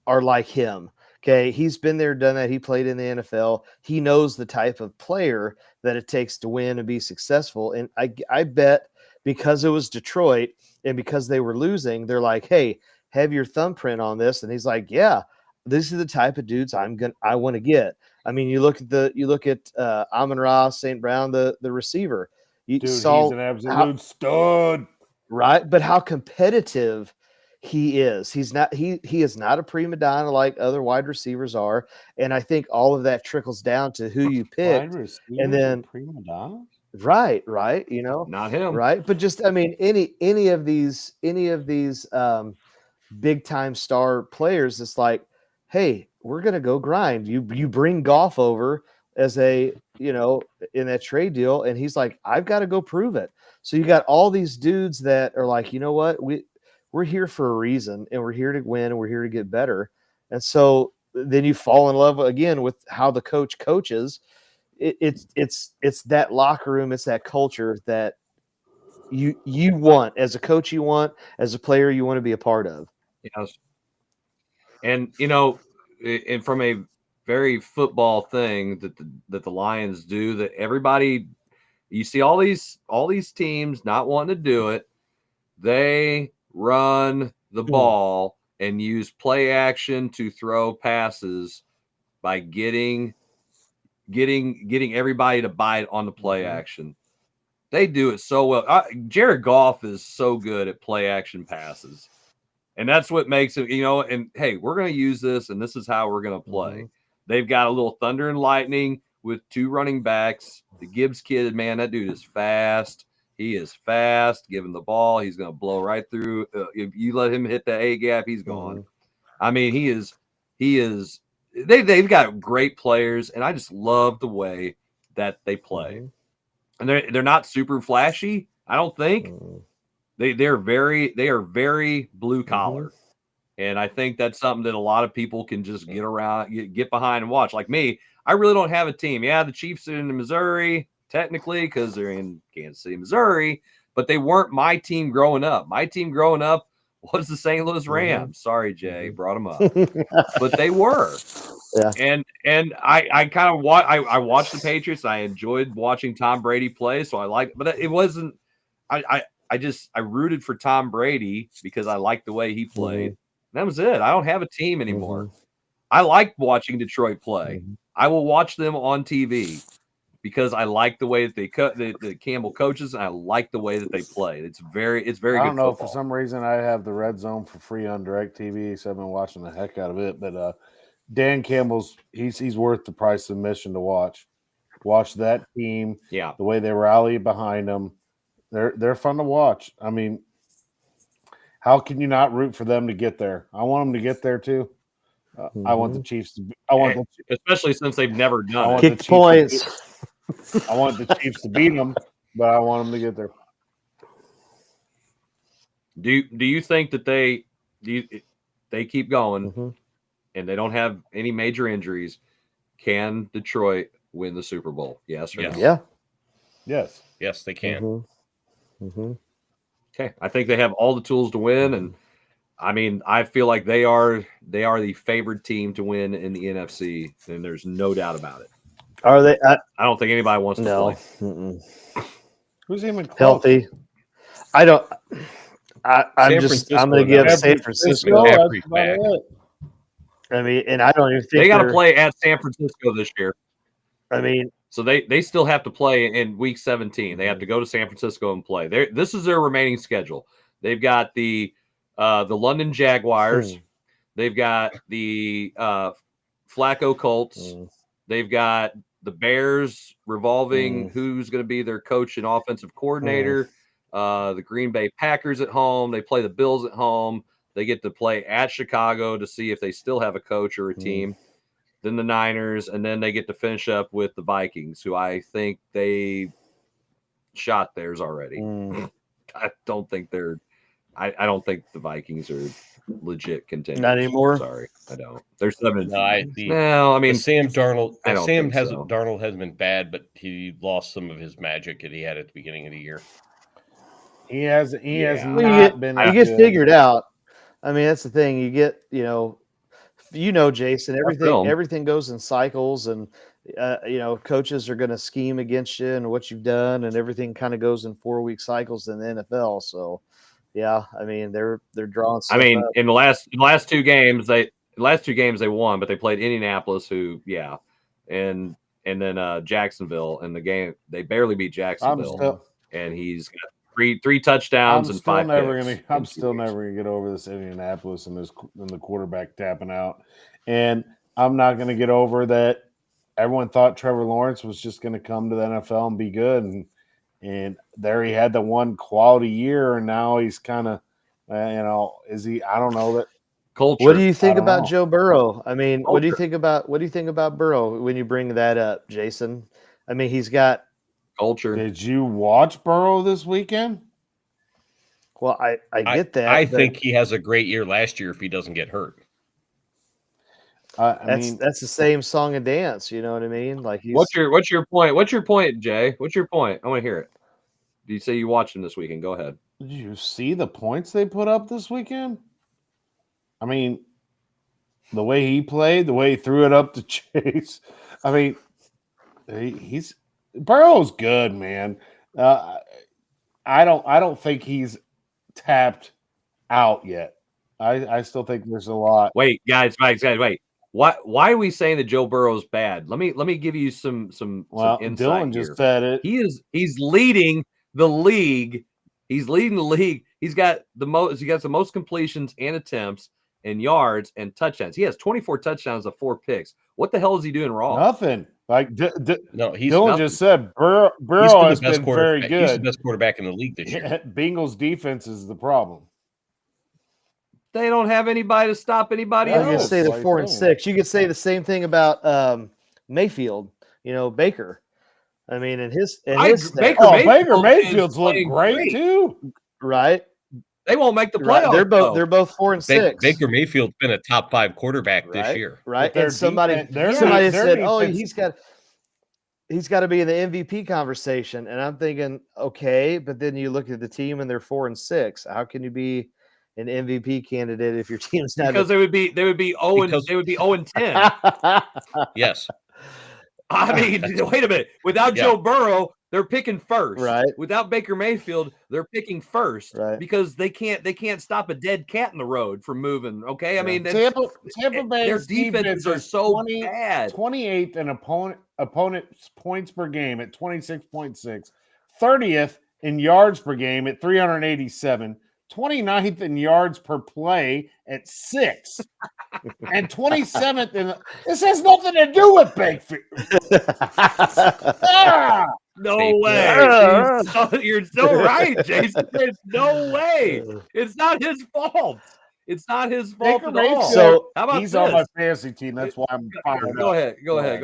S5: are like him. Okay, he's been there, done that. He played in the NFL. He knows the type of player that it takes to win and be successful. And I bet because it was Detroit and because they were losing, they're like, "Hey, have your thumbprint on this." And he's like, "Yeah, this is the type of dudes I want to get." I mean, you look at Amon-Ra St. Brown, the receiver.
S4: Dude, he's an absolute stud,
S5: right? But how competitive he is. He is not a prima donna like other wide receivers are, and I think all of that trickles down to who you pick. And then
S4: prima donna,
S5: right?
S2: Not him,
S5: right? But just any of these big time star players, it's like, hey, we're gonna go grind. You bring Goff over as in that trade deal, and he's like, I've got to go prove it. So you got all these dudes that are like, you know what, we're here for a reason, and we're here to win, and we're here to get better. And so then you fall in love again with how the coach coaches. It's that locker room, it's that culture that you want as a coach, you want as a player, you want to be a part of.
S2: Yes. And and from a very football thing that the Lions do, that everybody, you see all these teams not wanting to do it, they run the ball and use play action to throw passes by getting everybody to bite on the play action. They do it so well. Jared Goff is so good at play action passes. And that's what makes it, and hey, we're going to use this, and this is how we're going to play. They've got a little thunder and lightning with two running backs. The Gibbs kid, man, that dude is fast. He is fast. Give him the ball, he's going to blow right through. If you let him hit the A gap, he's gone. I mean, he is. They've got great players, and I just love the way that they play. And they're not super flashy, I don't think. They are very blue collar. And I think that's something that a lot of people can just get around, get behind and watch. Like me, I really don't have a team. Yeah, the Chiefs are in Missouri, technically, because they're in Kansas City, Missouri, but they weren't my team growing up. My team growing up was the St. Louis Rams. Sorry, Jay, brought them up. But they were. Yeah. And I kind of I watched the Patriots. I enjoyed watching Tom Brady play, so I liked, but it wasn't I rooted for Tom Brady because I liked the way he played. That was it. I don't have a team anymore. I like watching Detroit play. I will watch them on TV because I like the way that the Campbell coaches, and I like the way that they play. It's very good.
S4: I don't know,
S2: football.
S4: for some reason I have the Red Zone for free on DirecTV, so I've been watching the heck out of it. But Dan Campbell's he's worth the price of admission to watch. Watch that team.
S2: Yeah,
S4: the way they rally behind them. They're fun to watch. I mean, how can you not root for them to get there? I want them to get there too. I want the Chiefs to.
S2: Especially since they've never done it.
S5: Kick points.
S4: I want the Chiefs to beat them, but I want them to get there.
S2: Do you think that they keep going and they don't have any major injuries? Can Detroit win the Super Bowl? Yes or no?
S5: Yeah.
S4: Yes,
S3: they can.
S2: Okay, I think they have all the tools to win, and I mean, I feel like they are the favored team to win in the NFC, and there's no doubt about it.
S5: Are they?
S2: I don't think anybody wants to play.
S4: Who's even close?
S5: Healthy? I don't. I'm going to give San Francisco. I mean, and I don't even think
S2: they got to play at San Francisco this year.
S5: I mean,
S2: so they still have to play in week 17. They have to go to San Francisco and play. This is their remaining schedule. They've got the London Jaguars. They've got the Flacco Colts. They've got the Bears revolving who's going to be their coach and offensive coordinator. The Green Bay Packers at home. They play the Bills at home. They get to play at Chicago to see if they still have a coach or a team. then the Niners, and then they get to finish up with the Vikings, who I think they shot theirs already. I don't think they're. I don't think the Vikings are legit contenders.
S5: Not anymore.
S2: Sorry, I don't. They're 7.
S3: No, I
S2: mean
S3: Sam Darnold.
S2: I don't
S3: Sam
S2: think
S3: hasn't.
S2: so.
S3: Darnold hasn't been bad, but he lost some of his magic that he had at the beginning of the year.
S4: He has not been.
S5: You get figured out. I mean, that's the thing. You get, Jason. Everything goes in cycles, and coaches are going to scheme against you and what you've done, and everything kind of goes in 4-week cycles in the NFL. So, yeah, I mean, they're drawing.
S2: I mean,
S5: up.
S2: in the last 2 games, they won, but they played Indianapolis, who and then Jacksonville in the game. They barely beat Jacksonville, and he's got three touchdowns and 5 picks.
S4: I'm still never gonna get over this Indianapolis and the quarterback tapping out, and I'm not gonna get over that. Everyone thought Trevor Lawrence was just gonna come to the NFL and be good, and there he had the one quality year, and now he's kind of, is he? I don't know that.
S2: Culture.
S5: What do you think about Joe Burrow? I mean,
S2: Culture.
S5: what do you think about Burrow when you bring that up, Jason? I mean, he's got
S2: culture.
S4: Did you watch Burrow this weekend?
S5: Well, I get that.
S3: I think he has a great year last year if he doesn't get hurt.
S5: That's the same song and dance. You know what I mean? Like,
S2: what's your point? What's your point, Jay? What's your point? I want to hear it. Do you say you watched him this weekend? Go ahead.
S4: Did you see the points they put up this weekend? I mean, the way he played, the way he threw it up to Chase. I mean, Burrow's good, man. I don't think he's tapped out yet. I still think there's a lot.
S2: Wait, guys, wait. Why are we saying that Joe Burrow's bad? Let me give you some insight.
S4: Dylan just said it.
S2: He's leading the league. He's leading the league. He's got the most completions and attempts and yards and touchdowns. He has 24 touchdowns of 4 picks. What the hell is he doing wrong?
S4: Nothing. Like Dylan just said, Burrow has been very good.
S3: He's the best quarterback in the league this year.
S4: Bengals defense is the problem.
S2: They don't have anybody to stop anybody else.
S5: You could say they're 4-6. You could say the same thing about Mayfield. Baker. I mean,
S4: Baker Mayfield's looked great too.
S5: Right.
S2: They won't make the playoffs.
S5: Right. They're both 4-6.
S3: Baker Mayfield's been a top 5 quarterback this year.
S5: Right. And somebody said, "Oh, he's got to be in the MVP conversation." And I'm thinking, okay, but then you look at the team and they're 4-6. How can you be an MVP candidate if your team's not?
S2: Because they would be 0-10.
S3: Yes.
S2: I mean, wait a minute. Without Joe Burrow, they're picking first.
S5: Right.
S2: Without Baker Mayfield, they're picking first.
S5: Right.
S2: Because they can't stop a dead cat in the road from moving. Okay. I mean,
S4: Tampa Bay's
S2: their defenses are so bad.
S4: 28th in opponent's points per game at 26.6, 30th in yards per game at 387, 29th in yards per play at 6, and 27th in. This has nothing to do with Baker.
S2: No way. You're so right, Jason. There's no way. It's not his fault. It's not his fault at all.
S4: So
S2: how about
S4: he's
S2: this?
S4: on my fantasy team. That's why I'm fired
S2: Go
S4: up.
S2: ahead. Go ahead.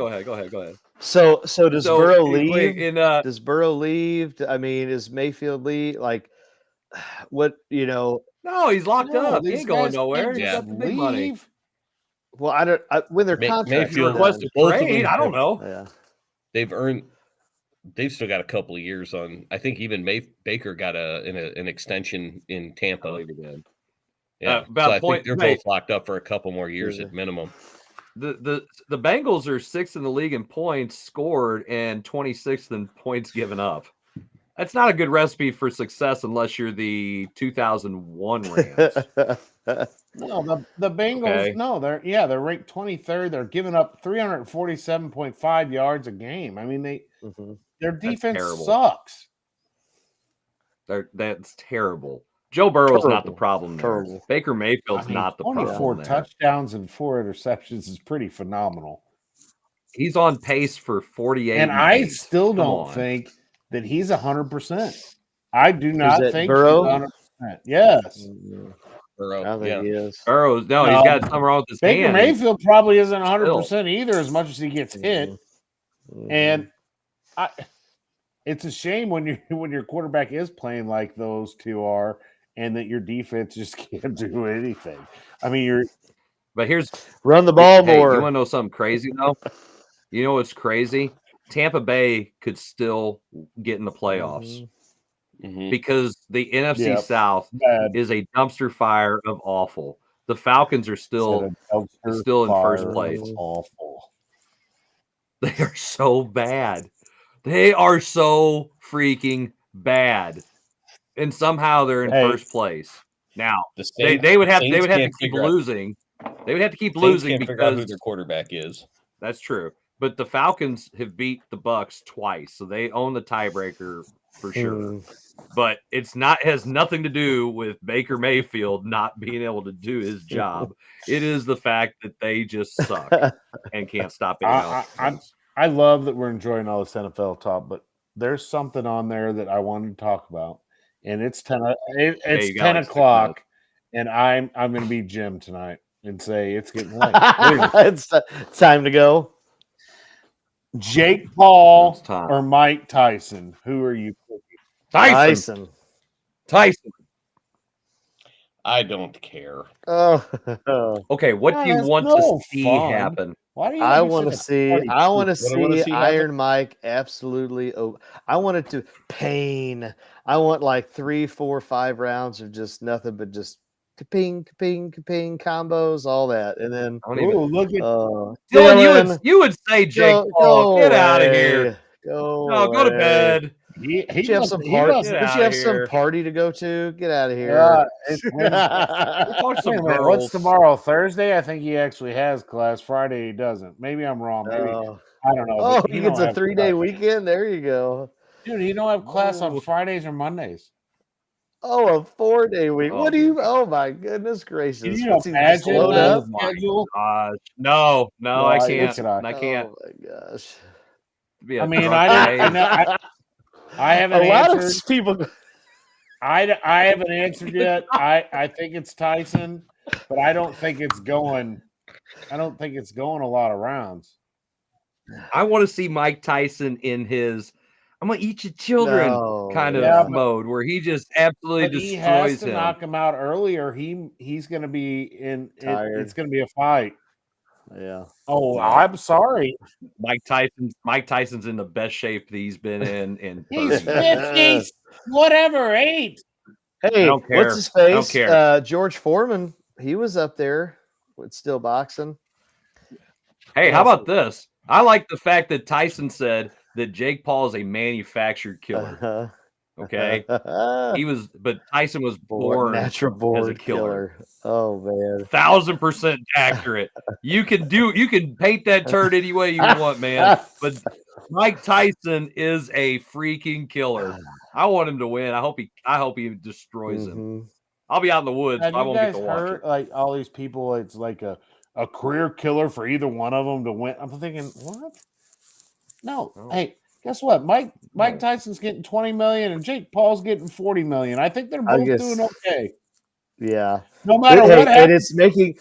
S5: So does Burrow leave?
S2: Does
S5: Burrow leave? I mean, is Mayfield leave? Like, what,
S2: No, he's locked up. He ain't going nowhere. He's got the big money.
S5: Well, when their contract
S2: requested trade, I don't know.
S5: Yeah.
S3: They've still got a couple of years on. I think even Baker got an extension in Tampa.
S2: I believe he did.
S3: Yeah, so I think they're both locked up for a couple more years at minimum.
S2: The Bengals are 6th in the league in points scored and 26th in points given up. That's not a good recipe for success unless you're the 2001 Rams.
S4: No, the Bengals. Okay. No, they're ranked 23rd. They're giving up 347.5 yards a game. I mean, their defense sucks.
S2: That's terrible. Joe Burrow's not the problem there. Baker Mayfield's not the problem.
S4: 24 touchdowns and 4 interceptions is pretty phenomenal.
S2: He's on pace for 48.
S4: And I still don't think that he's 100%. I do not think
S5: Burrow?
S4: he's 100%. Yes.
S3: Burrow.
S5: I think he is.
S2: Burrow, no, he's got something wrong with his
S4: Baker
S2: hand.
S4: Mayfield probably isn't 100% either, as much as he gets hit. And it's a shame when your quarterback is playing like those two are, and that your defense just can't do anything. I mean,
S2: But here's
S5: run the ball more.
S2: You want to know something crazy though? You know what's crazy? Tampa Bay could still get in the playoffs because the NFC South is a dumpster fire of awful. The Falcons are still in first place.
S4: Awful.
S2: They are so bad. They are so freaking bad, and somehow they're in first place. Now they would have to keep losing. They would have to keep losing because
S3: who their quarterback is.
S2: That's true. But the Falcons have beat the Bucs twice, so they own the tiebreaker for sure. But has nothing to do with Baker Mayfield not being able to do his job. It is the fact that they just suck and can't stop it.
S4: I love that we're enjoying all this NFL talk, but there's something on there that I wanted to talk about, and it's 10 o'clock, and I'm going to be Jim tonight and say it's getting late.
S5: It's time to go.
S4: Jake Paul or Mike Tyson? Who are you picking?
S5: Tyson.
S3: I don't care.
S2: Okay, what do you want to see happen?
S4: Why do you?
S5: I want to see. I want to see Iron Mike absolutely. I want it to pain. I want like 3, 4, 5 rounds of just nothing but just ping, ping, ping combos, all that, and then
S4: look at
S2: Dylan. You would say Jake Paul, get out of here. Go to bed.
S5: Did you have some party to go to? Get out of here.
S4: What's tomorrow? Thursday? I think he actually has class. Friday he doesn't. Maybe I'm wrong. Maybe I don't know.
S5: Oh, he gets a 3-day weekend. There you go,
S4: dude. He don't have class on Fridays or Mondays.
S5: Oh, a 4-day week. What do you? Oh my goodness gracious!
S4: Can you imagine that schedule?
S2: No, I can't. I can't.
S5: Oh my gosh!
S4: I mean, I haven't answered.
S5: People.
S4: I haven't answered yet. I think it's Tyson, but I don't think it's going. I don't think it's going a lot of rounds.
S2: I want to see Mike Tyson in his "I'm gonna eat your children" kind of mode, where he just absolutely destroys
S4: he has to
S2: him.
S4: Knock him out earlier. He's going to be in. It's going to be a fight.
S5: Yeah.
S4: Oh, I'm sorry.
S2: Mike Tyson's in the best shape that he's been in.
S4: He's 50, whatever, 8.
S5: Hey,
S2: I don't care.
S5: what's his face?
S2: I don't care.
S5: George Foreman. He was up there with still boxing.
S2: Hey, how about this? I like the fact that Tyson said that Jake Paul is a manufactured killer. Okay, but Tyson was born
S5: natural born
S2: as a killer.
S5: Oh man,
S2: 1,000% accurate. You can paint that turd any way you want, man. But Mike Tyson is a freaking killer. I want him to win. I hope he destroys him. I'll be out in the woods.
S4: Have
S2: I won't
S4: you
S2: get
S4: guys
S2: to watch
S4: heard
S2: it.
S4: like all these people? It's like a career killer for either one of them to win. I'm thinking, what? No. Hey, guess what? Mike Tyson's getting 20 million and Jake Paul's getting 40 million. I think they're both doing okay.
S5: Yeah.
S4: No matter what happens,
S5: and it's making.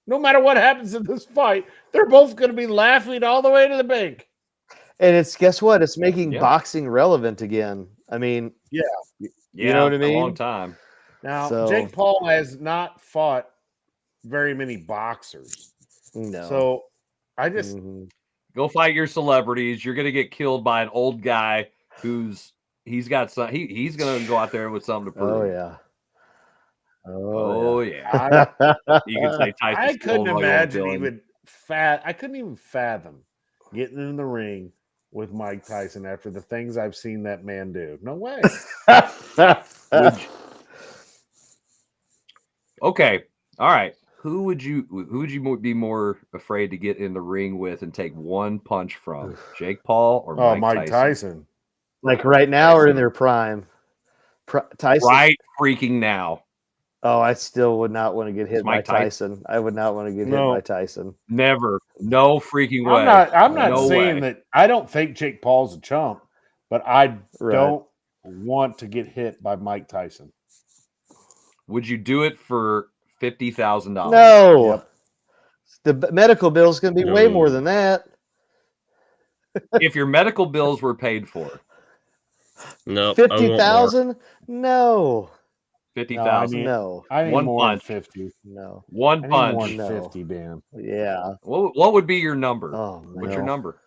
S4: No matter what happens in this fight, they're both going to be laughing all the way to the bank.
S5: And guess what? It's making boxing relevant again. I mean,
S4: yeah,
S5: you know what I mean.
S2: A long time.
S4: Now, Jake Paul has not fought very many boxers.
S5: No.
S4: So I just
S2: go fight your celebrities. You're gonna get killed by an old guy he's got some. He's gonna go out there with something to prove.
S5: Oh yeah.
S2: Oh yeah. You can say Tyson.
S4: I couldn't imagine I couldn't even fathom getting in the ring with Mike Tyson after the things I've seen that man do. No way.
S2: Okay. All right. Who would you be more afraid to get in the ring with and take one punch from? Jake Paul or Mike
S4: Tyson?
S5: Like right now or in their prime? Tyson.
S2: Right freaking now.
S5: Oh, I still would not want to get hit by Tyson. I would not want to get hit by Tyson.
S2: Never. No freaking way.
S4: I'm not saying that I don't think Jake Paul's a chump, but I don't want to get hit by Mike Tyson.
S2: would you do it for $50,000?
S5: No.
S4: Yep.
S5: The medical bill is going to be way more than that.
S2: If your medical bills were paid for.
S3: No,
S5: 50,000? No.
S2: 50,000.
S5: No.
S4: I need
S2: One
S4: more
S2: punch.
S4: than 50.
S5: No.
S2: One
S4: I need
S2: punch.
S4: more than
S5: No.
S4: 50, man.
S5: Yeah.
S2: What would be your number?
S5: Oh,
S2: What's your
S5: no.
S2: number?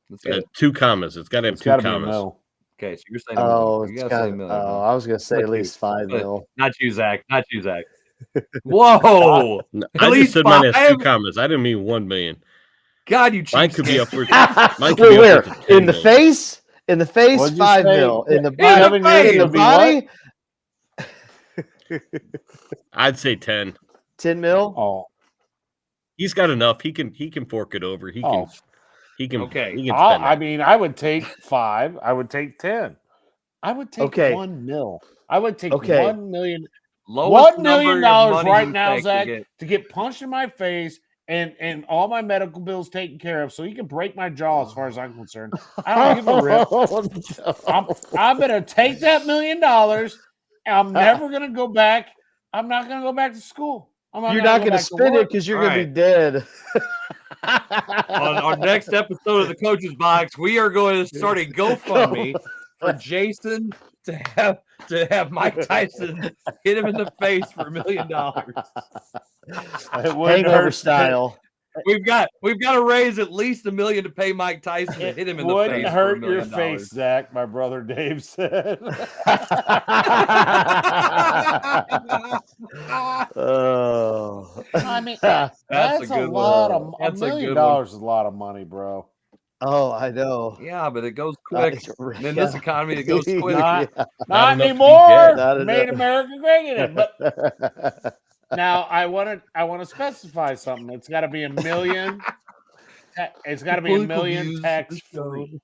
S2: Let's get it.
S3: 2 commas. It's got to have
S4: It's
S3: 2
S4: got to be a
S3: commas.
S4: no.
S2: Okay, so you're saying
S5: Oh,
S2: you
S5: it's
S2: gotta
S5: got.
S2: say a million.
S5: Oh,
S2: huh?
S5: I was going to say
S2: Not
S5: at least
S2: you.
S5: 5 mil.
S2: Not you, Zach. Not you, Zach. Whoa!
S3: No,
S2: At
S3: I just
S2: least
S3: said mine has 2
S2: 5?
S3: commas. I didn't mean 1 million.
S2: God, you
S3: Mine could be
S2: cheapskate.
S3: upwards. Mine could
S5: Wait,
S3: be
S5: where?
S3: upwards of 10
S5: In the
S3: million.
S5: face? In the face,
S4: What'd you
S5: 5
S4: say?
S5: mil. In the
S2: In
S5: body?
S2: the face.
S5: In the
S4: It'll be what?
S5: body?
S3: I'd say 10.
S5: 10 mil?
S4: Oh,
S3: He's got enough. He can fork it over. He can.
S2: Okay.
S3: He can spend
S4: I
S3: it.
S4: mean, I would take 5. I would take 10. I would take
S5: Okay.
S4: 1 mil. I would take
S5: Okay.
S4: 1 million.
S2: Lowest
S4: $1 million
S2: number of money
S4: right
S2: you
S4: now,
S2: think
S4: Zach,
S2: to get.
S4: to get punched in my face and all my medical bills taken care of, so you can break my jaw. As far as I'm concerned, I don't give a rip. I'm gonna take that $1 million. I'm never gonna go back. I'm not gonna go back to school.
S5: You're not going to spend it because you're going to be dead.
S2: On our next episode of the Coach's Box, we are going to start a GoFundMe for Jason to have Mike Tyson hit him in the face for $1 million.
S5: Hangover style.
S2: We've got to raise at least $1 million to pay Mike Tyson to hit him in the face.
S4: Wouldn't
S2: for
S4: hurt
S2: $1
S4: your
S2: million.
S4: face, Zach. My brother Dave said.
S5: Oh.
S4: I mean, that's
S2: a
S4: a
S2: good
S4: lot
S2: one.
S4: of
S2: That's
S4: $1
S2: a
S4: million
S2: good one.
S4: is a lot of money, bro.
S5: Oh, I know.
S2: Yeah, but it goes quick. In
S5: Yeah.
S2: this economy, it goes quick.
S4: Not
S3: enough to be
S4: anymore.
S5: dead.
S4: Made
S5: Not
S4: America great again. But now I want to specify something. It's got to be $1 million. It's got to be $1 million tax free.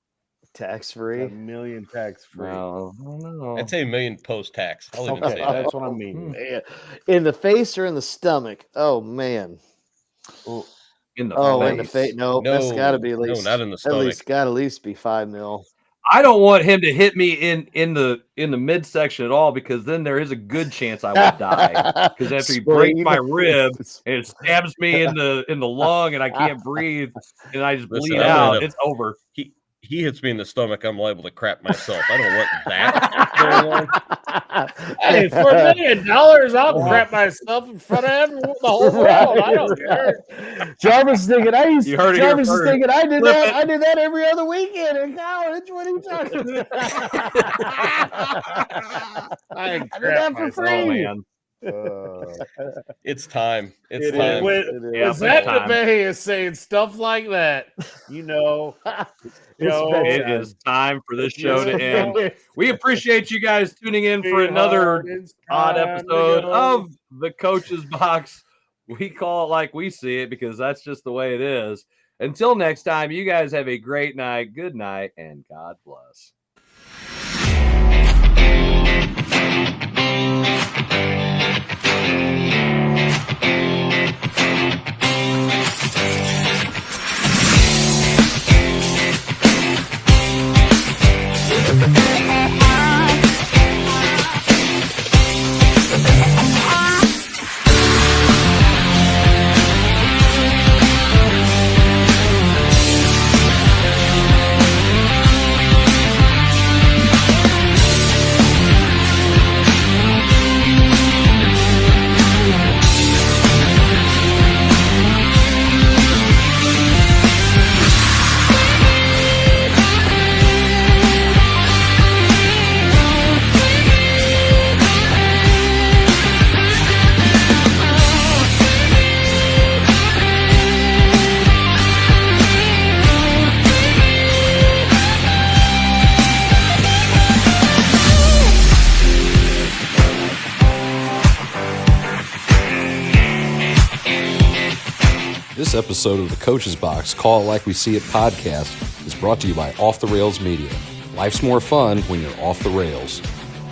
S5: Tax free.
S4: $1 million tax free.
S2: No.
S3: I'd say $1 million post tax. I'll even
S4: Okay,
S3: say that.
S4: that's what I mean.
S5: Man. In the face or in the stomach? Oh man.
S2: In the
S5: Oh,
S2: face.
S5: in the face. No, that's got to be at least.
S3: not in the
S5: At
S3: stomach.
S5: least got to at least be 5 mil.
S2: I don't want him to hit me in the midsection at all, because then there is a good chance I would die. Because after he breaks my rib and it stabs me in the lung and I can't breathe and I just bleed out, it's over.
S3: He hits me in the stomach, I'm liable to crap myself. I don't want that going on.
S4: Hey, for $1 million, I'll crap myself in front of everyone, the whole world. I don't care.
S5: Jarvis is thinking I used.
S2: You heard it here
S5: Jarvis is
S2: first.
S5: thinking I did
S2: Flip
S5: that.
S2: it.
S5: I did that every other weekend in college. What are you talking about?
S4: I
S5: did that for free.
S2: Oh, man.
S3: It's time. It's
S4: It
S3: time.
S4: is. When
S2: Yeah,
S4: Zach
S2: time.
S4: DeVay is saying stuff like that, you know,
S2: It is time for this show to end. We appreciate you guys tuning in for another odd episode of the Coach's Box. We call it like we see it because that's just the way it is. Until next time, you guys have a great night, good night, and God bless.
S13: This episode of the Coach's Box, Call It Like We See It podcast is brought to you by Off the Rails Media. Life's more fun when you're off the rails.